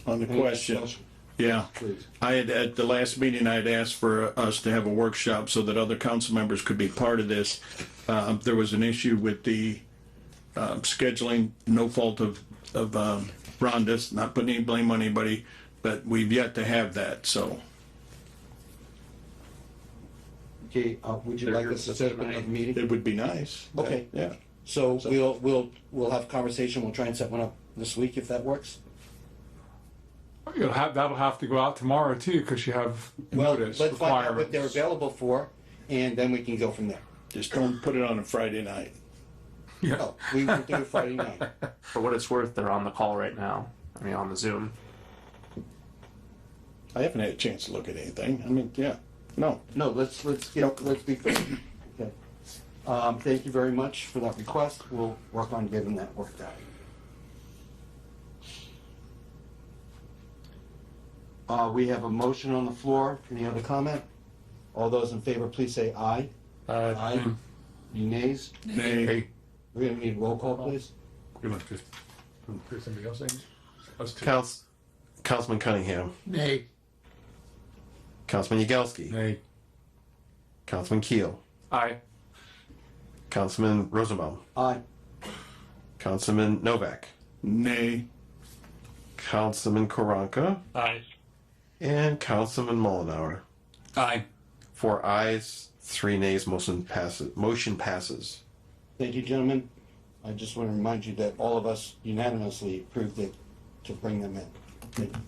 [SPEAKER 7] On the
[SPEAKER 2] Any
[SPEAKER 7] question,
[SPEAKER 2] discussion?
[SPEAKER 7] yeah.
[SPEAKER 2] Please.
[SPEAKER 7] At the last meeting, I had asked for us to have a workshop so that other council members could be part of this. There was an issue with the scheduling, no fault of Rhonda's, not putting any blame on anybody, but we've yet to have that, so.
[SPEAKER 2] Okay, would you like us to set up another meeting?
[SPEAKER 7] It would be nice.
[SPEAKER 2] Okay.
[SPEAKER 7] Yeah.
[SPEAKER 2] So we'll have a conversation. We'll try and set one up this week if that works.
[SPEAKER 18] That'll have to go out tomorrow too, because you have
[SPEAKER 2] Well,
[SPEAKER 18] notice
[SPEAKER 2] let's find out what they're
[SPEAKER 18] requirements.
[SPEAKER 2] available for, and then we can go from there.
[SPEAKER 7] Just don't put it on a Friday night.
[SPEAKER 18] Yeah.
[SPEAKER 2] No, we will do it Friday night.
[SPEAKER 8] For what it's worth, they're on the call right now. I mean, on the Zoom.
[SPEAKER 7] I haven't had a chance to look at anything. I mean, yeah.
[SPEAKER 2] No, let's be fair. Okay. Thank you very much for that request. We'll work on getting that worked out. We have a motion on the floor. Any other comment? All those in favor, please say aye. Aye. Any nays?
[SPEAKER 7] Nay.
[SPEAKER 2] We're gonna need roll call, please.
[SPEAKER 14] You want to hear somebody else saying? Us two.
[SPEAKER 3] Councilman Cunningham.
[SPEAKER 11] Nay.
[SPEAKER 3] Councilman Yagelski.
[SPEAKER 14] Nay.
[SPEAKER 3] Councilman Keel.
[SPEAKER 8] Aye.
[SPEAKER 3] Councilman Rosenbaum.
[SPEAKER 2] Aye.
[SPEAKER 3] Councilman Novak.
[SPEAKER 7] Nay.
[SPEAKER 3] Councilman Karanka.
[SPEAKER 4] Aye.
[SPEAKER 3] And Councilman Mullenhour.
[SPEAKER 10] Aye.
[SPEAKER 3] 4 ayes, 3 nays, motion passes.
[SPEAKER 2] Thank you, gentlemen. I just want to remind you that all of us unanimously approved it to bring them in. Thank you.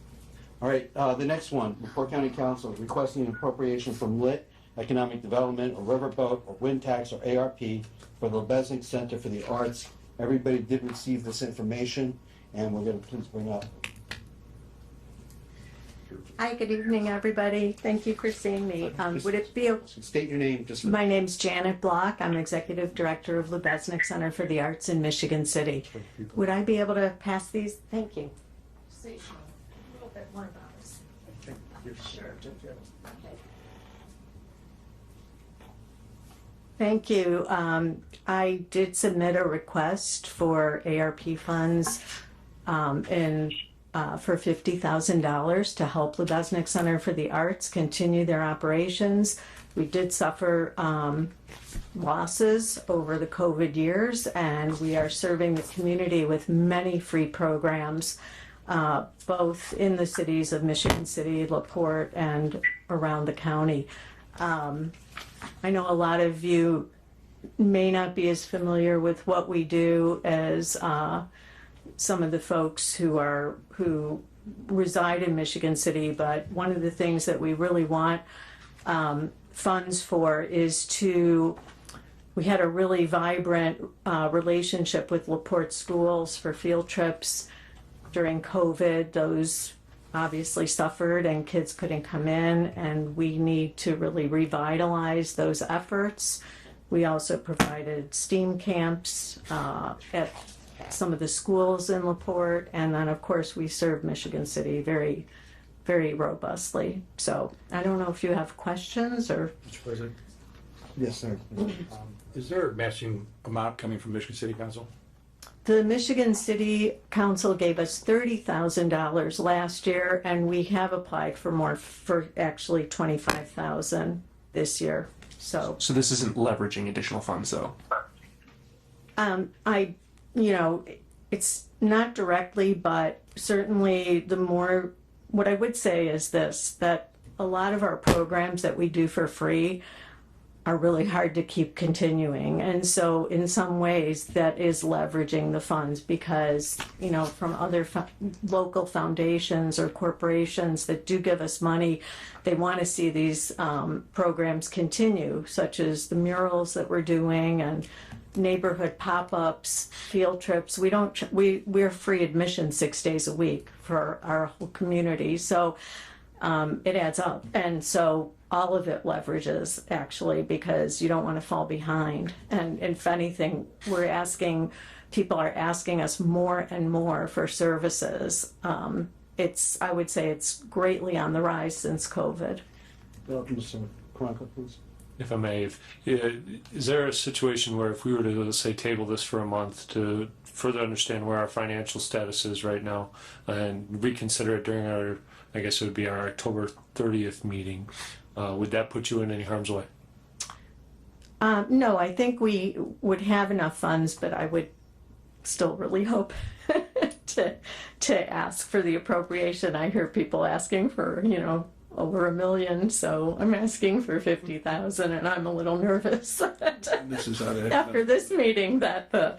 [SPEAKER 2] All right, the next one, LaPorte County Council requesting an appropriation from LIT, Economic Development, or Riverboat, or Wind Tax, or ARP for the Lebesnick Center for the Arts. Everybody did receive this information, and we're going to please bring up.
[SPEAKER 20] Hi, good evening, everybody. Thank you for seeing me. Would it be,
[SPEAKER 2] State your name, just.
[SPEAKER 20] my name's Janet Block. I'm Executive Director of Lebesnick Center for the Arts in Michigan City. Would I be able to pass these? Thank you. A little bit more about us. Sure. Okay. Thank you. I did submit a request for ARP funds for $50,000 to help Lebesnick Center for the Arts continue their operations. We did suffer losses over the COVID years, and we are serving the community with many free programs, both in the cities of Michigan City, LaPorte, and around the county. I know a lot of you may not be as familiar with what we do as some of the folks who reside in Michigan City, but one of the things that we really want funds for is we had a really vibrant relationship with LaPorte schools for field trips during COVID. Those obviously suffered and kids couldn't come in, and we need to really revitalize those efforts. We also provided STEAM camps at some of the schools in LaPorte, and then of course we serve Michigan City very, very robustly. So I don't know if you have questions or.
[SPEAKER 14] Mr. President,
[SPEAKER 2] Yes, sir.
[SPEAKER 14] is there a matching amount coming from Michigan City Council?
[SPEAKER 20] The Michigan City Council gave us $30,000 last year, and we have applied for more, for actually $25,000 this year. So
[SPEAKER 8] this isn't leveraging additional funds, though.
[SPEAKER 20] It's not directly, but certainly what I would say is this, that a lot of our programs that we do for free are really hard to keep continuing. And so in some ways that is leveraging the funds because, from other local foundations or corporations that do give us money, they want to see these programs continue, such as the murals that we're doing and neighborhood pop-ups, field trips. We're free admission 6 days a week for our whole community. So it adds up. And so all of it leverages actually, because you don't want to fall behind. And if anything, people are asking us more and more for services. I would say it's greatly on the rise since COVID.
[SPEAKER 2] Mr. Karanka, please.
[SPEAKER 4] If I may, is there a situation where if we were to, let's say, table this for a month to further understand where our financial status is right now and reconsider it during our, I guess it would be our October 30th meeting, would that put you in any harm's way?
[SPEAKER 20] No, I think we would have enough funds, but I would still really hope to ask for the appropriation. I hear people asking for, over $1 million, so I'm asking for 50,000, and I'm a little nervous
[SPEAKER 7] This is out of
[SPEAKER 20] after this meeting that the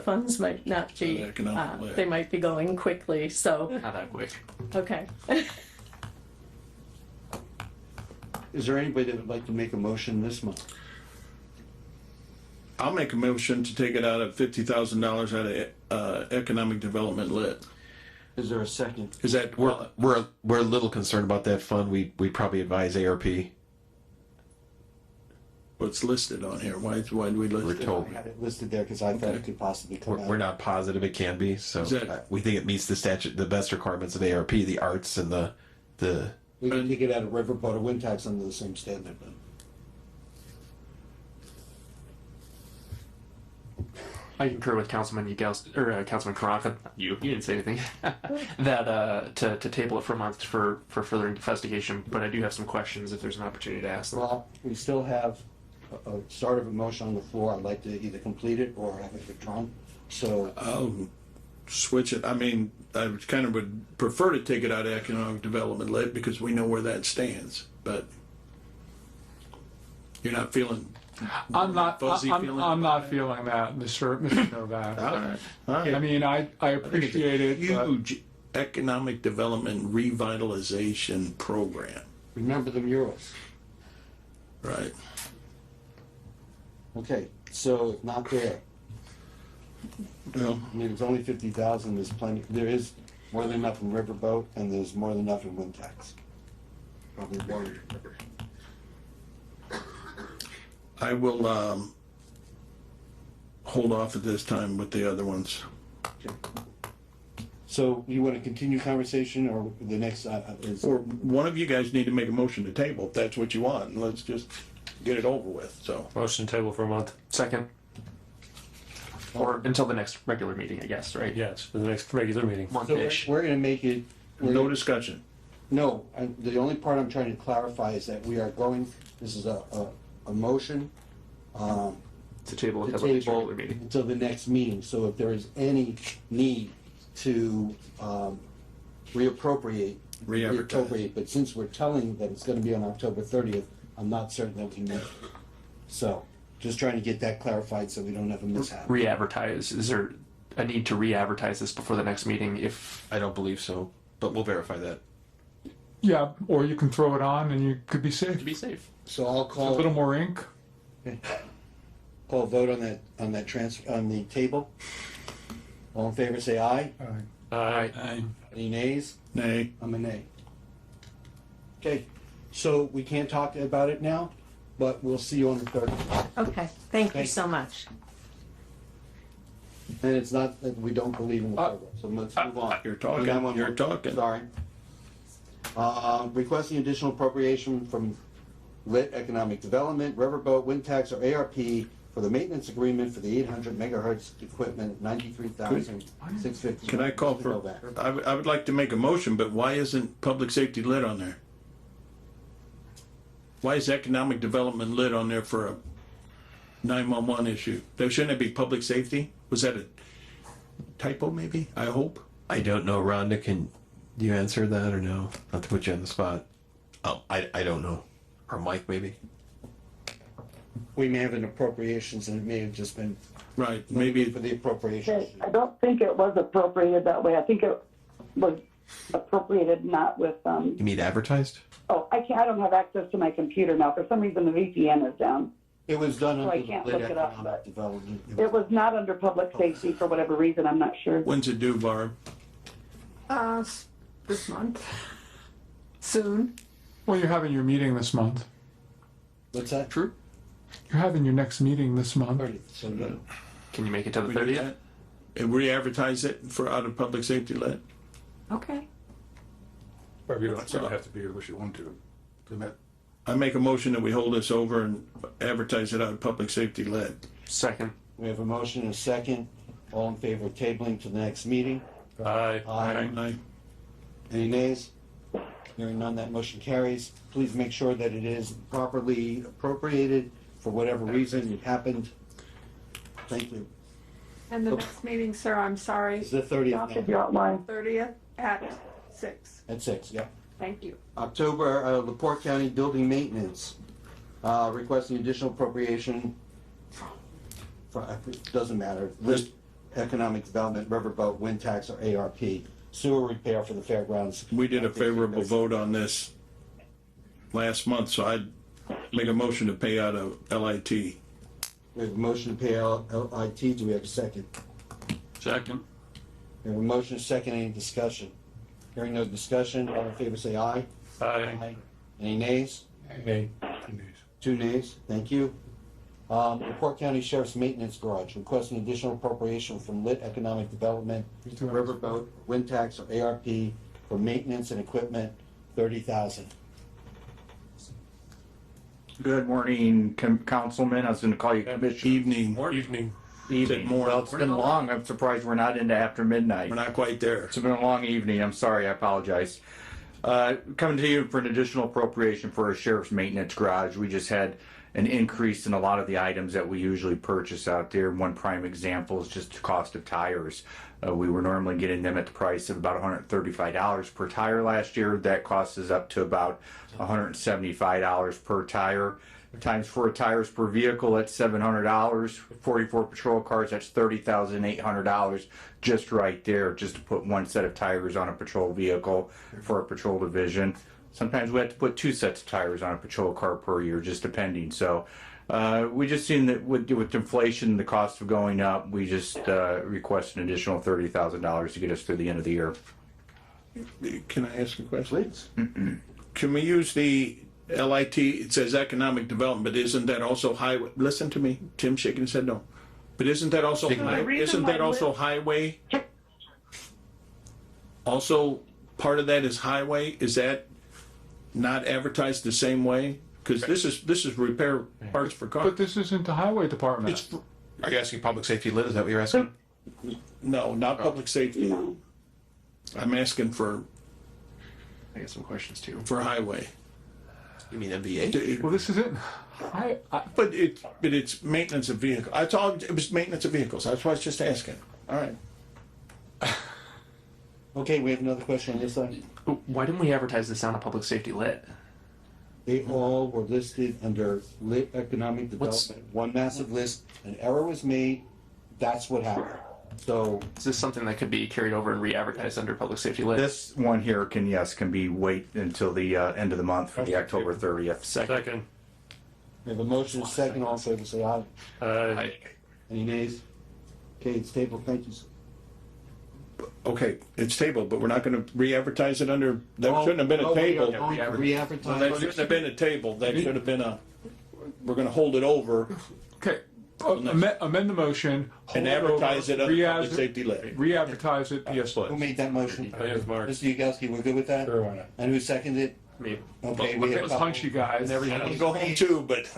[SPEAKER 20] funds might not be, they might be going quickly. So
[SPEAKER 8] Not that quick.
[SPEAKER 20] okay.
[SPEAKER 2] Is there anybody that would like to make a motion this month?
[SPEAKER 7] I'll make a motion to take it out of $50,000 out of economic development lit.
[SPEAKER 2] Is there a second?
[SPEAKER 7] Is that
[SPEAKER 3] We're a little concerned about that fund. We probably advise ARP
[SPEAKER 7] what's listed on here. Why do we list
[SPEAKER 12] We're
[SPEAKER 7] it?
[SPEAKER 12] told.
[SPEAKER 2] I had it listed there because I thought it could possibly come out.
[SPEAKER 12] We're not positive it can be, so
[SPEAKER 7] Is that-
[SPEAKER 12] we think it meets the statute, the best requirements of ARP, the arts and the.
[SPEAKER 2] We can take it out of riverboat or wind tax under the same standard.
[SPEAKER 8] I concur with Councilman Councilman Karanka. You didn't say anything. That to table it for a month for further investigation. But I do have some questions if there's an opportunity to ask them.
[SPEAKER 2] Well, we still have a start of a motion on the floor. I'd like to either complete it or have it withdrawn. So
[SPEAKER 7] I'll switch it. I mean, I kind of would prefer to take it out of economic development lit because we know where that stands. But you're not feeling.
[SPEAKER 18] I'm not
[SPEAKER 7] Fuzzy feeling about
[SPEAKER 18] feeling that, Mr. Novak.
[SPEAKER 7] All right.
[SPEAKER 18] I mean, I appreciate it.
[SPEAKER 7] Huge economic development revitalization program.
[SPEAKER 2] remember the murals.
[SPEAKER 7] Right.
[SPEAKER 2] Okay, so if not there.
[SPEAKER 7] Well,
[SPEAKER 2] I mean, it's only 50,000, there's plenty, there is more than enough in riverboat, and there's more than enough in wind tax. Probably more.
[SPEAKER 7] I will hold off at this time with the other ones.
[SPEAKER 2] Okay. So you want to continue conversation, or the next is?
[SPEAKER 7] Or one of you guys need to make a motion to table, if that's what you want, and let's just get it over with, so.
[SPEAKER 4] Motion table for a month.
[SPEAKER 8] Second. Or until the next regular meeting, I guess, right?
[SPEAKER 4] Yes, for the next regular meeting.
[SPEAKER 2] So
[SPEAKER 8] Month-ish.
[SPEAKER 2] we're gonna make it.
[SPEAKER 7] No discussion.
[SPEAKER 2] No, the only part I'm trying to clarify is that we are going, this is a motion,
[SPEAKER 8] To table
[SPEAKER 2] to
[SPEAKER 8] until the next
[SPEAKER 2] table
[SPEAKER 8] regular meeting.
[SPEAKER 2] until the next meeting. So if there is any need to reappropriate, but since we're telling that it's gonna be on October 30th, I'm not certain that we need. So, just trying to get that clarified so we don't have a mishap.
[SPEAKER 8] Re-advertise. Is there a need to re-advertise this before the next meeting? If
[SPEAKER 12] I don't believe so, but we'll verify that.
[SPEAKER 18] Yeah, or you can throw it on and you could be safe.
[SPEAKER 8] to be safe.
[SPEAKER 2] So I'll
[SPEAKER 18] A
[SPEAKER 2] call.
[SPEAKER 18] little more ink.
[SPEAKER 2] Call vote on that on the table. All in favor, say aye.
[SPEAKER 4] Aye.
[SPEAKER 2] Any nays?
[SPEAKER 7] Nay.
[SPEAKER 2] I'm a nay. Okay, so we can't talk about it now, but we'll see you on the 30th.
[SPEAKER 20] Okay, thank you
[SPEAKER 2] Thank
[SPEAKER 20] so much.
[SPEAKER 2] And it's not that we don't believe in the program, so let's move on.
[SPEAKER 7] You're talking,
[SPEAKER 2] We got one
[SPEAKER 7] you're
[SPEAKER 2] more.
[SPEAKER 7] talking.
[SPEAKER 2] Sorry. Requesting additional appropriation from Lit Economic Development, Riverboat, Wind Tax, or ARP for the maintenance agreement for the 800 megahertz equipment, 93,650.
[SPEAKER 7] Can I call for, I would like to make a motion, but why isn't public safety lit on there? Why is economic development lit on there for a 911 issue? Shouldn't it be public safety? Was that a typo maybe? I hope.
[SPEAKER 12] I don't know, Rhonda, can you answer that or no? Not to put you on the spot. I don't know. Or Mike, maybe?
[SPEAKER 2] We may have an appropriations and it may have just been.
[SPEAKER 7] Right, maybe.
[SPEAKER 2] For the appropriations.
[SPEAKER 19] I don't think it was appropriated that way. I think it was appropriated not with,
[SPEAKER 12] You mean advertised?
[SPEAKER 19] I don't have access to my computer now. For some reason, the VPN is down.
[SPEAKER 2] It was done
[SPEAKER 19] So
[SPEAKER 2] under
[SPEAKER 19] I
[SPEAKER 2] the
[SPEAKER 19] can't
[SPEAKER 2] Lit
[SPEAKER 19] look it up,
[SPEAKER 2] Economic
[SPEAKER 19] but
[SPEAKER 2] Development.
[SPEAKER 19] it was not under public safety for whatever reason. I'm not sure.
[SPEAKER 7] When's it due, Barb?
[SPEAKER 16] This month. Soon.
[SPEAKER 18] Well, you're having your meeting this month.
[SPEAKER 2] What's that?
[SPEAKER 8] True.
[SPEAKER 18] You're having your next meeting this month.
[SPEAKER 2] 30th, so no.
[SPEAKER 8] Can you make it to the
[SPEAKER 7] We do
[SPEAKER 8] 30th?
[SPEAKER 7] that? And re-advertise it for out of public safety lit?
[SPEAKER 20] Okay.
[SPEAKER 18] But you don't have to be here if you want to.
[SPEAKER 7] I make a motion that we hold this over and advertise it out of public safety lit.
[SPEAKER 8] Second.
[SPEAKER 2] We have a motion and a second. All in favor of tabling to the next meeting?
[SPEAKER 4] Aye.
[SPEAKER 7] Aye.
[SPEAKER 2] Any nays? Hearing none, that motion carries. Please make sure that it is properly appropriated for whatever reason it happened. Thank you.
[SPEAKER 21] And the next meeting, sir, I'm sorry.
[SPEAKER 2] It's the 30th
[SPEAKER 19] Should be
[SPEAKER 2] now.
[SPEAKER 19] outlined.
[SPEAKER 21] 30th at 6.
[SPEAKER 2] At 6, yeah.
[SPEAKER 21] Thank you.
[SPEAKER 2] October, LaPorte County Building Maintenance, requesting additional appropriation for, it doesn't matter, List Economic Development, Riverboat, Wind Tax, or ARP, sewer repair for the fairgrounds.
[SPEAKER 7] We did a favorable vote on this last month, so I'd make a motion to pay out of LIT.
[SPEAKER 2] We have a motion to pay LIT, do we have a second?
[SPEAKER 10] Second.
[SPEAKER 2] We have a motion, a second, any discussion? Hearing no discussion, all in favor say aye.
[SPEAKER 4] Aye.
[SPEAKER 2] Any nays?
[SPEAKER 18] Nay.
[SPEAKER 2] 2 nays, thank you. LaPorte County Sheriff's Maintenance Garage, requesting additional appropriation from Lit Economic Development, Riverboat, Wind Tax, or ARP for maintenance and equipment, $30,000.
[SPEAKER 6] Good morning, Councilman. I was going to call you Commissioner.
[SPEAKER 7] Evening.
[SPEAKER 4] Evening.
[SPEAKER 6] Evening. Well, it's been long. I'm surprised we're not into after midnight.
[SPEAKER 7] We're not quite there.
[SPEAKER 6] It's been a long evening. I'm sorry. I apologize. Coming to you for an additional appropriation for a sheriff's maintenance garage. We just had an increase in a lot of the items that we usually purchase out there. One prime example is just the cost of tires. We were normally getting them at the price of about $135 per tire last year. That cost is up to about $175 per tire. Times 4 tires per vehicle, that's $700. 44 patrol cars, that's $30,800 just right there, just to put one set of tires on a patrol vehicle for a patrol division. Sometimes we have to put 2 sets of tires on a patrol car per year, just depending. So we just seen that with inflation, the cost of going up, we just request an additional $30,000 to get us through the end of the year.
[SPEAKER 7] Can I ask a question?
[SPEAKER 2] Please.
[SPEAKER 7] Can we use the LIT? It says economic development, but isn't that also highway? Listen to me. Tim shaking his head no. But isn't that also highway? Also, part of that is highway. Is that not advertised the same way? Because this is repair parts for cars.
[SPEAKER 18] But this isn't the highway department.
[SPEAKER 7] It's
[SPEAKER 12] Are you asking public safety lit? Is that what you're asking?
[SPEAKER 7] no, not public safety. I'm asking for
[SPEAKER 3] I got some questions too.
[SPEAKER 7] highway.
[SPEAKER 12] You mean MVA?
[SPEAKER 18] Well, this isn't.
[SPEAKER 7] But it's maintenance of vehicles. I thought it was maintenance of vehicles. That's why I was just asking. All right.
[SPEAKER 2] Okay, we have another question on this side.
[SPEAKER 8] Why didn't we advertise this on a public safety lit?
[SPEAKER 2] They all were listed under Lit Economic
[SPEAKER 8] What's-
[SPEAKER 2] Development. One massive list, an error was made, that's what happened. So,
[SPEAKER 8] Is this something that could be carried over and re-advertised under public safety lit?
[SPEAKER 6] This one here can be wait until the end of the month for the October 30th.
[SPEAKER 4] Second.
[SPEAKER 2] we have a motion, a second, all in favor, say aye.
[SPEAKER 4] Aye.
[SPEAKER 2] Any nays? Okay, it's tabled, thank you.
[SPEAKER 7] Okay, it's tabled, but we're not gonna re-advertise it under, that shouldn't have been a table.
[SPEAKER 2] Re-advertise.
[SPEAKER 7] That shouldn't have been a table. That should have been we're gonna hold it over
[SPEAKER 18] Okay. Amend the motion.
[SPEAKER 7] and
[SPEAKER 18] hold over,
[SPEAKER 7] advertise it under public
[SPEAKER 18] re-adver-
[SPEAKER 7] safety lit.
[SPEAKER 18] Re-advertise it, PS
[SPEAKER 2] Who
[SPEAKER 18] lit.
[SPEAKER 2] made that motion?
[SPEAKER 4] I think it's Mark.
[SPEAKER 2] Mr. Yagowski, we're good with that?
[SPEAKER 18] Sure, why not?
[SPEAKER 2] And who seconded it?
[SPEAKER 4] Me.
[SPEAKER 2] Okay, we have
[SPEAKER 18] Let's punch you guys.
[SPEAKER 7] I'm gonna go home too, but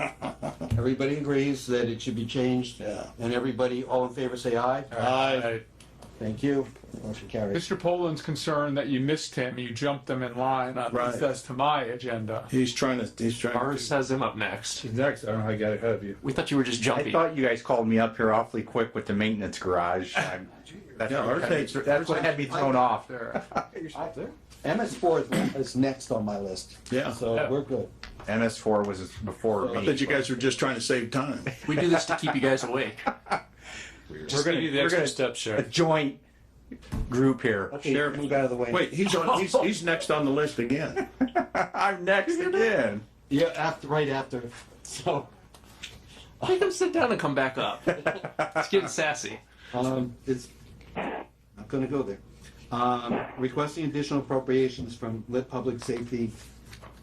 [SPEAKER 2] everybody agrees that it should be changed.
[SPEAKER 7] Yeah.
[SPEAKER 2] And everybody, all in favor, say aye.
[SPEAKER 7] Aye.
[SPEAKER 2] Thank you. Motion carries.
[SPEAKER 18] Mr. Poland's concerned that you missed him. You jumped him in line on
[SPEAKER 7] Right.
[SPEAKER 18] recess to my agenda.
[SPEAKER 7] he's trying
[SPEAKER 8] Ours has him up next.
[SPEAKER 18] Next, I don't know how I got ahead of you.
[SPEAKER 8] We thought you were just
[SPEAKER 6] I
[SPEAKER 8] jumpy.
[SPEAKER 6] thought you guys called me up here awfully quick with the maintenance garage. That's
[SPEAKER 7] Yeah,
[SPEAKER 6] that's what had me thrown off.
[SPEAKER 2] MS4 is next on my list.
[SPEAKER 7] Yeah.
[SPEAKER 2] So we're good.
[SPEAKER 6] MS4 was before
[SPEAKER 7] I
[SPEAKER 6] me.
[SPEAKER 7] thought you guys were just trying to save time.
[SPEAKER 8] We do this to keep you guys awake.
[SPEAKER 4] Just give you the extra steps,
[SPEAKER 6] A
[SPEAKER 4] Sheriff.
[SPEAKER 6] joint group here.
[SPEAKER 2] Okay,
[SPEAKER 7] Sheriff,
[SPEAKER 2] move out of the way.
[SPEAKER 7] Wait, he's next on the list again.
[SPEAKER 6] I'm next again.
[SPEAKER 2] Yeah, right after. So,
[SPEAKER 8] Make him sit down and come back up. It's getting sassy.
[SPEAKER 2] I'm gonna go there. Requesting additional appropriations from Lit Public Safety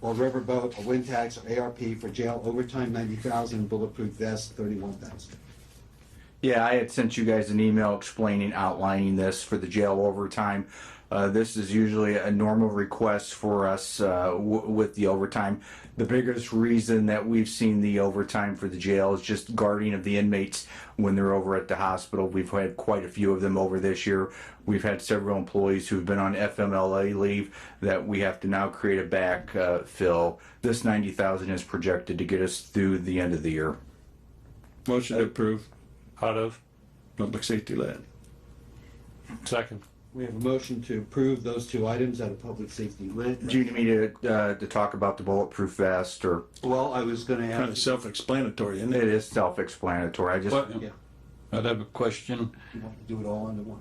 [SPEAKER 2] or Riverboat, or Wind Tax, or ARP for jail overtime, 90,000, bulletproof vest, 31,000.
[SPEAKER 6] Yeah, I had sent you guys an email explaining, outlining this for the jail overtime. This is usually a normal request for us with the overtime. The biggest reason that we've seen the overtime for the jail is just guarding of the inmates when they're over at the hospital. We've had quite a few of them over this year. We've had several employees who've been on FMLA leave that we have to now create a backfill. This 90,000 is projected to get us through the end of the year.
[SPEAKER 7] Motion to approve.
[SPEAKER 4] Out of.
[SPEAKER 7] Public safety lit.
[SPEAKER 4] Second.
[SPEAKER 2] We have a motion to approve those two items out of public safety lit.
[SPEAKER 6] Do you need me to talk about the bulletproof vest or?
[SPEAKER 2] Well, I was gonna
[SPEAKER 7] Kind of
[SPEAKER 2] ask,
[SPEAKER 7] self-explanatory, isn't
[SPEAKER 6] It
[SPEAKER 7] it?
[SPEAKER 6] is self-explanatory. I just.
[SPEAKER 10] But
[SPEAKER 2] yeah,
[SPEAKER 10] I'd have a question.
[SPEAKER 2] you want to do it all under one?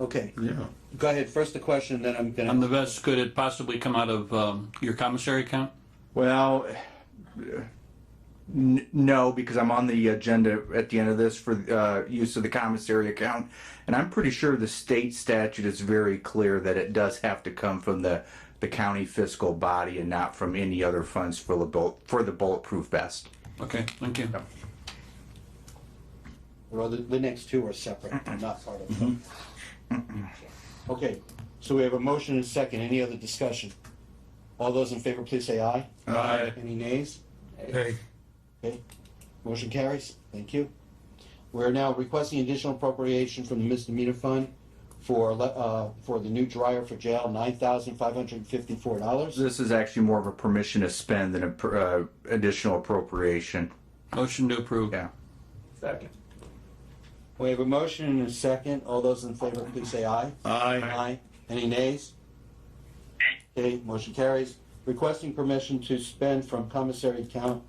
[SPEAKER 2] Okay,
[SPEAKER 7] Yeah.
[SPEAKER 2] go ahead, first the question, then I'm
[SPEAKER 10] On the
[SPEAKER 2] gonna,
[SPEAKER 10] vest, could it possibly come out of your commissary account?
[SPEAKER 6] Well, no, because I'm on the agenda at the end of this for use of the commissary account, and I'm pretty sure the state statute is very clear that it does have to come from the county fiscal body and not from any other funds for the bulletproof vest.
[SPEAKER 10] Okay, thank you.
[SPEAKER 2] Well, the next two are separate, and not part of it. Okay, so we have a motion and a second. Any other discussion? All those in favor, please say aye.
[SPEAKER 4] Aye.
[SPEAKER 2] Any nays?
[SPEAKER 14] Hey,
[SPEAKER 2] Okay, motion carries. Thank you. We're now requesting additional appropriation from the misdemeanor fund for the new dryer for jail, $9,554.
[SPEAKER 6] This is actually more of a permission to spend than a additional appropriation.
[SPEAKER 10] Motion to approve.
[SPEAKER 6] Yeah.
[SPEAKER 13] Second.
[SPEAKER 2] We have a motion and a second. All those in favor, please say aye.
[SPEAKER 7] Aye.
[SPEAKER 2] Aye. Any nays? Okay, motion carries. Requesting permission to spend from commissary account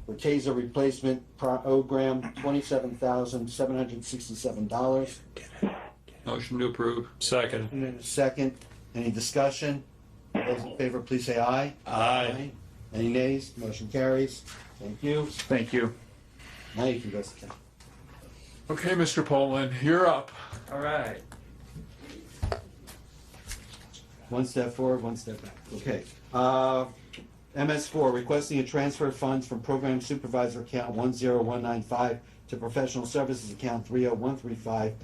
[SPEAKER 2] for taser replacement program, $27,767.
[SPEAKER 10] Motion to approve.
[SPEAKER 4] Second.
[SPEAKER 2] And then a second. Any discussion? All those in favor, please say aye.
[SPEAKER 7] Aye.
[SPEAKER 2] Any nays? Motion carries. Thank you.
[SPEAKER 6] Thank you.
[SPEAKER 2] Now you can go sit down.
[SPEAKER 18] okay, Mr. Poland, you're up.
[SPEAKER 13] All right.
[SPEAKER 2] One step forward, one step back. Okay. MS4, requesting a transfer of funds from program supervisor account 10195 to professional services account 30135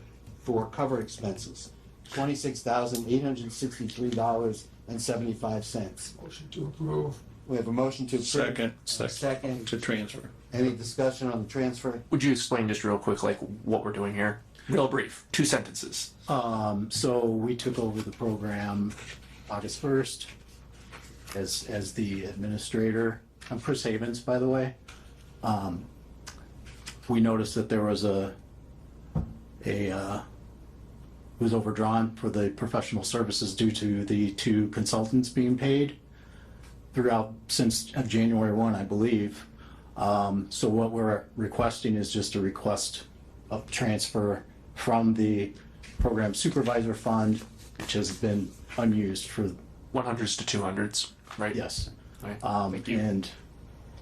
[SPEAKER 2] for cover expenses. $26,863.75.
[SPEAKER 11] Motion to approve.
[SPEAKER 2] We have a motion to approve.
[SPEAKER 7] Second.
[SPEAKER 2] Second.
[SPEAKER 7] To transfer.
[SPEAKER 2] Any discussion on the transfer?
[SPEAKER 8] Would you explain just real quick, like what we're doing here? Real brief, 2 sentences.
[SPEAKER 1] So we took over the program August 1st as the administrator. I'm Chris Havens, by the way. We noticed that there was it was overdrawn for the professional services due to the 2 consultants being paid throughout since January 1, I believe. So what we're requesting is just a request of transfer from the program supervisor fund, which has been unused for
[SPEAKER 8] 100s to 200s, right?
[SPEAKER 1] yes.
[SPEAKER 8] Right.
[SPEAKER 1] And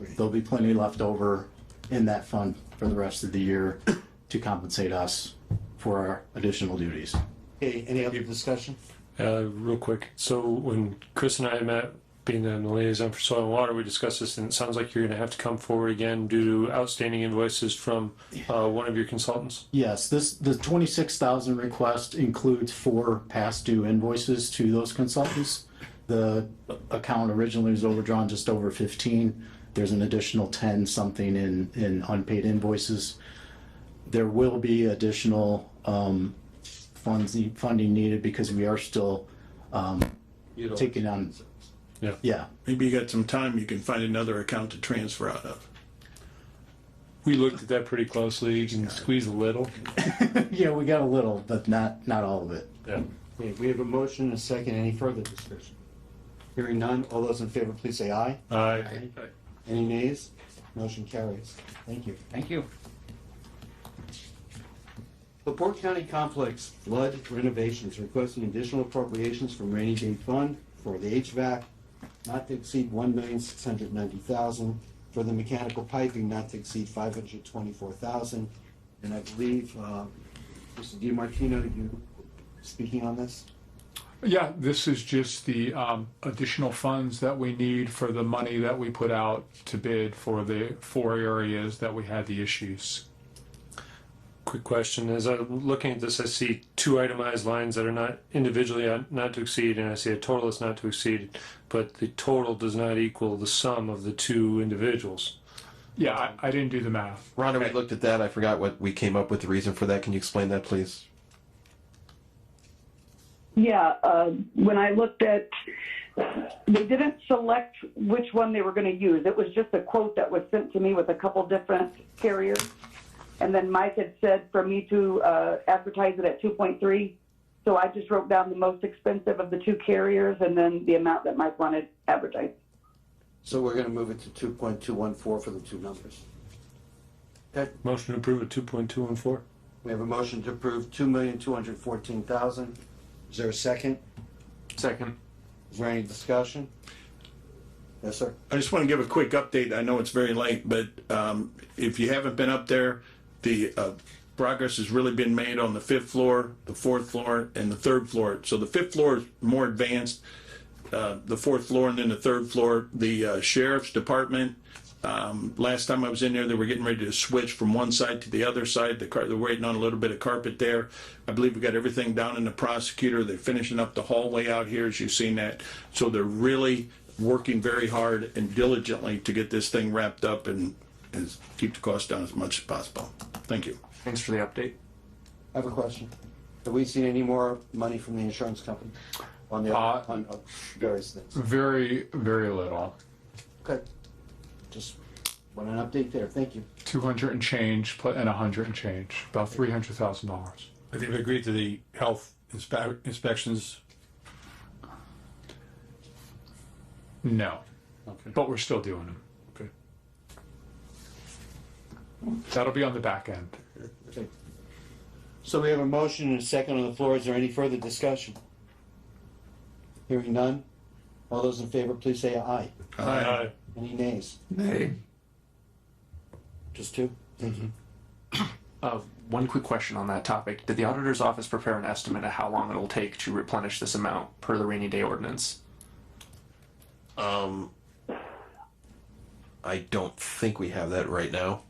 [SPEAKER 1] there'll be plenty left over in that fund for the rest of the year to compensate us for our additional duties.
[SPEAKER 2] Okay, any other discussion?
[SPEAKER 4] Real quick. So when Chris and I met, being the liaison for soil and water, we discussed this, and it sounds like you're going to have to come forward again due to outstanding invoices from one of your consultants.
[SPEAKER 1] Yes, the 26,000 request includes 4 past due invoices to those consultants. The account originally was overdrawn just over 15. There's an additional 10 something in unpaid invoices. There will be additional funding needed because we are still taking on. Yeah.
[SPEAKER 7] Maybe you got some time, you can find another account to transfer out of.
[SPEAKER 4] We looked at that pretty closely. You can squeeze a little.
[SPEAKER 1] Yeah, we got a little, but not all of it.
[SPEAKER 4] Yeah.
[SPEAKER 2] Okay, we have a motion and a second. Any further discussion? Hearing none. All those in favor, please say aye.
[SPEAKER 4] Aye.
[SPEAKER 2] Any nays? Motion carries. Thank you.
[SPEAKER 13] Thank you.
[SPEAKER 2] LaPorte County Complex Flood Renovations requesting additional appropriations from rainy day fund for the HVAC, not to exceed $1,690,000, for the mechanical piping, not to exceed $524,000. And I believe, Mr. DiMartino, you speaking on this?
[SPEAKER 18] Yeah, this is just the additional funds that we need for the money that we put out to bid for the 4 areas that we had the issues.
[SPEAKER 4] Quick question. As I'm looking at this, I see 2 itemized lines that are not individually not to exceed, and I see a total that's not to exceed, but the total does not equal the sum of the 2 individuals.
[SPEAKER 18] Yeah, I didn't do the math.
[SPEAKER 12] Rhonda, we looked at that. I forgot what we came up with the reason for that. Can you explain that, please?
[SPEAKER 19] Yeah, when I looked at, they didn't select which one they were going to use. It was just a quote that was sent to me with a couple different carriers. And then Mike had said for me to advertise it at 2.3. So I just wrote down the most expensive of the 2 carriers and then the amount that Mike wanted advertised.
[SPEAKER 2] So we're going to move it to 2.214 for the 2 numbers. Okay.
[SPEAKER 4] Motion to approve at 2.214.
[SPEAKER 2] We have a motion to approve $2,214,000. Is there a second?
[SPEAKER 8] Second.
[SPEAKER 2] Is there any discussion? Yes, sir.
[SPEAKER 7] I just want to give a quick update. I know it's very late, but if you haven't been up there, the progress has really been made on the 5th floor, the 4th floor, and the 3rd floor. So the 5th floor is more advanced, the 4th floor, and then the 3rd floor. The sheriff's department Last time I was in there, they were getting ready to switch from one side to the other side. They're waiting on a little bit of carpet there. I believe we got everything down in the prosecutor. They're finishing up the hallway out here, as you've seen that. So they're really working very hard and diligently to get this thing wrapped up and keep the cost down as much as possible. Thank you.
[SPEAKER 8] Thanks for the update.
[SPEAKER 2] I have a question. Have we seen any more money from the insurance company on the, on various things?
[SPEAKER 18] Very, very little.
[SPEAKER 2] Okay. Just want an update there. Thank you.
[SPEAKER 18] 200 and change and 100 and change, about $300,000.
[SPEAKER 14] They've agreed to the health inspections. No.
[SPEAKER 9] Okay.
[SPEAKER 18] But we're still doing them.
[SPEAKER 9] Okay.
[SPEAKER 18] That'll be on the back end.
[SPEAKER 2] Okay. So we have a motion and a second on the floor. Is there any further discussion? Hearing none. All those in favor, please say aye.
[SPEAKER 7] Aye.
[SPEAKER 2] Any nays?
[SPEAKER 11] Nay.
[SPEAKER 2] Just two? Thank you.
[SPEAKER 8] One quick question on that topic. Did the auditor's office prepare an estimate of how long it will take to replenish this amount per the rainy day ordinance?
[SPEAKER 12] I don't think we have that right now.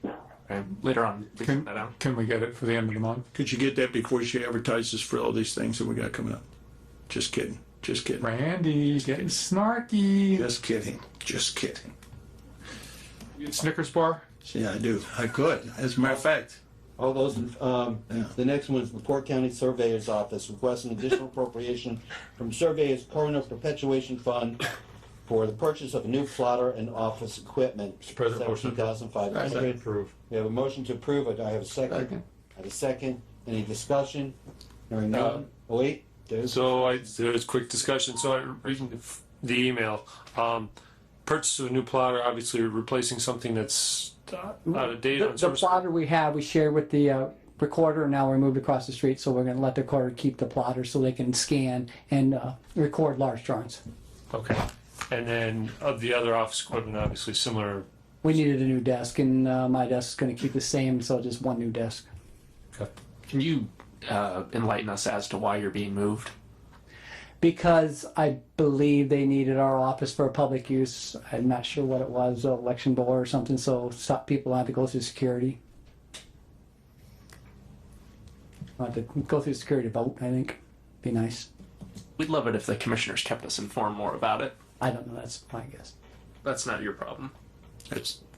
[SPEAKER 8] Okay. Later on, please send that out.
[SPEAKER 18] Can we get it for the end of the month?
[SPEAKER 7] Could you get that before she advertises for all these things that we got coming up? Just kidding. Just kidding.
[SPEAKER 18] Randy, getting snarky.
[SPEAKER 7] Just kidding. Just kidding.
[SPEAKER 18] Snickers bar?
[SPEAKER 7] Yeah, I do. I could. As a matter of fact.
[SPEAKER 2] All those, the next one is LaPorte County Surveyor's Office requesting additional appropriation from Surveyor's Coroner Perpetuation Fund for the purchase of a new plotter and office equipment.
[SPEAKER 14] Mr. President, motion to
[SPEAKER 2] $17,500.
[SPEAKER 14] approve.
[SPEAKER 2] We have a motion to approve. Do I have a second?
[SPEAKER 11] Second.
[SPEAKER 2] I have a second. Any discussion? Hearing none. Oh, wait.
[SPEAKER 4] So there's quick discussion. So I reading the email. Purchase of a new plotter, obviously replacing something that's out of date.
[SPEAKER 16] The plotter we have, we shared with the recorder, and now we're moved across the street, so we're gonna let the recorder keep the plotter so they can scan and record large drawings.
[SPEAKER 4] Okay. And then of the other office equipment, obviously similar.
[SPEAKER 16] We needed a new desk, and my desk is gonna keep the same, so just one new desk.
[SPEAKER 4] Okay.
[SPEAKER 8] Can you enlighten us as to why you're being moved?
[SPEAKER 16] Because I believe they needed our office for public use. I'm not sure what it was, election board or something, so stop people had to go through security. Had to go through security vote, I think. Be nice.
[SPEAKER 8] We'd love it if the commissioners kept us informed more about it.
[SPEAKER 16] I don't know, that's my guess.
[SPEAKER 8] That's not your problem.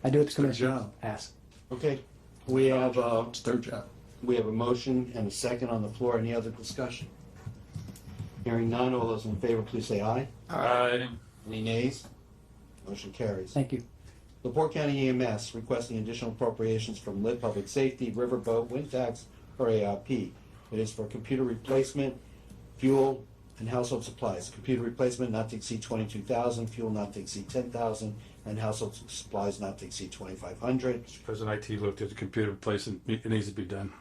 [SPEAKER 16] I do what the commissioner asks.
[SPEAKER 2] Okay. We have,
[SPEAKER 7] It's their job.
[SPEAKER 2] we have a motion and a second on the floor. Any other discussion? Hearing none. All those in favor, please say aye.
[SPEAKER 4] Aye.
[SPEAKER 2] Any nays? Motion carries.
[SPEAKER 16] Thank you.
[SPEAKER 2] LaPorte County EMS requesting additional appropriations from Lit Public Safety, Riverboat, Wind Tax, or ARP. It is for computer replacement, fuel, and household supplies. Computer replacement not to exceed $22,000, fuel not to exceed $10,000, and household supplies not to exceed $2,500.
[SPEAKER 14] Mr. President, IT looked at the computer replacement. It needs to be done.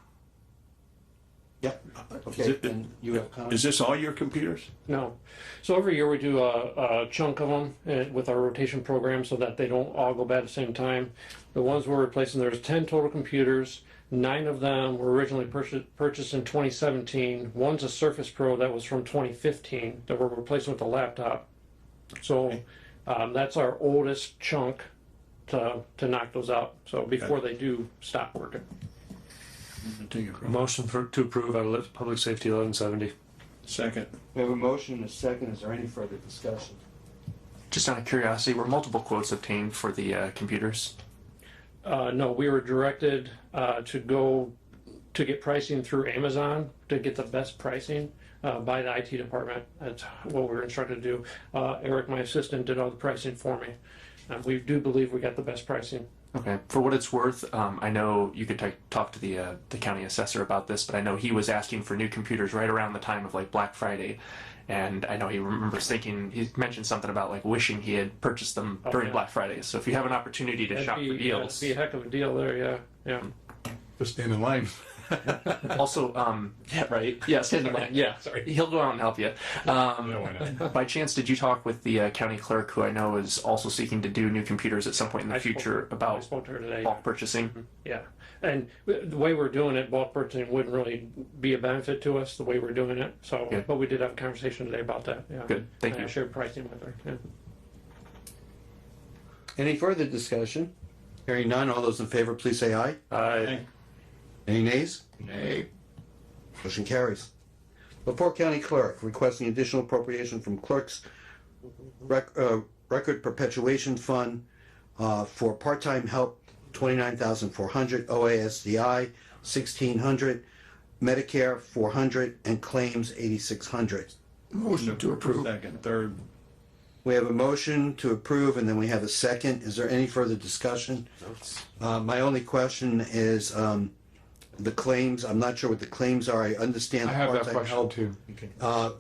[SPEAKER 2] Yep. Okay. And you have comments?
[SPEAKER 7] Is this all your computers?
[SPEAKER 17] No. So every year we do a chunk of them with our rotation program so that they don't all go bad at the same time. The ones we're replacing, there's 10 total computers. 9 of them were originally purchased in 2017. One's a Surface Pro that was from 2015 that we're replacing with a laptop. So that's our oldest chunk to knock those out. So before they do stop working.
[SPEAKER 4] Motion to approve out of Public Safety 1170.
[SPEAKER 7] Second.
[SPEAKER 2] We have a motion and a second. Is there any further discussion?
[SPEAKER 8] Just out of curiosity, were multiple quotes obtained for the computers?
[SPEAKER 17] No, we were directed to go to get pricing through Amazon to get the best pricing by the IT department. That's what we were instructed to do. Eric, my assistant, did all the pricing for me. We do believe we got the best pricing.
[SPEAKER 8] Okay. For what it's worth, I know you could talk to the county assessor about this, but I know he was asking for new computers right around the time of like Black Friday, and I know he remembers thinking he mentioned something about like wishing he had purchased them during Black Friday. So if you have an opportunity to shop for deals,
[SPEAKER 17] That'd be a heck of a deal there. Yeah.
[SPEAKER 14] Just stand in line.
[SPEAKER 8] Also, yeah, right. Yeah, stand in line. Yeah, sorry. He'll go out and help you.
[SPEAKER 14] why not?
[SPEAKER 8] By chance, did you talk with the county clerk, who I know is also seeking to do new computers at some point in the future,
[SPEAKER 17] I
[SPEAKER 8] about
[SPEAKER 17] spoke to her today.
[SPEAKER 8] bulk purchasing?
[SPEAKER 17] Yeah. And the way we're doing it, bulk purchasing wouldn't really be a benefit to us the way we're doing it. So,
[SPEAKER 8] Good.
[SPEAKER 17] but we did have a conversation today about that. Yeah.
[SPEAKER 8] Good. Thank
[SPEAKER 17] And
[SPEAKER 8] you.
[SPEAKER 17] I shared pricing with her. Yeah.
[SPEAKER 2] Any further discussion? Hearing none, all those in favor, please say aye.
[SPEAKER 4] Aye.
[SPEAKER 2] Any nays?
[SPEAKER 11] Nay.
[SPEAKER 2] Motion carries. LaPorte County Clerk requesting additional appropriation from Clerk's Record Perpetuation Fund for part-time help, $29,400, OASDI, $1,600, Medicare, $400, and claims, $8,600.
[SPEAKER 11] Motion to approve.
[SPEAKER 7] Second, third.
[SPEAKER 2] We have a motion to approve, and then we have a second. Is there any further discussion? My only question is the claims. I'm not sure what the claims are. I understand
[SPEAKER 18] I
[SPEAKER 2] the
[SPEAKER 18] have that
[SPEAKER 2] part-time
[SPEAKER 18] question
[SPEAKER 2] help.
[SPEAKER 18] too.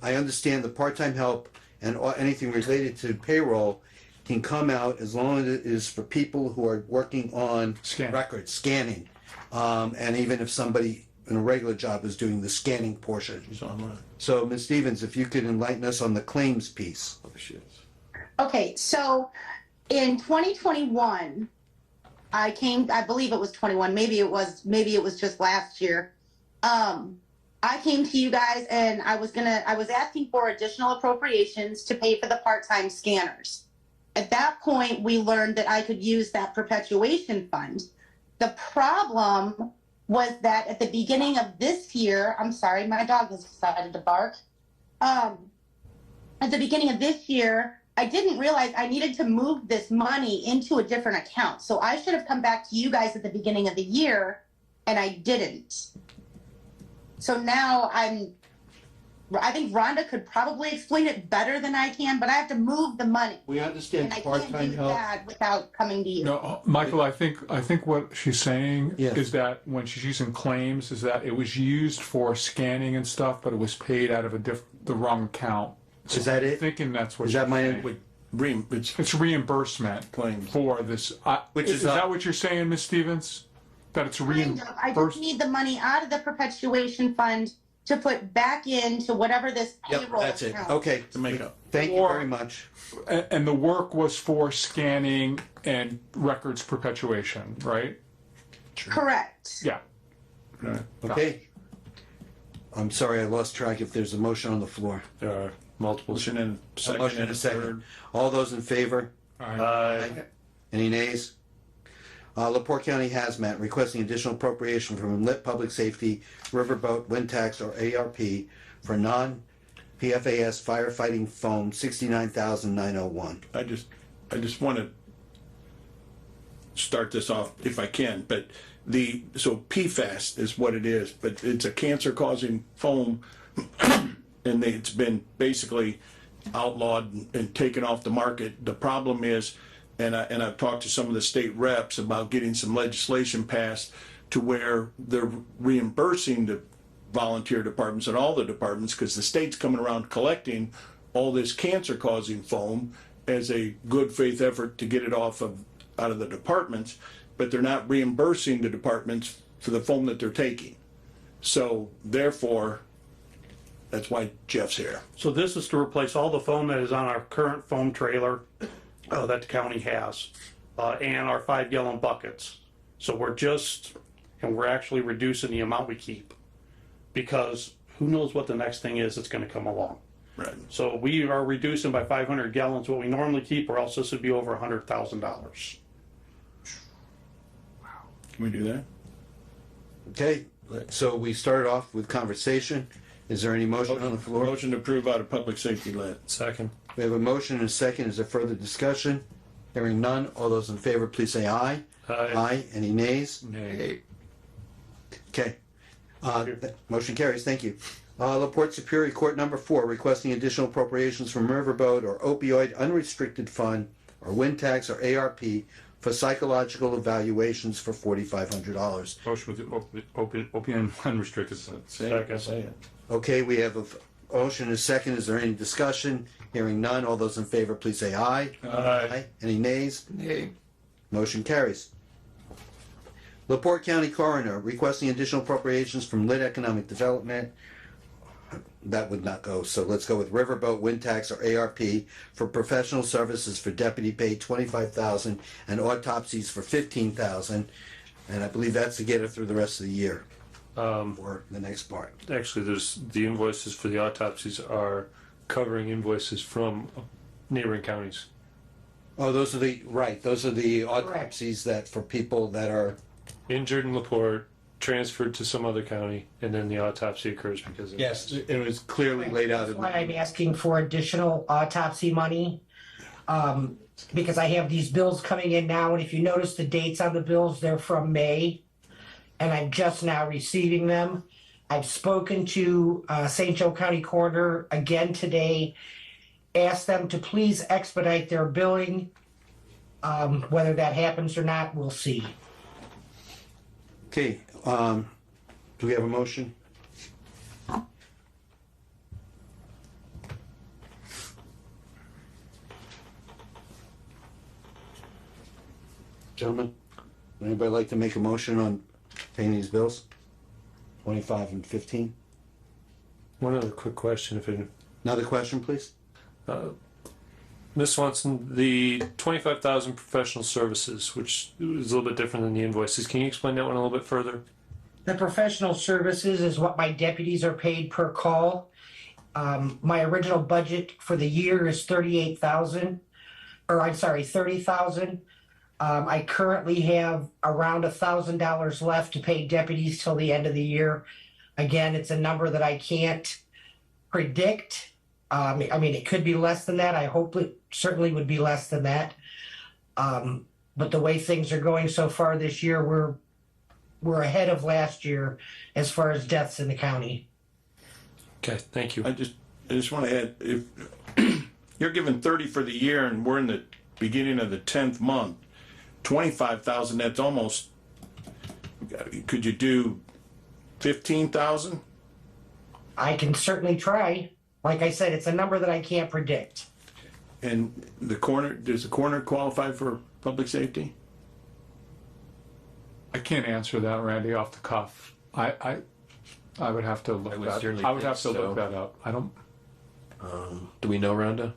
[SPEAKER 2] I understand the part-time help and anything related to payroll can come out as long as it is for people who are working on records, scanning. And even if somebody in a regular job is doing the scanning portion. So, Ms. Stevens, if you could enlighten us on the claims piece.
[SPEAKER 5] Okay, so in 2021, I believe it was 21, maybe it was just last year. I came to you guys and I was asking for additional appropriations to pay for the part-time scanners. At that point, we learned that I could use that perpetuation fund. The problem was that at the beginning of this year, I'm sorry, my dog has decided to bark. At the beginning of this year, I didn't realize I needed to move this money into a different account. So I should have come back to you guys at the beginning of the year, and I didn't. So now I think Rhonda could probably explain it better than I can, but I have to move the money.
[SPEAKER 2] We understand
[SPEAKER 5] And I can't
[SPEAKER 2] part-time
[SPEAKER 5] do
[SPEAKER 2] help.
[SPEAKER 5] that without coming to you.
[SPEAKER 18] No, Michael, I think what she's saying is that when she's using claims, is that it was used for scanning and stuff, but it was paid out of the wrong account. So
[SPEAKER 2] Is that it?
[SPEAKER 18] I'm thinking that's what
[SPEAKER 2] Is
[SPEAKER 18] she's
[SPEAKER 2] that my
[SPEAKER 18] saying. It's reimbursement
[SPEAKER 7] claims
[SPEAKER 18] for this.
[SPEAKER 2] Which
[SPEAKER 18] Is
[SPEAKER 2] is
[SPEAKER 18] that what you're saying, Ms. Stevens? That it's
[SPEAKER 5] I just
[SPEAKER 18] reimbursed?
[SPEAKER 5] need the money out of the perpetuation fund to put back into whatever this
[SPEAKER 2] Yep,
[SPEAKER 5] payroll
[SPEAKER 2] that's it.
[SPEAKER 5] account.
[SPEAKER 2] Okay.
[SPEAKER 7] To make up.
[SPEAKER 2] Thank you very much.
[SPEAKER 18] And the work was for scanning and records perpetuation, right?
[SPEAKER 5] Correct.
[SPEAKER 18] Yeah.
[SPEAKER 2] Okay. I'm sorry, I lost track if there's a motion on the floor.
[SPEAKER 4] There are multiple.
[SPEAKER 7] Motion and
[SPEAKER 2] A motion and a second. All those in favor?
[SPEAKER 4] Aye.
[SPEAKER 2] Any nays? LaPorte County Hazmat requesting additional appropriation from Lit Public Safety, Riverboat, Wind Tax, or ARP for non-PFAS firefighting foam, $69,901.
[SPEAKER 7] I just want to start this off if I can, but so PFAS is what it is, but it's a cancer-causing foam, and it's been basically outlawed and taken off the market. The problem is, and I've talked to some of the state reps about getting some legislation passed to where they're reimbursing the volunteer departments and all the departments, because the state's coming around collecting all this cancer-causing foam as a good faith effort to get it out of the departments, but they're not reimbursing the departments for the foam that they're taking. So therefore, that's why Jeff's here.
[SPEAKER 22] So this is to replace all the foam that is on our current foam trailer that the county has, and our 5-gallon buckets. So we're actually reducing the amount we keep, because who knows what the next thing is that's gonna come along.
[SPEAKER 7] Right.
[SPEAKER 22] So we are reducing by 500 gallons what we normally keep, or else this would be over $100,000.
[SPEAKER 7] Can we do that?
[SPEAKER 2] Okay, so we started off with conversation. Is there any motion on the floor?
[SPEAKER 7] Motion to approve out of public safety lit.
[SPEAKER 4] Second.
[SPEAKER 2] We have a motion and a second. Is there further discussion? Hearing none. All those in favor, please say aye.
[SPEAKER 4] Aye.
[SPEAKER 2] Any nays?
[SPEAKER 11] Nay.
[SPEAKER 2] Okay. Motion carries. Thank you. LaPorte Superior Court number 4 requesting additional appropriations from Riverboat or Opioid Unrestricted Fund or Wind Tax or ARP for psychological evaluations for $4,500.
[SPEAKER 14] Motion with opium unrestricted.
[SPEAKER 7] Second.
[SPEAKER 2] Okay, we have a motion and a second. Is there any discussion? Hearing none. All those in favor, please say aye.
[SPEAKER 7] Aye.
[SPEAKER 2] Any nays?
[SPEAKER 11] Nay.
[SPEAKER 2] Motion carries. LaPorte County Coroner requesting additional appropriations from Lit Economic Development. That would not go, so let's go with Riverboat, Wind Tax, or ARP for professional services for deputy paid $25,000 and autopsies for $15,000. And I believe that's to get her through the rest of the year. Or the next part.
[SPEAKER 4] Actually, there's the invoices for the autopsies are covering invoices from neighboring counties.
[SPEAKER 2] Oh, those are the autopsies that for people that are,
[SPEAKER 4] Injured in LaPorte, transferred to some other county, and then the autopsy occurs because of.
[SPEAKER 2] yes, it was clearly laid out.
[SPEAKER 15] That's why I'm asking for additional autopsy money. Because I have these bills coming in now, and if you notice the dates on the bills, they're from May, and I'm just now receiving them. I've spoken to St. Joe County Coroner again today, asked them to please expedite their billing. Whether that happens or not, we'll see.
[SPEAKER 2] Okay, do we have a motion? Gentlemen, would anybody like to make a motion on paying these bills? 25 and 15?
[SPEAKER 4] One other quick question, if it.
[SPEAKER 2] Another question, please?
[SPEAKER 4] Ms. Swanson, the 25,000 professional services, which is a little bit different than the invoices, can you explain that one a little bit further?
[SPEAKER 15] The professional services is what my deputies are paid per call. My original budget for the year is 38,000, or I'm sorry, 30,000. I currently have around $1,000 left to pay deputies till the end of the year. Again, it's a number that I can't predict. I mean, it could be less than that. I hope it certainly would be less than that. But the way things are going so far this year, we're ahead of last year as far as deaths in the county.
[SPEAKER 4] Okay, thank you.
[SPEAKER 7] I just want to add, if you're given 30 for the year and we're in the beginning of the 10th month, 25,000, that's almost, could you do 15,000?
[SPEAKER 15] I can certainly try. Like I said, it's a number that I can't predict.
[SPEAKER 7] And does the coroner qualify for public safety?
[SPEAKER 18] I can't answer that, Randy, off the cuff. I would have to look
[SPEAKER 12] I would
[SPEAKER 18] that.
[SPEAKER 12] certainly
[SPEAKER 18] I would
[SPEAKER 12] think
[SPEAKER 18] have to look
[SPEAKER 12] so.
[SPEAKER 18] that up. I don't.
[SPEAKER 12] Do we know, Rhonda?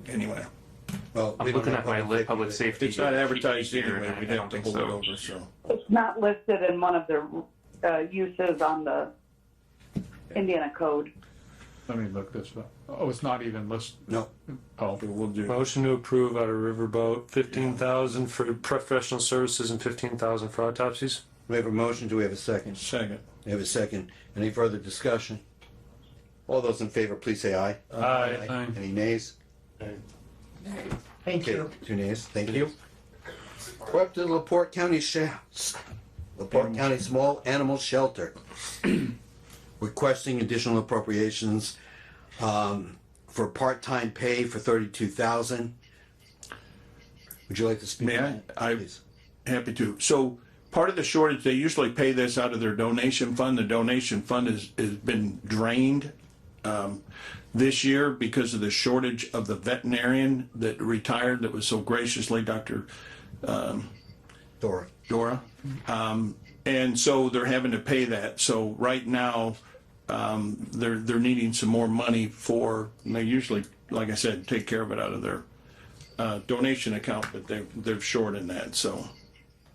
[SPEAKER 7] Anyway.
[SPEAKER 2] Well,
[SPEAKER 8] I'm looking at my public safety.
[SPEAKER 7] It's not advertised
[SPEAKER 8] here,
[SPEAKER 7] anyway,
[SPEAKER 8] and
[SPEAKER 7] we'd
[SPEAKER 8] I
[SPEAKER 7] have
[SPEAKER 8] don't
[SPEAKER 7] to
[SPEAKER 8] think
[SPEAKER 7] hold it
[SPEAKER 8] so.
[SPEAKER 7] over, so.
[SPEAKER 19] It's not listed in one of the uses on the Indiana code.
[SPEAKER 18] Let me look this up. Oh, it's not even listed.
[SPEAKER 2] No.
[SPEAKER 18] Oh,
[SPEAKER 7] We'll do.
[SPEAKER 4] Motion to approve out of Riverboat, 15,000 for professional services and 15,000 for autopsies.
[SPEAKER 2] We have a motion, do we have a second?
[SPEAKER 7] Second.
[SPEAKER 2] We have a second. Any further discussion? All those in favor, please say aye.
[SPEAKER 4] Aye.
[SPEAKER 2] Any nays?
[SPEAKER 15] Thank
[SPEAKER 2] Okay,
[SPEAKER 15] you.
[SPEAKER 2] 2 nays, thank you. We're up to the LaPorte County LaPorte County Small Animal Shelter. Requesting additional appropriations for part-time pay for 32,000. Would you like to speak?
[SPEAKER 7] May
[SPEAKER 2] on
[SPEAKER 7] I?
[SPEAKER 2] that,
[SPEAKER 7] I'm
[SPEAKER 2] please?
[SPEAKER 7] happy to. So part of the shortage, they usually pay this out of their donation fund. The donation fund has been drained this year because of the shortage of the veterinarian that retired that was so graciously Dr. Dora. And so they're having to pay that. So right now, they're needing some more money and they usually, like I said, take care of it out of their donation account, but they're short in that, so.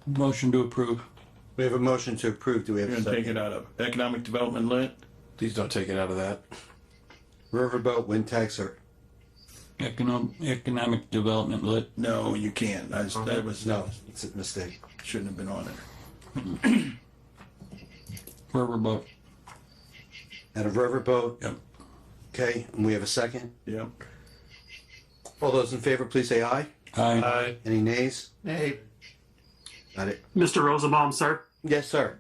[SPEAKER 10] Motion to approve.
[SPEAKER 2] We have a motion to approve. Do we have
[SPEAKER 7] You're
[SPEAKER 2] a
[SPEAKER 7] gonna take
[SPEAKER 2] second?
[SPEAKER 7] it out of economic development lit?
[SPEAKER 12] Please don't take it out of that.
[SPEAKER 2] Riverboat, wind tax, or
[SPEAKER 10] Economic development lit.
[SPEAKER 7] No, you can't. That was,
[SPEAKER 2] no, it's a mistake.
[SPEAKER 7] shouldn't have been on it.
[SPEAKER 10] Riverboat.
[SPEAKER 2] Out of Riverboat?
[SPEAKER 10] Yep.
[SPEAKER 2] Okay, and we have a second?
[SPEAKER 7] Yep.
[SPEAKER 2] All those in favor, please say aye.
[SPEAKER 10] Aye.
[SPEAKER 2] Any nays?
[SPEAKER 11] Hey,
[SPEAKER 2] Got it.
[SPEAKER 20] Mr. Rosenbaum, sir.
[SPEAKER 2] Yes, sir.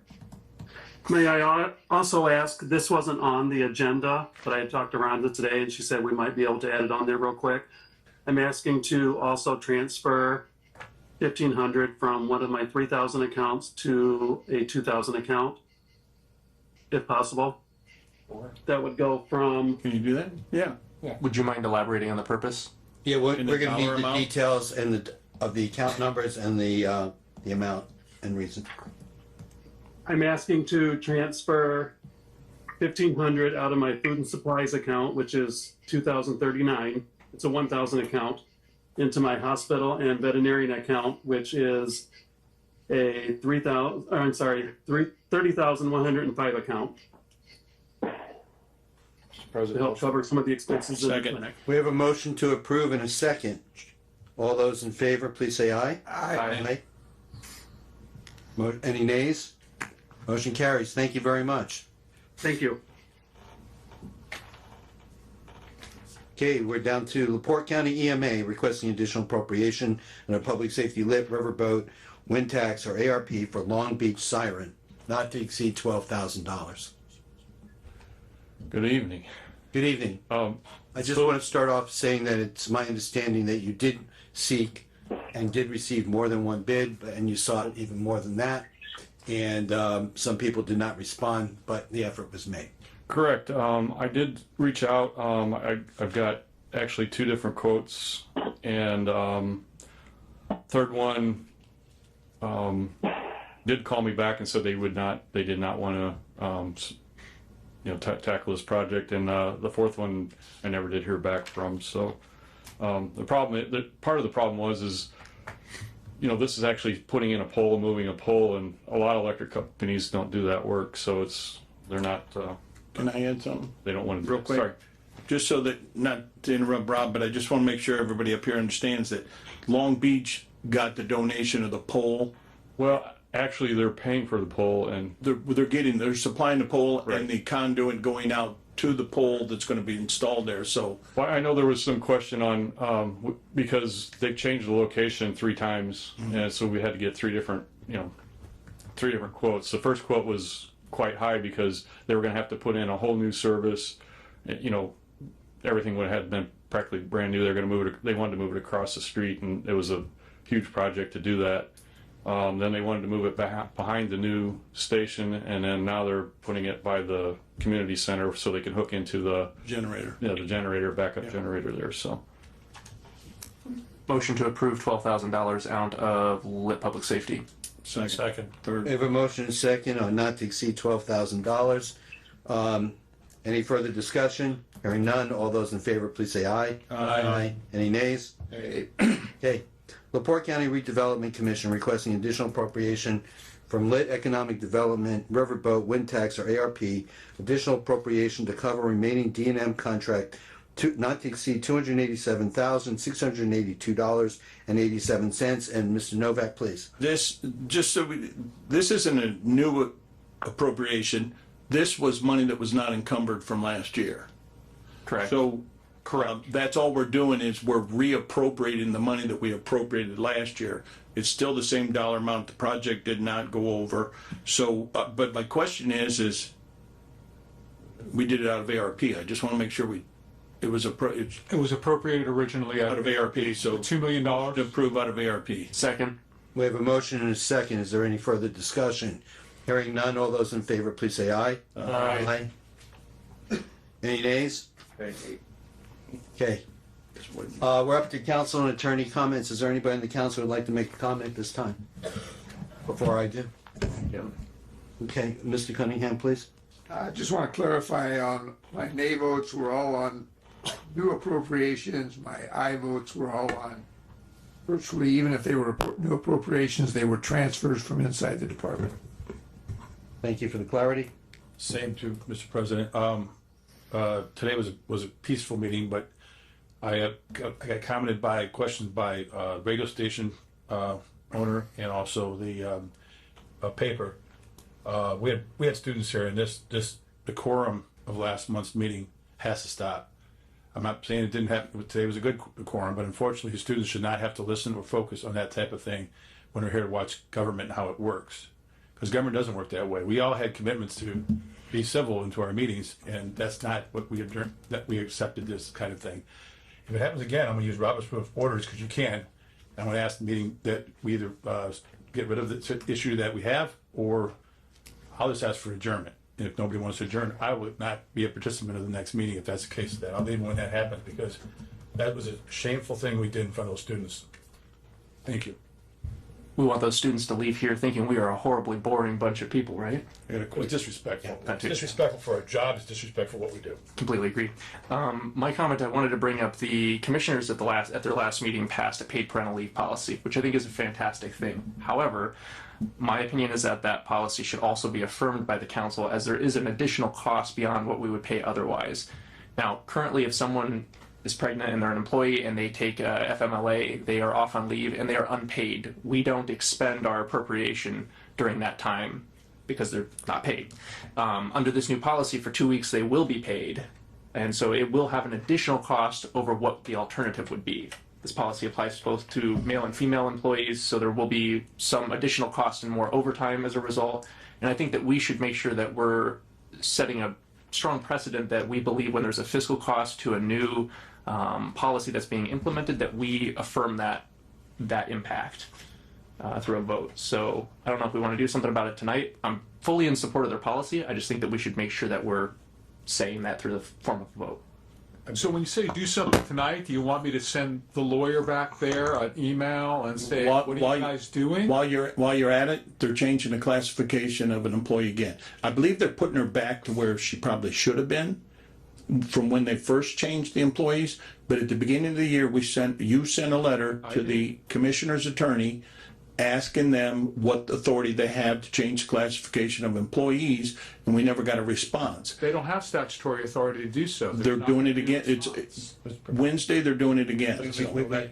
[SPEAKER 20] May I also ask, this wasn't on the agenda, but I had talked to Rhonda today and she said we might be able to add it on there real quick. I'm asking to also transfer 1,500 from one of my 3,000 accounts to a 2,000 account, if possible. That would go from,
[SPEAKER 7] Can you do that? Yeah.
[SPEAKER 8] Would you mind elaborating on the purpose?
[SPEAKER 2] Yeah, we're
[SPEAKER 7] And the
[SPEAKER 2] gonna need
[SPEAKER 7] dollar
[SPEAKER 2] the
[SPEAKER 7] amount?
[SPEAKER 2] details and of the account numbers and the amount and reason.
[SPEAKER 20] I'm asking to transfer 1,500 out of my food and supplies account, which is 2,039. It's a 1,000 account, into my hospital and veterinarian account, which is a 30,105 account.
[SPEAKER 9] Mr. President.
[SPEAKER 20] To help cover some of the expenses of the
[SPEAKER 7] Second.
[SPEAKER 20] clinic.
[SPEAKER 2] We have a motion to approve and a second. All those in favor, please say aye.
[SPEAKER 8] Aye.
[SPEAKER 2] Any nays? Motion carries. Thank you very much.
[SPEAKER 20] Thank you.
[SPEAKER 2] Okay, we're down to LaPorte County EMA requesting additional appropriation in a public safety lit riverboat wind tax or ARP for Long Beach Siren, not to exceed $12,000.
[SPEAKER 9] Good evening.
[SPEAKER 2] Good evening. I just want to start off saying that it's my understanding that you did seek and did receive more than one bid, and you sought even more than that. And some people did not respond, but the effort was made.
[SPEAKER 9] Correct. I did reach out. I've got actually two different quotes, and third one did call me back and said they did not want to, tackle this project. And the fourth one I never did hear back from. So part of the problem is this is actually putting in a pole, moving a pole, and a lot of electric companies don't do that work. So they're not.
[SPEAKER 7] Can I add something?
[SPEAKER 9] They don't want to.
[SPEAKER 7] Real quick.
[SPEAKER 9] Sorry.
[SPEAKER 7] Just so that, not to interrupt Rob, but I just want to make sure everybody up here understands that Long Beach got the donation of the pole.
[SPEAKER 9] Well, actually, they're paying for the pole, and
[SPEAKER 7] They're supplying the pole
[SPEAKER 9] Right.
[SPEAKER 7] and the conduit going out to the pole that's going to be installed there. So
[SPEAKER 9] well, I know there was some question on because they changed the location 3 times, and so we had to get 3 different quotes. The first quote was quite high because they were going to have to put in a whole new service. Everything would have been practically brand new. They're going to move it. They wanted to move it across the street, and it was a huge project to do that. Then they wanted to move it behind the new station, and then now they're putting it by the community center so they can hook into the
[SPEAKER 7] generator.
[SPEAKER 9] Yeah, the generator, backup generator there. So
[SPEAKER 8] Motion to approve $12,000 out of lit public safety.
[SPEAKER 7] Second. Third.
[SPEAKER 2] We have a motion and a second on not to exceed $12,000. Any further discussion? Hearing none, all those in favor, please say aye.
[SPEAKER 7] Aye.
[SPEAKER 2] Any nays? Okay. LaPorte County Redevelopment Commission requesting additional appropriation from Lit Economic Development Riverboat Wind Tax or ARP, additional appropriation to cover remaining D&M contract not to exceed $287,682.87. And Mr. Novak, please.
[SPEAKER 7] This isn't a new appropriation. This was money that was not encumbered from last year.
[SPEAKER 8] Correct.
[SPEAKER 7] So, that's all we're doing is we're reappropriating the money that we appropriated last year. It's still the same dollar amount. The project did not go over. So, but my question is we did it out of ARP. I just want to make sure it was
[SPEAKER 18] appropriated originally
[SPEAKER 7] out of ARP. So
[SPEAKER 18] $2 million.
[SPEAKER 7] To approve out of ARP.
[SPEAKER 8] Second.
[SPEAKER 2] We have a motion and a second. Is there any further discussion? Hearing none, all those in favor, please say aye.
[SPEAKER 8] Aye.
[SPEAKER 2] Any nays? Okay. We're up to council and attorney comments. Is there anybody in the council who'd like to make a comment this time? Before I do? Okay, Mr. Cunningham, please.
[SPEAKER 11] I just want to clarify on my nay votes were all on new appropriations. My aye votes were all on virtually, even if they were new appropriations, they were transfers from inside the department.
[SPEAKER 2] Thank you for the clarity.
[SPEAKER 14] Same to Mr. President. Today was a peaceful meeting, but I got questioned by radio station owner and also the paper. We had students here, and the quorum of last month's meeting has to stop. I'm not saying it didn't happen. Today was a good quorum, but unfortunately, the students should not have to listen or focus on that type of thing when they're here to watch government and how it works. Because government doesn't work that way. We all had commitments to be civil into our meetings, and that's not what we accepted this kind of thing. If it happens again, I'm going to use Robert's Rules of Orders because you can. I'm going to ask the meeting that we either get rid of the issue that we have, or I'll just ask for adjournment. And if nobody wants to adjourn, I would not be a participant of the next meeting if that's the case. That I'll leave when that happens, because that was a shameful thing we did in front of those students. Thank you.
[SPEAKER 8] We want those students to leave here thinking we are a horribly boring bunch of people, right?
[SPEAKER 14] It's disrespectful.
[SPEAKER 8] That too.
[SPEAKER 14] Disrespectful for our job. It's disrespectful for what we do.
[SPEAKER 8] Completely agree. My comment, I wanted to bring up the commissioners at their last meeting passed a paid parental leave policy, which I think is a fantastic thing. However, my opinion is that policy should also be affirmed by the council, as there is an additional cost beyond what we would pay otherwise. Now, currently, if someone is pregnant and they're an employee and they take FMLA, they are off on leave and they are unpaid. We don't expend our appropriation during that time because they're not paid. Under this new policy, for 2 weeks, they will be paid. And so it will have an additional cost over what the alternative would be. This policy applies both to male and female employees, so there will be some additional cost and more overtime as a result. And I think that we should make sure that we're setting a strong precedent that we believe when there's a fiscal cost to a new policy that's being implemented, that we affirm that impact through a vote. So I don't know if we want to do something about it tonight. I'm fully in support of their policy. I just think that we should make sure that we're saying that through the form of a vote.
[SPEAKER 18] So when you say do something tonight, do you want me to send the lawyer back there an email and say, what are you guys doing?
[SPEAKER 7] While you're at it, they're changing the classification of an employee again. I believe they're putting her back to where she probably should have been from when they first changed the employees. But at the beginning of the year, you sent a letter to the commissioner's attorney asking them what authority they have to change the classification of employees, and we never got a response.
[SPEAKER 18] They don't have statutory authority to do so.
[SPEAKER 7] They're doing it again. It's Wednesday, they're doing it again.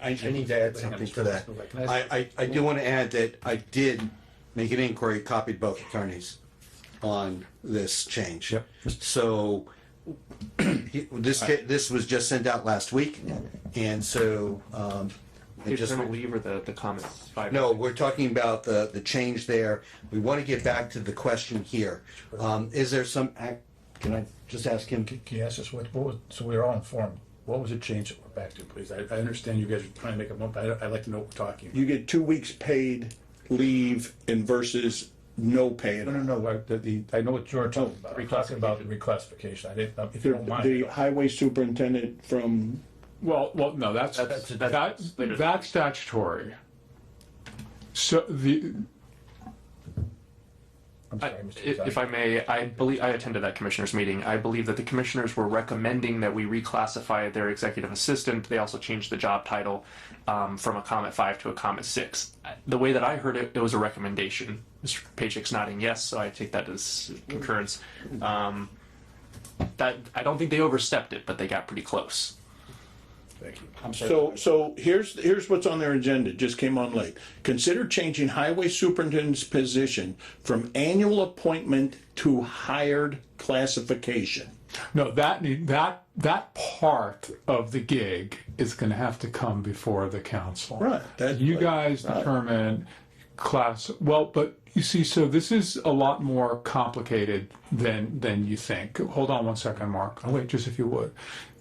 [SPEAKER 2] I need to add something to that. I do want to add that I did make an inquiry, copied both attorneys on this change.
[SPEAKER 14] Yep.
[SPEAKER 2] So this was just sent out last week, and so
[SPEAKER 8] The eternal leave or the comments?
[SPEAKER 2] no, we're talking about the change there. We want to get back to the question here. Is there some, can I just ask him?
[SPEAKER 14] Can you ask us what was, so we're all informed, what was the change that we're back to, please? I understand you guys are trying to make a month, I'd like to know what we're talking about.
[SPEAKER 7] You get 2 weeks paid leave and versus no pay.
[SPEAKER 14] No, I know what you're talking about. We're talking about the reclassification. I didn't, if you don't mind.
[SPEAKER 7] The highway superintendent from,
[SPEAKER 18] Well, no, that's statutory. So
[SPEAKER 14] I'm sorry, Mr.
[SPEAKER 8] If I may, I believe I attended that commissioners meeting. I believe that the commissioners were recommending that we reclassify their executive assistant. They also changed the job title from a comment 5 to a comment 6. The way that I heard it, it was a recommendation. Mr. Paycheck's nodding yes, so I take that as concurrence. That I don't think they overstepped it, but they got pretty close.
[SPEAKER 14] Thank you. I'm sorry.
[SPEAKER 7] so here's what's on their agenda, just came on late. Consider changing highway superintendent's position from annual appointment to hired classification.
[SPEAKER 18] No, that part of the gig is going to have to come before the council.
[SPEAKER 7] Right.
[SPEAKER 18] You guys determine class, well, but you see, so this is a lot more complicated than you think. Hold on one second, Mark. I'll wait just if you would.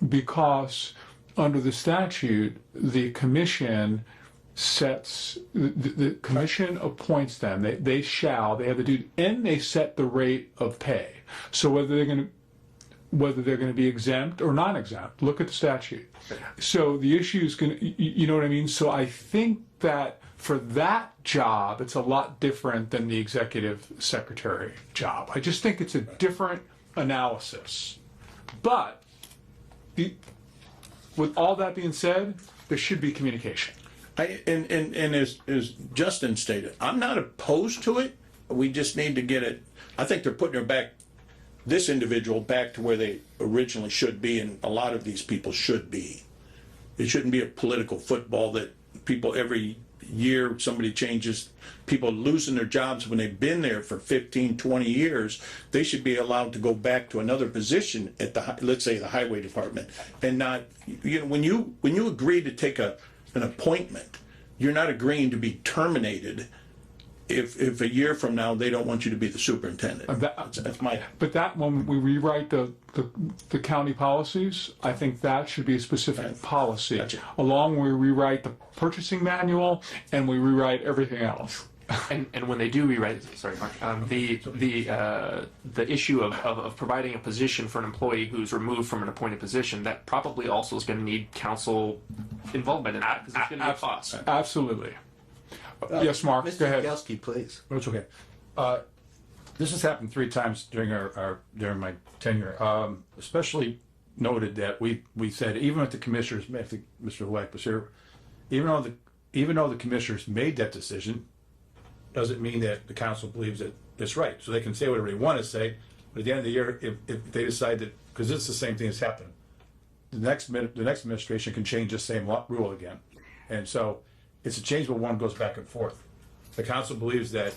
[SPEAKER 18] Because under the statute, the commission sets, the commission appoints them. They have the duty, and they set the rate of pay. So whether they're going to be exempt or non-exempt, look at the statute. So the issue is going to, you know what I mean? So I think that for that job, it's a lot different than the executive secretary job. I just think it's a different analysis. But with all that being said, there should be communication.
[SPEAKER 7] And as Justin stated, I'm not opposed to it. We just need to get it. I think they're putting her back, this individual back to where they originally should be, and a lot of these people should be. It shouldn't be a political football that people every year somebody changes, people losing their jobs when they've been there for 15, 20 years. They should be allowed to go back to another position at the, let's say, the highway department, and not, you know, when you agree to take an appointment, you're not agreeing to be terminated if a year from now they don't want you to be the superintendent. That's my.
[SPEAKER 18] But that, when we rewrite the county policies, I think that should be a specific policy.
[SPEAKER 7] Gotcha.
[SPEAKER 18] Along we rewrite the purchasing manual and we rewrite everything else.
[SPEAKER 8] And when they do rewrite, sorry, Mark, the issue of providing a position for an employee who's removed from an appointed position, that probably also is going to need council involvement in that, because it's going to be a cost.
[SPEAKER 18] Absolutely. Yes, Mark, go ahead.
[SPEAKER 2] Mr. Yagowski, please.
[SPEAKER 14] It's okay. This has happened 3 times during during my tenure. Especially noted that we said, even if the commissioners, I think Mr. Leck was here, even though the commissioners made that decision, doesn't mean that the council believes that it's right. So they can say whatever they want to say, but at the end of the year, if they decide that, because it's the same thing that's happened the next administration can change the same rule again. And so it's a change, but one goes back and forth. The council believes that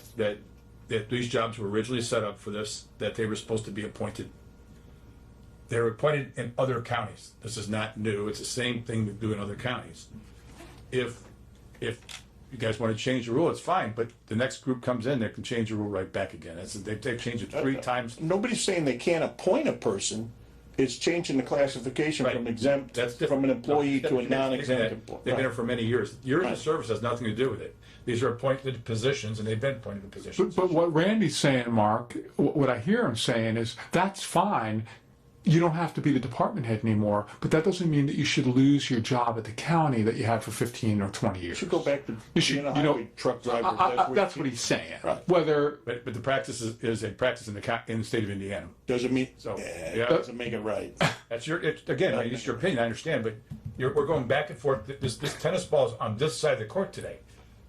[SPEAKER 14] these jobs were originally set up for this, that they were supposed to be appointed. They were appointed in other counties. This is not new. It's the same thing we do in other counties. If you guys want to change the rule, it's fine, but the next group comes in, they can change the rule right back again. They've changed it 3 times.
[SPEAKER 7] Nobody's saying they can't appoint a person. It's changing the classification from exempt, from an employee to a non-exempt employee.
[SPEAKER 14] They've been there for many years. Years of service has nothing to do with it. These are appointed positions, and they've been appointed positions.
[SPEAKER 18] But what Randy's saying, Mark, what I hear him saying is, that's fine. You don't have to be the department head anymore, but that doesn't mean that you should lose your job at the county that you had for 15 or 20 years.
[SPEAKER 7] You should go back to truck driver.
[SPEAKER 18] That's what he's saying.
[SPEAKER 7] Right.
[SPEAKER 14] But the practice is a practice in the state of Indiana.
[SPEAKER 7] Doesn't mean,
[SPEAKER 14] So,
[SPEAKER 7] doesn't make it right.
[SPEAKER 14] It's your opinion, I understand, but we're going back and forth. This tennis ball is on this side of the court today.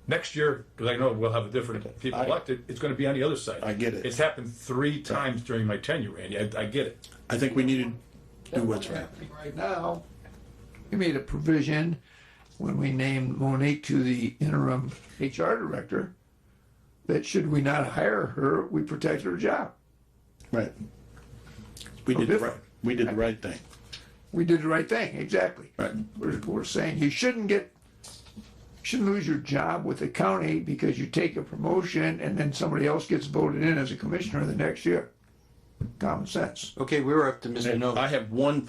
[SPEAKER 14] Next year, because I know we'll have a different people elected, it's going to be on the other side.
[SPEAKER 7] I get it.
[SPEAKER 14] It's happened 3 times during my tenure, Randy. I get it.
[SPEAKER 7] I think we need to do what's right.
[SPEAKER 11] Right now, we made a provision when we named Monique to the interim HR director that should we not hire her, we protect her job.
[SPEAKER 7] Right. We did the right thing.
[SPEAKER 11] We did the right thing, exactly.
[SPEAKER 7] Right.
[SPEAKER 11] We're saying you shouldn't lose your job with the county because you take a promotion and then somebody else gets voted in as a commissioner the next year. Common sense.
[SPEAKER 2] Okay, we were up to Mr. Novak.
[SPEAKER 7] I have one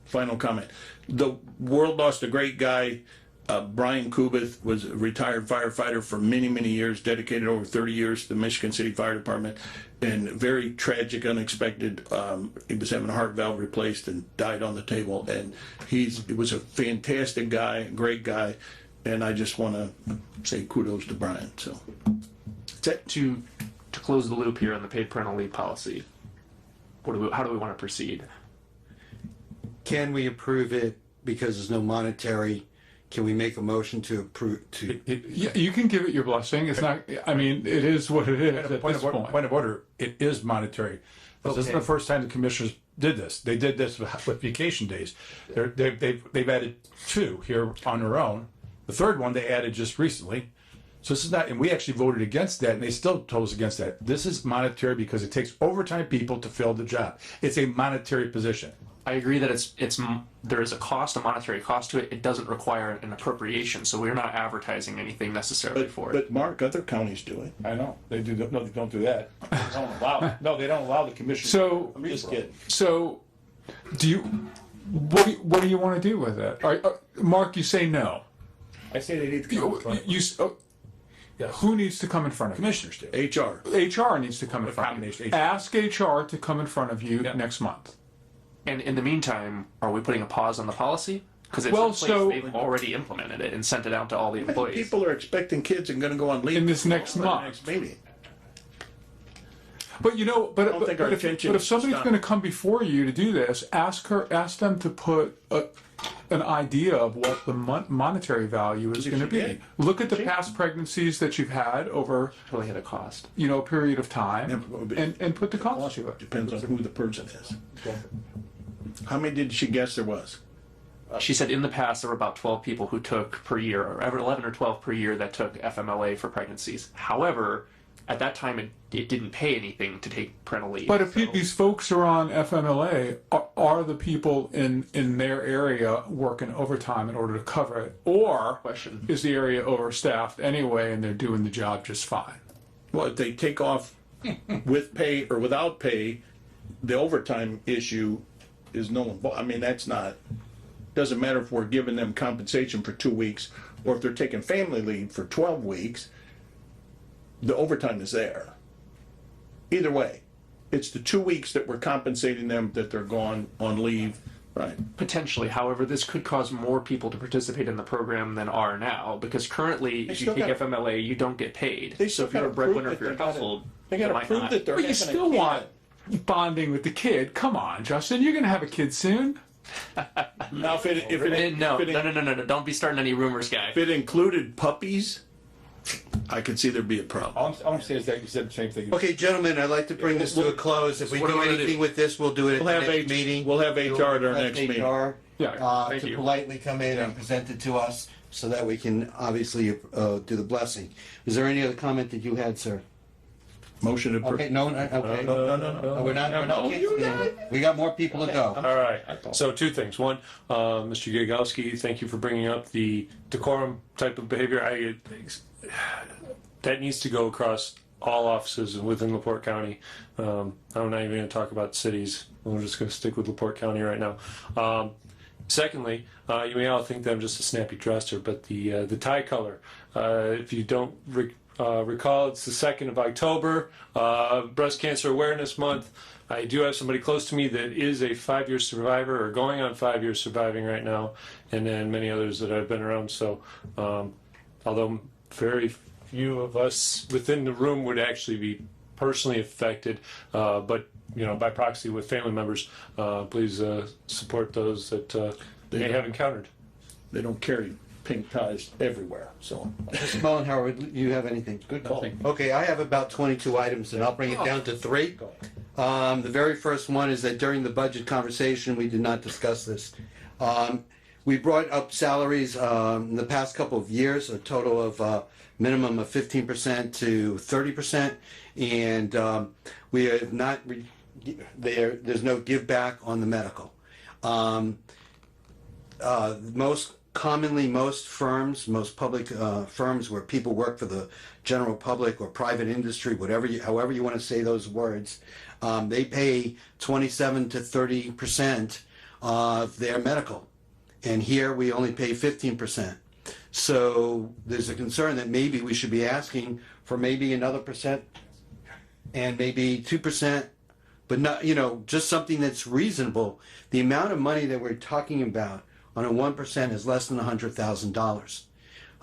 [SPEAKER 7] final comment. The world lost a great guy. Brian Kubith was a retired firefighter for many, many years, dedicated over 30 years to the Michigan City Fire Department, and very tragic, unexpected. He was having a heart valve replaced and died on the table. And he was a fantastic guy, great guy, and I just want to say kudos to Brian. So
[SPEAKER 8] To close the loop here on the paid parental leave policy, how do we want to proceed?
[SPEAKER 2] Can we approve it because there's no monetary? Can we make a motion to approve,
[SPEAKER 18] Yeah, you can give it your blessing. It's not, I mean, it is what it is at this point.
[SPEAKER 14] Point of order, it is monetary. This isn't the first time the commissioners did this. They did this with vacation days. They've added 2 here on their own. The third one they added just recently. So this is not, and we actually voted against that, and they still told us against that. This is monetary because it takes overtime people to fill the job. It's a monetary position.
[SPEAKER 8] I agree that there is a monetary cost to it. It doesn't require an appropriation, so we're not advertising anything necessarily for it.
[SPEAKER 7] But Mark, other counties do it.
[SPEAKER 14] I know they do. No, they don't do that. They don't allow. No, they don't allow the commission.
[SPEAKER 18] So
[SPEAKER 7] I'm just kidding.
[SPEAKER 18] So, what do you want to do with it? Mark, you say no.
[SPEAKER 14] I say they need to come in front of
[SPEAKER 18] Yes. Who needs to come in front of you?
[SPEAKER 14] Commissioners do.
[SPEAKER 7] HR.
[SPEAKER 18] HR needs to come in front of you. Ask HR to come in front of you next month.
[SPEAKER 8] And in the meantime, are we putting a pause on the policy? Because they've already implemented it and sent it out to all the employees.
[SPEAKER 7] People are expecting kids and going to go on leave
[SPEAKER 18] in this next month.
[SPEAKER 7] Next meeting.
[SPEAKER 18] But if somebody's going to come before you to do this, ask them to put an idea of what the monetary value is going to be. Look at the past pregnancies that you've had over
[SPEAKER 8] totally at a cost,
[SPEAKER 18] a period of time, and put the cost to it.
[SPEAKER 7] Depends on who the person is. How many did she guess there was?
[SPEAKER 8] She said in the past there were about 12 people who took per year, or 11 or 12 per year that took FMLA for pregnancies. However, at that time it didn't pay anything to take parental leave.
[SPEAKER 18] But if these folks are on FMLA, are the people in their area working overtime in order to cover it? Or is the area overstaffed anyway and they're doing the job just fine?
[SPEAKER 7] Well, if they take off with pay or without pay, the overtime issue is no one. I mean, doesn't matter if we're giving them compensation for 2 weeks or if they're taking family leave for 12 weeks, the overtime is there. Either way, it's the 2 weeks that we're compensating them that they're gone on leave. Right.
[SPEAKER 8] Potentially. However, this could cause more people to participate in the program than are now, because currently, if you take FMLA, you don't get paid. So if you're a breadwinner for your household,
[SPEAKER 7] they got to prove that they're.
[SPEAKER 18] But you still want bonding with the kid. Come on, Justin, you're going to have a kid soon.
[SPEAKER 8] No, don't be starting any rumors, guy.
[SPEAKER 7] If it included puppies, I could see there'd be a problem.
[SPEAKER 14] All I'm saying is that you said the same thing.
[SPEAKER 2] Okay, gentlemen, I'd like to bring this to a close. If we
[SPEAKER 7] What
[SPEAKER 2] do
[SPEAKER 7] do we
[SPEAKER 2] anything
[SPEAKER 7] do?
[SPEAKER 2] with this, we'll do it at
[SPEAKER 7] We'll
[SPEAKER 2] the
[SPEAKER 7] have
[SPEAKER 2] next meeting.
[SPEAKER 7] We'll have HR at our
[SPEAKER 2] We'll
[SPEAKER 7] next
[SPEAKER 2] have
[SPEAKER 7] meeting.
[SPEAKER 2] HR,
[SPEAKER 14] Yeah,
[SPEAKER 2] to politely come in and present it to us so that we can obviously do the blessing. Is there any other comment that you had, sir?
[SPEAKER 7] Motion to
[SPEAKER 2] Okay, no, okay.
[SPEAKER 7] No.
[SPEAKER 2] We're not canceling it. We got more people to go.
[SPEAKER 4] All right. So two things. One, Mr. Gagowski, thank you for bringing up the decorum type of behavior. That needs to go across all offices within LaPorte County. I'm not even going to talk about cities. We're just going to stick with LaPorte County right now. Secondly, you may all think that I'm just a snappy dresser, but the tie color, if you don't recall, it's the 2nd of October, Breast Cancer Awareness Month. I do have somebody close to me that is a 5-year survivor or going on 5 years surviving right now, and then many others that I've been around. So, although very few of us within the room would actually be personally affected, but by proxy with family members, please support those that may have encountered.
[SPEAKER 7] They don't carry pink ties everywhere, so.
[SPEAKER 2] Mr. Mullenhour, do you have anything? Good call. Okay, I have about 22 items, and I'll bring it down to 3. The very first one is that during the budget conversation, we did not discuss this. We brought up salaries in the past couple of years, a total of minimum of 15% to 30%, and we have not, there's no give back on the medical. Most commonly, most firms, most public firms where people work for the general public or private industry, however you want to say those words, they pay 27 to 30% of their medical. And here we only pay 15%. So there's a concern that maybe we should be asking for maybe another percent and maybe 2%, but not, just something that's reasonable. The amount of money that we're talking about on a 1% is less than $100,000.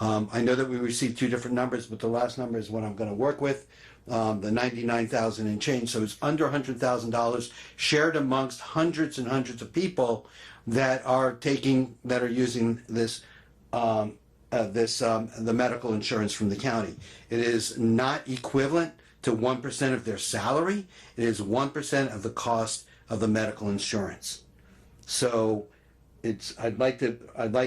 [SPEAKER 2] I know that we received 2 different numbers, but the last number is what I'm going to work with, the 99,000 and change. So it's under $100,000 shared amongst hundreds and hundreds of people that are using this, the medical insurance from the county. It is not equivalent to 1% of their salary. It is 1% of the cost of the medical insurance. So I'd like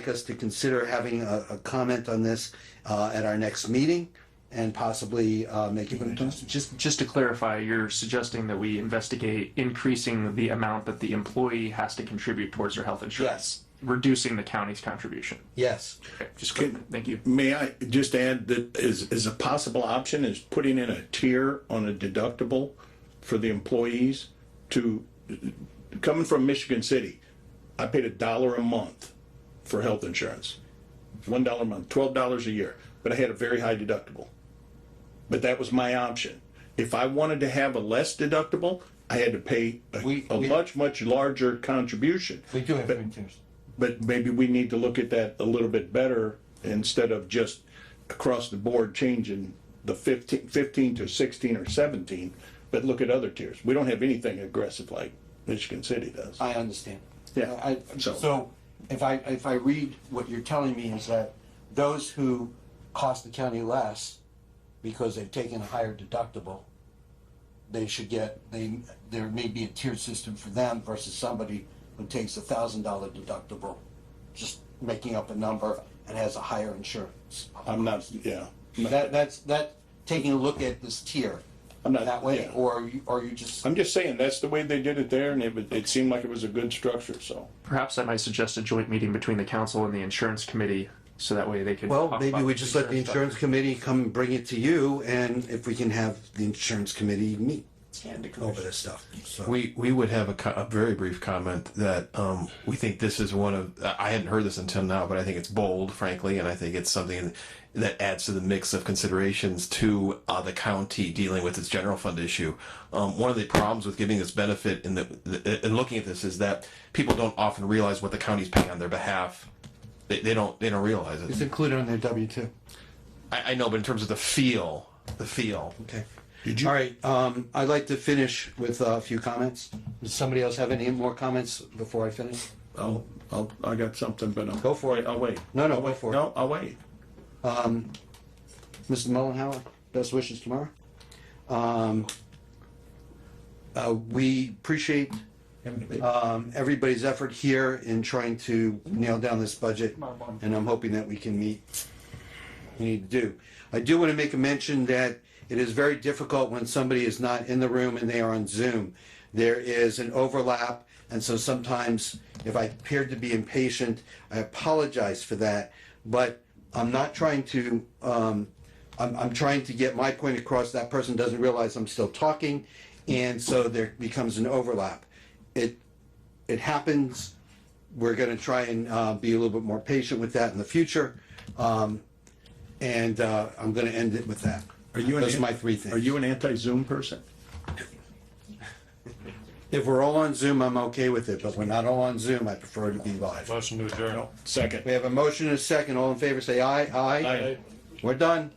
[SPEAKER 2] us to consider having a comment on this at our next meeting and possibly making an adjustment.
[SPEAKER 8] Just to clarify, you're suggesting that we investigate increasing the amount that the employee has to contribute towards their health insurance?
[SPEAKER 2] Yes.
[SPEAKER 8] Reducing the county's contribution?
[SPEAKER 2] Yes.
[SPEAKER 8] Okay, thank you.
[SPEAKER 7] May I just add that is a possible option is putting in a tier on a deductible for the employees coming from Michigan City. I paid $1 a month for health insurance. $1 a month, $12 a year, but I had a very high deductible. But that was my option. If I wanted to have a less deductible, I had to pay a much larger contribution.
[SPEAKER 2] We do have 3 tiers.
[SPEAKER 7] But maybe we need to look at that a little bit better instead of just across the board changing the 15 to 16 or 17, but look at other tiers. We don't have anything aggressive like Michigan City does.
[SPEAKER 2] I understand.
[SPEAKER 7] Yeah.
[SPEAKER 2] So if I read what you're telling me is that those who cost the county less because they've taken a higher deductible, they should get, there may be a tiered system for them versus somebody who takes $1,000 deductible, just making up a number, and has a higher insurance.
[SPEAKER 7] I'm not, yeah.
[SPEAKER 2] That's taking a look at this tier.
[SPEAKER 7] I'm not
[SPEAKER 2] that way,
[SPEAKER 7] yeah.
[SPEAKER 2] or you just.
[SPEAKER 7] I'm just saying that's the way they did it there, and it seemed like it was a good structure. So
[SPEAKER 8] perhaps I might suggest a joint meeting between the council and the insurance committee, so that way they could.
[SPEAKER 2] Well, maybe we just let the insurance committee come and bring it to you, and if we can have the insurance committee meet over this stuff. So.
[SPEAKER 12] We would have a very brief comment that we think this is one of, I hadn't heard this until now, but I think it's bold, frankly, and I think it's something that adds to the mix of considerations to the county dealing with its general fund issue. One of the problems with giving this benefit in looking at this is that people don't often realize what the county's paying on their behalf. They don't realize it.
[SPEAKER 2] It's included on their W-2.
[SPEAKER 12] I know, but in terms of the feel.
[SPEAKER 2] Okay. All right, I'd like to finish with a few comments. Does somebody else have any more comments before I finish?
[SPEAKER 7] I got something, but
[SPEAKER 2] go for it.
[SPEAKER 7] I'll wait.
[SPEAKER 2] No, go for it.
[SPEAKER 7] No, I'll wait.
[SPEAKER 2] Mrs. Mullenhour, best wishes tomorrow. We appreciate everybody's effort here in trying to nail down this budget, and I'm hoping that we can meet what we need to do. I do want to make a mention that it is very difficult when somebody is not in the room and they are on Zoom. There is an overlap, and so sometimes if I appeared to be impatient, I apologize for that, but I'm not trying to, I'm trying to get my point across. That person doesn't realize I'm still talking, and so there becomes an overlap. It happens. We're going to try and be a little bit more patient with that in the future, and I'm going to end it with that. Those are my three things.
[SPEAKER 7] Are you an anti-Zoom person?
[SPEAKER 2] If we're all on Zoom, I'm okay with it, but we're not all on Zoom, I prefer to be live.
[SPEAKER 4] Motion to adjourn.
[SPEAKER 7] Second.
[SPEAKER 2] We have a motion and a second. All in favor, say aye. Aye.
[SPEAKER 7] Aye.
[SPEAKER 2] We're done.